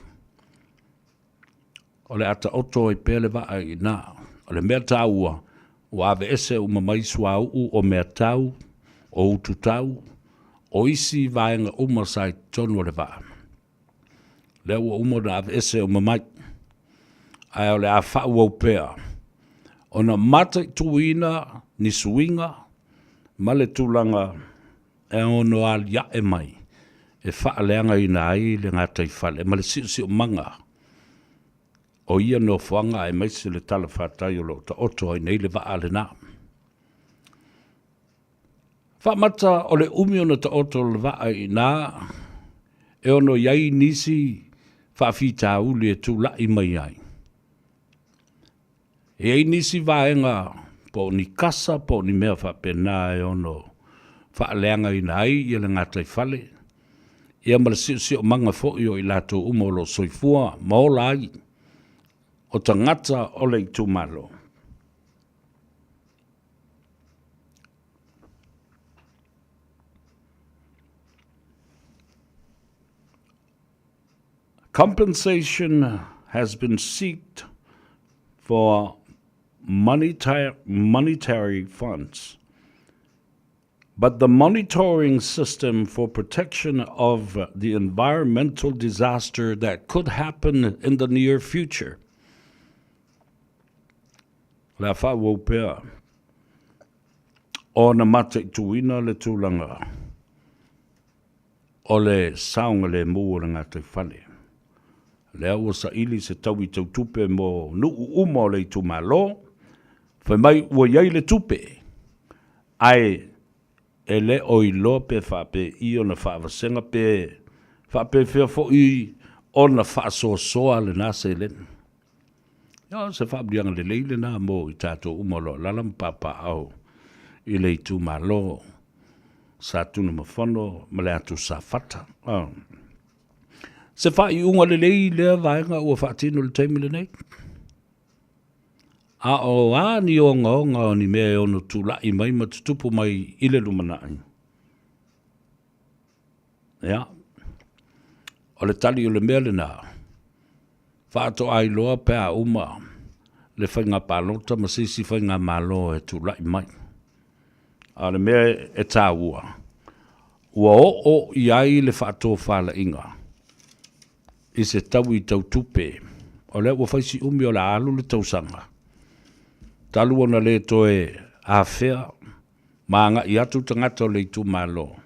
O le ata oto i pele wa ai nā. O le mea tāua. O ave ese o mamai sua o mea tau, o utu tau, o isi vaenga umasai tonu le vaa. Lea ua umona ave ese o mamai, ai o le a whau au pēa. O na mata tuina ni suinga, ma le tūlanga e ono al ya e mai, e wha leanga ina ai le ngatai whale, ma le si o manga. O ia no whanga e maise le tala whātai o lo ta oto ai nei le waa le nā. Whamata o le umi ona ta oto le waa i nā, e ono iai nisi whawhita uli e tū lai mai ai. E ai nisi vaenga po ni kasa po ni mea whapena e ono whaaleanga i nā i le ngatai whale. Ia mara si o manga fo i o i lato umolo soifua maola ai. O tangata o le tumalo. Compensation has been sought for monetary funds, but the monitoring system for protection of the environmental disaster that could happen in the near future. La whau pēa. O na mate tuina le tūlanga. O le saunga le mua le ngātai whale. Lea ua sa ili se tau i tau tupe mo nuu uma o le tu malo. Whai mai ua iai le tupe. Ai e le o I lo pe whape I o na whaavasenga pe whape whia fo I o na whaasoa le nā se len. Ia se whaabrianga le leile nā mō I tātou umalo lalam papa au I le tu malo sa tunu mawhono ma le atu sa whata. Se wha I unga le leile vaenga ua whaatino le teimile nei. A o a ni o ngā ni mea e ono tū lai mai ma tutupu mai I le lumanai. Ia. O le tali o le mea le nā. Whaato ai loa pēa uma le whainga pālota ma sisi whainga malo e tū lai mai. A le mea e tā ua. Ua o I ai le whaato whala inga. I se tau I tau tupe. O le ua whaisi umi o la alu le tausanga. Talu ona le toe a whea. Maanga I atu tangata o le tu malo.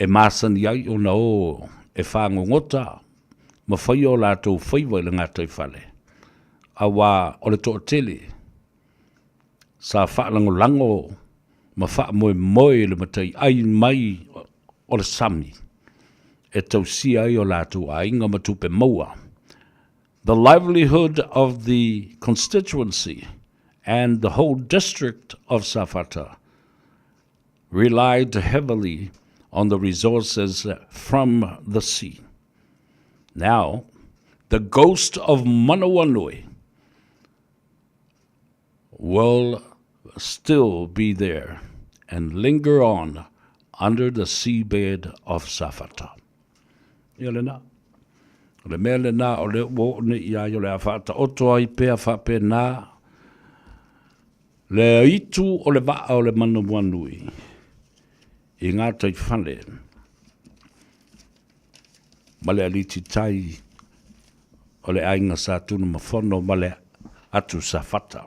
E māsani ai o na o e whangongota. Ma whai o la tau Faiva I le ngātai whale. A wā o le toa tele. Sa whaalango lango. Ma wha moe moe le matai ai mai o le sami. E tau si ai o la tau a inga matupe maua. The livelihood of the constituency and the whole district of Safata relied heavily on the resources from the sea. Now, the ghost of Manawanui will still be there and linger on under the seabed of Safata. Yelena. Le mea le nā o le uo ne ia yo le a whaata oto ai pēa whape nā le itu o le waa o le Manawanui I ngā tai whane ma le aliti tai o le ainga sa tunu mawhono ma le atu sa whata.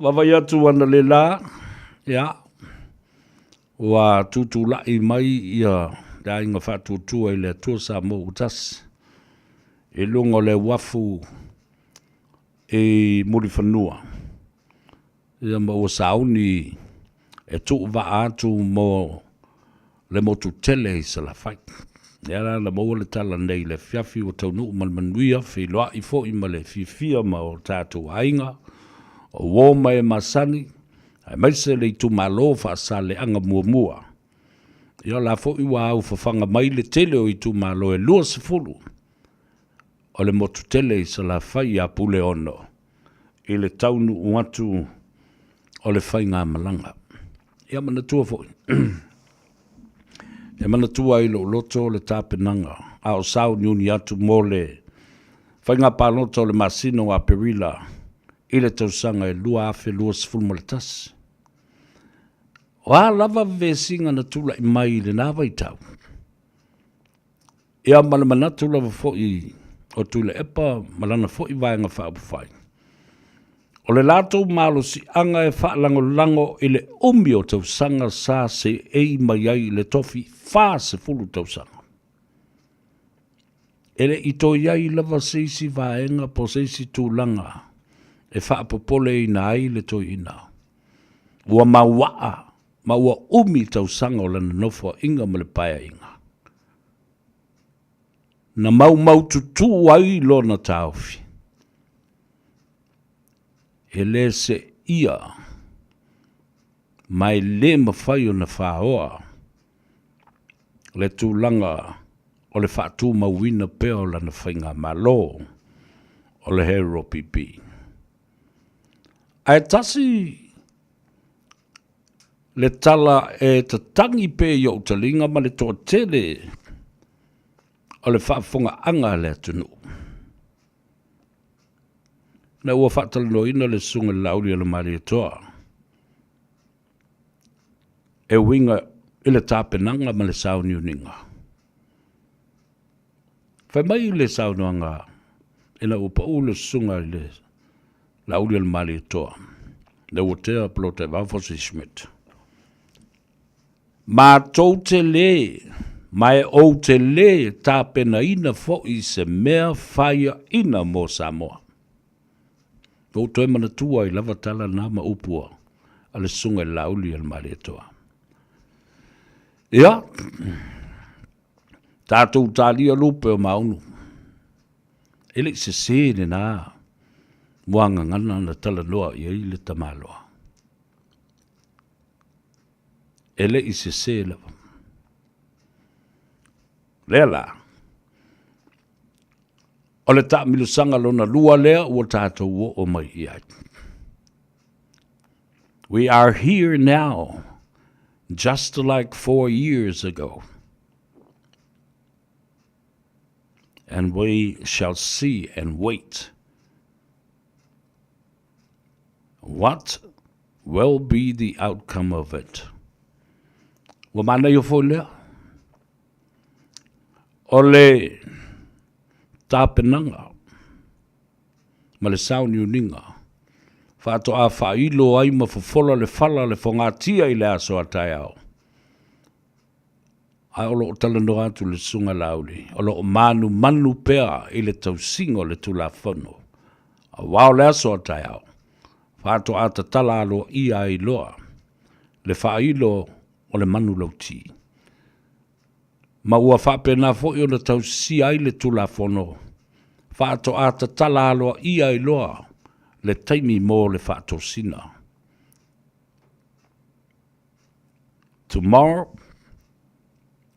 Wawai atu ana le la, ia, wa tutu lai mai ia da inga whatu tua I le tua sa mo utas. E lungo le wafu e muri whanua. Ia ma o sauni e tu wa atu mo le motu tele I sa la whai. Ia la mo le tala nei le fiafi o tau nuu malmanuia fi loa I fo I ma le fifia ma o tātou ainga. O woma e masani. Ai maise le tu malo fa sa le anga mua mua. Ia la fo I wa au fafanga mai le tele o I tu malo e lua se fulu. O le motu tele I sa la whai a pule ono. I le taunu uatu o le whai ngā malanga. Ia mana tua fo E mana tua I lo loto o le tāpenanga. A o sau niuni atu mo le whai ngā pālota o le masino a perila. I le tausanga e lua afe lua se fulu mo le tasi. Wa lava vesinga na tula I mai le nawa I tau. Ia malamanatu lava fo I o tula epa malana fo I vaenga whaapufai. O le lato malo si anga e whaalango lango I le umi o tau sanga sa se ei mai ai le tofi wha se fulu tau sanga. Ele I to iai lava seisi vaenga po seisi tūlanga e whaapopole I na ai le toi ina. Ua mawaa. Ma ua umi tau sanga o lana nofo inga ma le paia inga. Na mau tutu ai lo na taufi. E le se ia. Mai le mawhai o na whaoa. Le tūlanga o le whaatu mawina peo lana whainga malo. O le hero pipi. Ai tasi le tala e ta tangi pe yo talinga ma le toa tele o le whaafonga anga le tunu. Na ua whaatala no ina le sunga lauri ala mari toa. E winga I le tāpenanga ma le sauni uninga. Whai mai le sauni anga ina upa u le sunga le lauri ala mari toa. Na ua tea plote wafosi Schmidt. Ma tau te le, mai o te le tā pena ina fo I se mea whaia ina mo Samoa. O toi mana tua I lava tala nā ma upua. a le sunga lauli al mare toa. Ia, tātou tālia lupe o maunu. Ele se sene nā, muanga ngana na tala noa i le tamaloa. Ele i se se lava. Lela, o le tā milusanga lona lua lea ua tātou o mai iai. We are here now, just like 4 years ago. And we shall see and wait what will be the outcome of it. Wa mana yo fo lea. O le tāpenanga, ma le sauni uninga, whāto a whailo ai ma fufola le whala le whangatia i le aso atai au. Ai olo o tala no atu le sunga lauli, olo o manu pea i le tausingo le tula whano. A wao le aso atai au, whāto a ta tala alo i ai loa, le whailo o le manu lauti. Ma ua whapena fo i o na tau si ai le tula whono. Whaato a ta tala aloa i ai loa le taimi mō le whaato sina. Tomorrow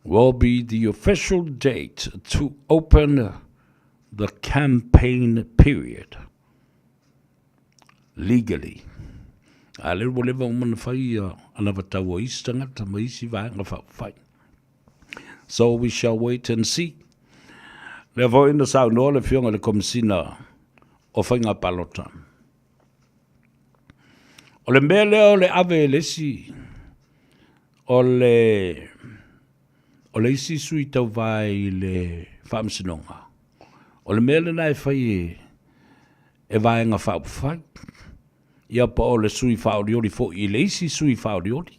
will be the official date to open the campaign period. Legally. A le rwa lewa umana whai anawa tau o istangata ma isi vaenga whai. So we shall wait and see. Le vo ina sa no le fionga le komisina o whainga palota. O le mele o le ave lesi o le isi sui tau vai le whamsinonga. O le mele nai whai e vaenga whai. Ia pa o le sui whaoriori fo i le isi sui whaoriori.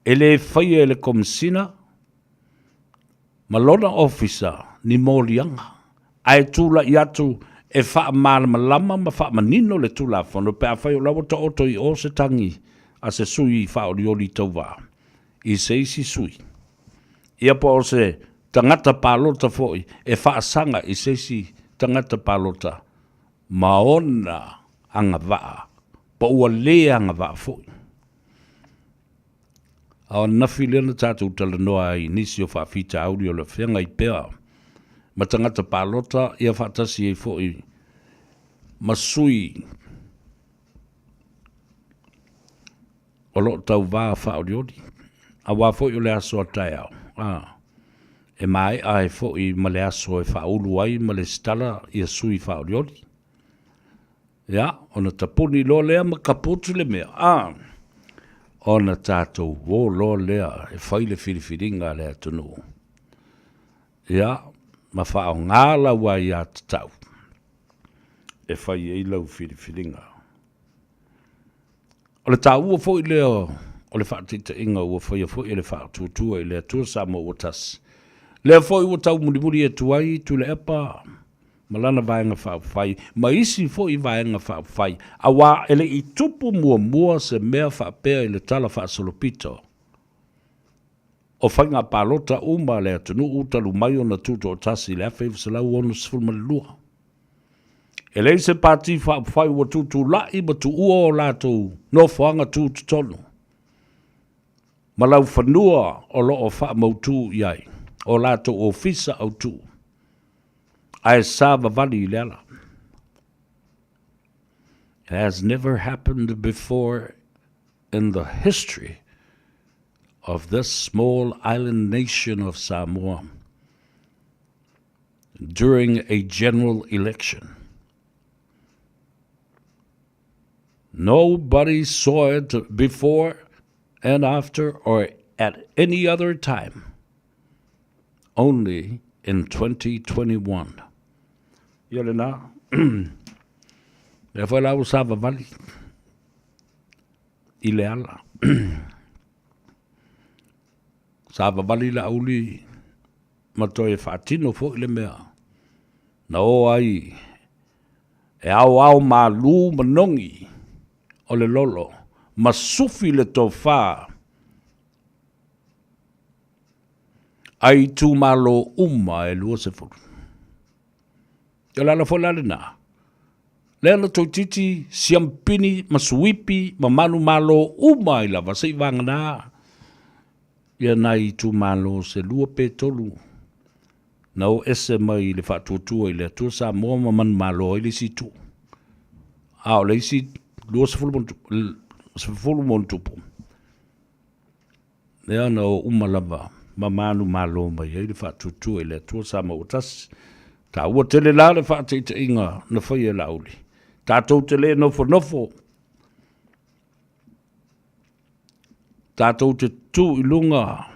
Ele whaia ele komisina, malona officer ni mōlianga. Ai tūla i atu e wha mana malama ma wha manino le tūla whono. Pea whai o lawa ta oto i o se tangi a se sui wha o lioli tau wā. I se isi sui. Ia po o se tangata pālota foi e wha sanga i se isi tangata pālota. Maona anga waa. Pa ua lea anga waa foi. A nafi lena tātou tala noa i nisi o whaafita auri o le whenga i pēa. Ma tangata pālota ia whaatasi e fo i masui o lo tau wā whaoriori. A wā fo i o le aso a tai au. E mai ai fo i ma le aso e whaulu ai ma le stala i a sui whaoriori. Ia, ona tapuni lo lea ma kaputu le mea. Ona tātou wō lo lea e whaile whiriwhiringa lea tunu. Ia, ma whao ngāla wai a tatau. E whai e ilau whiriwhiringa. O le tā ua fo i lea o le whaatita inga ua whai a fo i le whaatutua i lea tua Samoa ua tas. Lea fo i ua tau murimuri e tuai tu le epa. Malana vaenga whai, ma isi fo i vaenga whai, a wā ele i tupu mua se mea whapea i le tala whaasolopito. O whainga pālota uma le atunu utalu mai o na tuto o tasi le awhai whasalau ono sifulmane lua. Ele se pāti whai ua tutu lai ma tu ua o lātou no whaanga tutu tonu. Malau whanua o lo o wha mautu iai, o lātou ofisa au tu. Ai sava vali lela. It has never happened before in the history of this small island nation of Samoa during a general election. Nobody saw it before and after or at any other time. Only in 2021. Iole nā, e whai lau sāwa vali, i le ala. Sāwa vali la auli, matoi e whaatino fo i le mea. Na o ai, e au mā lū manongi, o le lolo, ma sufi le tō whā. Ai tū malo uma e lua se furu. Te lala wholale nā. Lena tō titi, siampini, ma suipi, ma manu malo uma i lava, sei vanga nā. Ia nai tū malo se lua pe tolu. Nau ese mai le whātuatua i le atua Samoa ma manu malo i le si tū. Ao le isi lua se fulu mon tupu. Lea nau uma lava. Ma manu malo mai e le whātuatua i le atua Samoa tas. Ta ua tele la le whāteita inga na whaia lauli. Tātou te le nofo. Tātou te tū i lunga.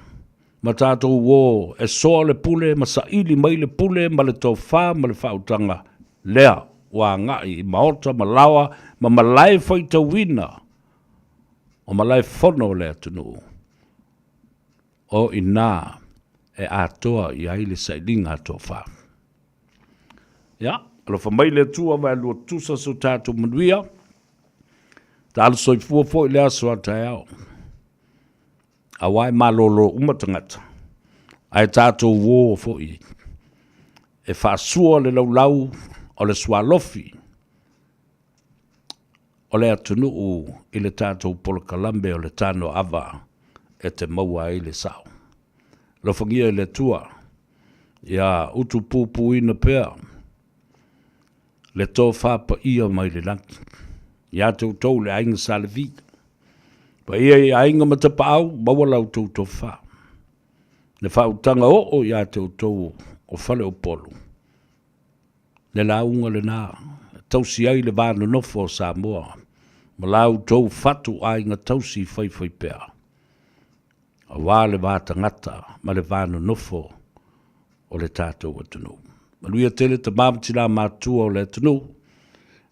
Ma tātou wō e soa le pule, ma sa ili mai le pule, ma le tō whā, ma le whautanga. Lea, wā ngai, ma ota, ma lawa, ma malai whaita wina. O malai whono le atunu. O i nā e atoa i aile sailinga tō whā. Ja, alo whamai le tua vai lua tusa su tātou manuia. Tā alu soi fua i lea sua tai au. A wai malolo umatangata. Ai tātou wō fōi. E whaasua le laulau o le swalofi. O le atunu i le tātou polakalambe o le tāno ava e te maua i le sao. Lo whangia i le tua. Ia utu pūpū ina pēr. Le tō whāpa ia mai le langi. Ia tau tau le ainga salavi. Pa ia i ainga matapa au, maua lau tau tō whā. Le whautanga o ia tau tau o whale o polo. Le launga le nā. Tausi ai le vānu nofo o Samoa. Ma lau tau whatu ainga tausi whai pēr. A wā le vāta ngata, ma le vānu nofo o le tātou atunu. Manuia tele te māmtila mātua o le tunu.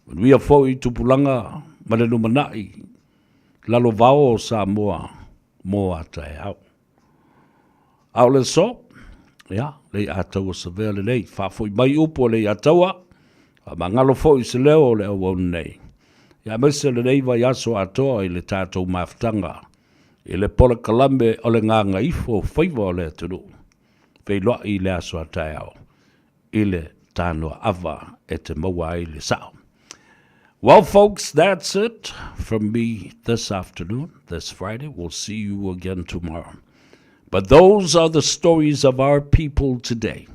Manuia fo i tupulanga ma le numanai. Lalo vao o Samoa mō atai au. Au le so, ia, le ataua sa vea le nei. Whafoi mai upo le ataua. Ma ngalo fo i se leo o le au nei. Ia mese le nei vai aso atoa i le tātou maftanga. I le pola kalambe o le Gagaifo Faiva o le tunu. Fei loa i le aso atai au. Ile tano ava et maua ile sao. Well, folks, that's it from me this afternoon, this Friday. We'll see you again tomorrow. But those are the stories of our people today.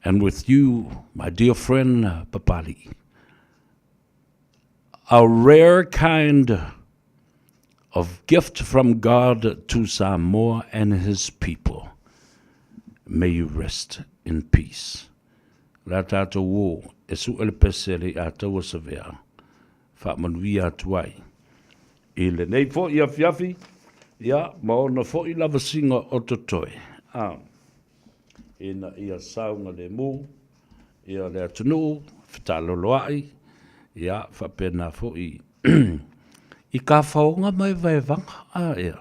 And with you, my dear friend Papali, a rare kind of gift from God to Samoa and his people. May you rest in peace. La tātou wō, e su ele pesele a taua sa vea. Whamanuia atuai. I le nei fo i a fiafi, ia, ma ona fo i lava singa o totoe. Ina ia saunga le mū, ia le atunu, whataloloai, ia, whapena fo i. I ka whaonga mai vai vanga, ia.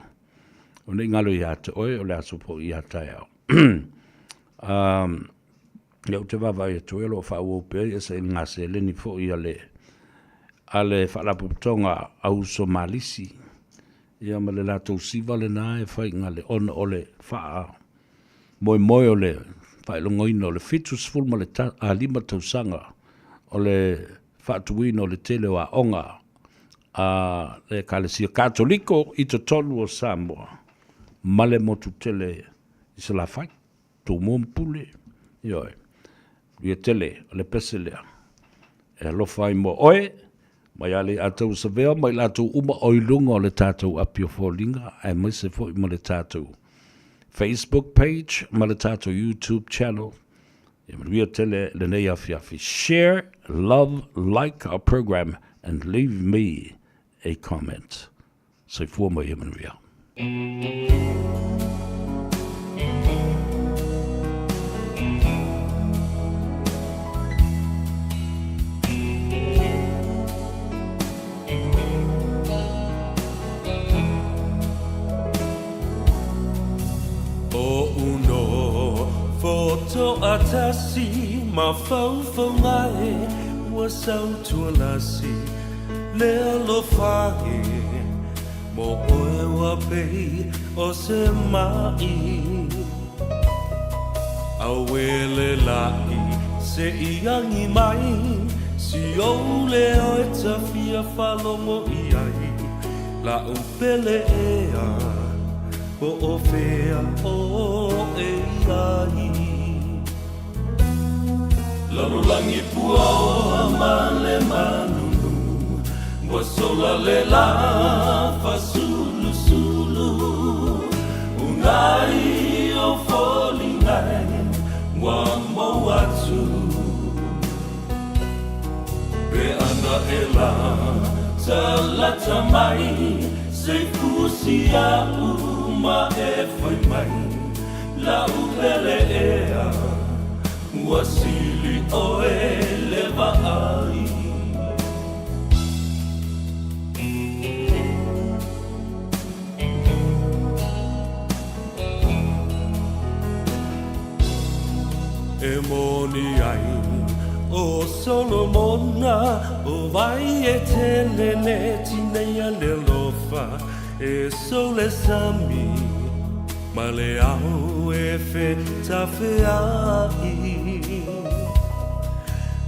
O nei ngalo i ate oe, o le aso po i atai au. Leo te wawai e tuelo o whao pe e se ngā se leni fo i ale whalaputonga au Somalisi. Ia ma le latou siva le nā e whai ngā le ona o le wha moi o le whai longoina o le fitus fulma le lima tausanga o le whaatuina o le tele o a onga le kalesia katoliko i te tonu o Samoa. Male motu tele i se la whai. Tu mompule, ioi, ia tele, le peselea, e alofai mo oe, mai ale atau sa vea, mai latou uma oilunga o le tātou apio fōlinga, e mai se fōi mo le tātou Facebook page, ma le tātou YouTube channel, e ia tele, le nei afiafi. Share, love, like our program, and leave me a comment. So fua mai e manuia. Foto atasi ma fau ngai wa sau tua lasi Lelo whae mo oe wa pei o se mai Awele lai se iangi mai Si o leo e ta fia whalongo i ai La upele ea po o fea o e ai Lalulangi pua o male manunu Wa sola le la fa sulu sulu Unai o folingai Wa mo atu Pe ana e la talata mai Se fusia uma e foi mai La upele ea Wasili o e leva ai E moni ai o Solomona o vai e telele tinea le lofa e sole sami ma le au e fe tafeai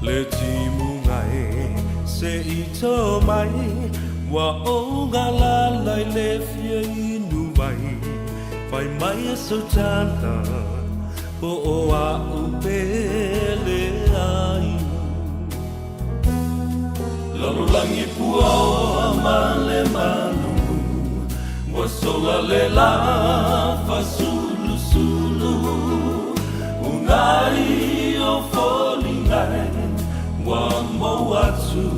le timu ngai se ito mai wa o galala le fie inu mai vai mai e so tala po o a upele ai Lalulangi pua o male manu Wa sola le la fa sulu sulu Unai o folingai Wa mo atu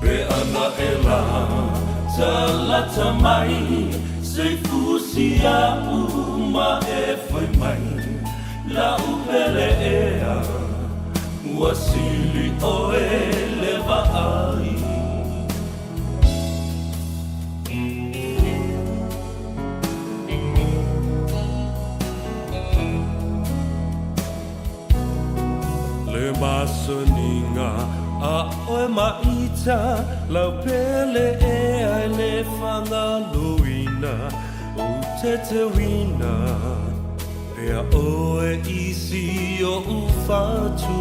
Pe ana e la talata mai Se fusia uma e foi mai La upele ea Wasili o e leva ai Le masoninga a oe maita Lau pele e ai le whanga luina O te te wina Pea oe isi o ufatu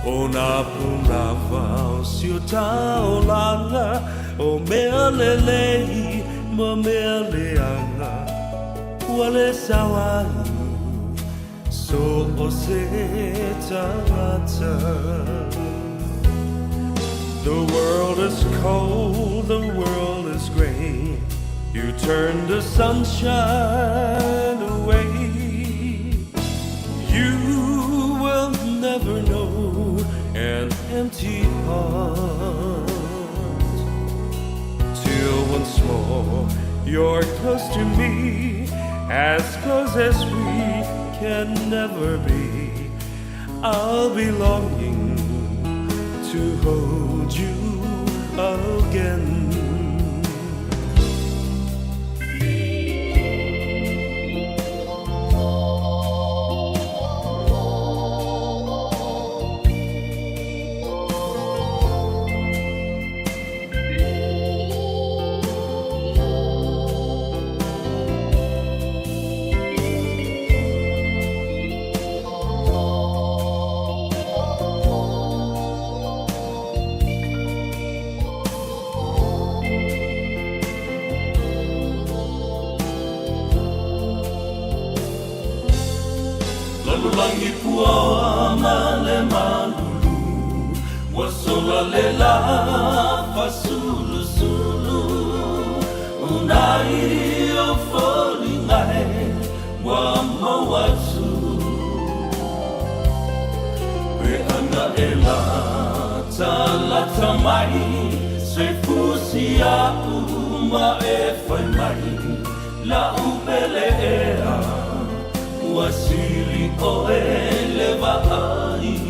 O nā punava o si o tau langa O mea le lei ma mea le anga Ua le sawai so o se tangata The world is cold, the world is gray You turn the sunshine away You will never know an empty heart Till once more you're close to me As close as we can never be I'll be longing to hold you again Lalulangi pua male malulu Wasola le la fa sulu sulu Unai o folingai Wa mawatu Pe ana e la talata mai Se fusia uma e fai mai La upele ea Wasili o e leva ai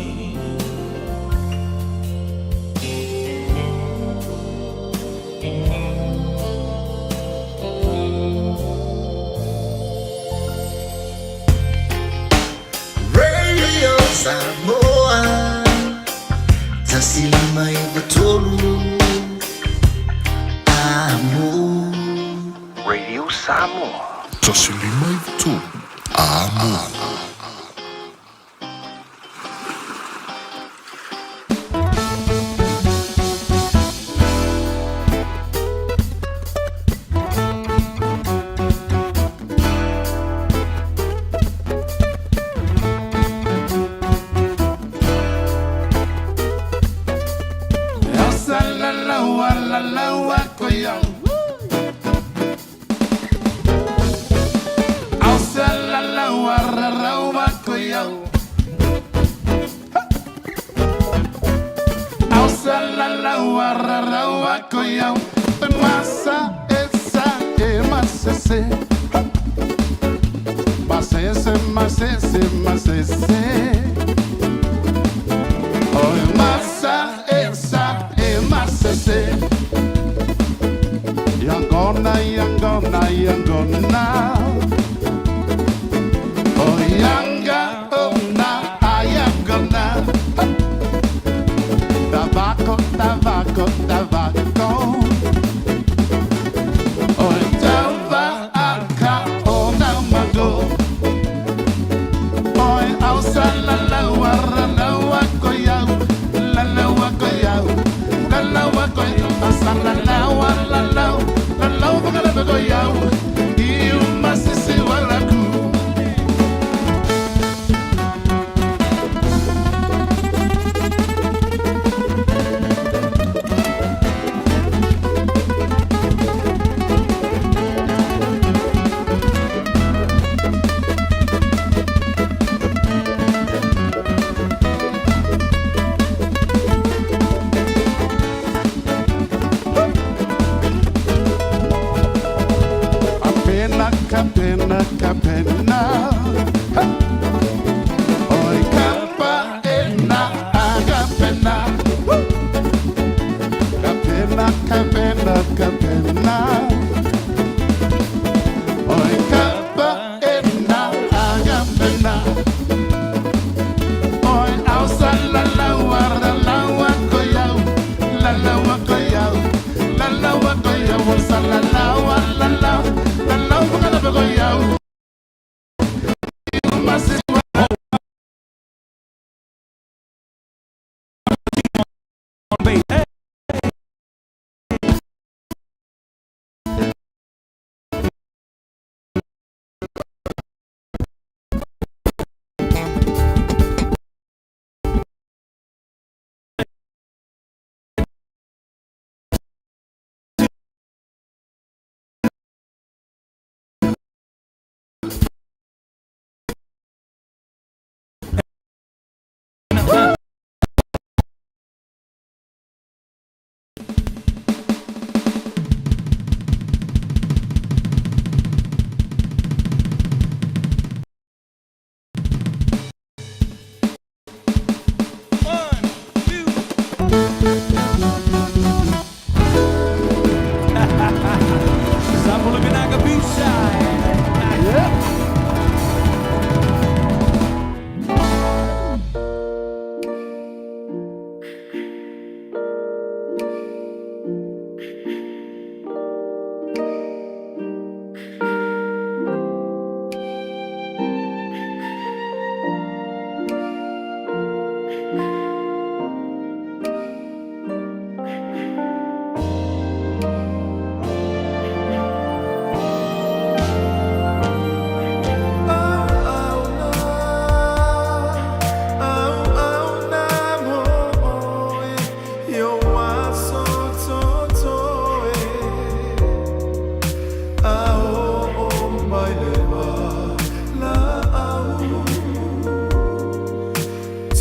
Radio Samoa Samoa. Tasilima i tu. Amo.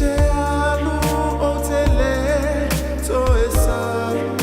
Te alu o te le to e sa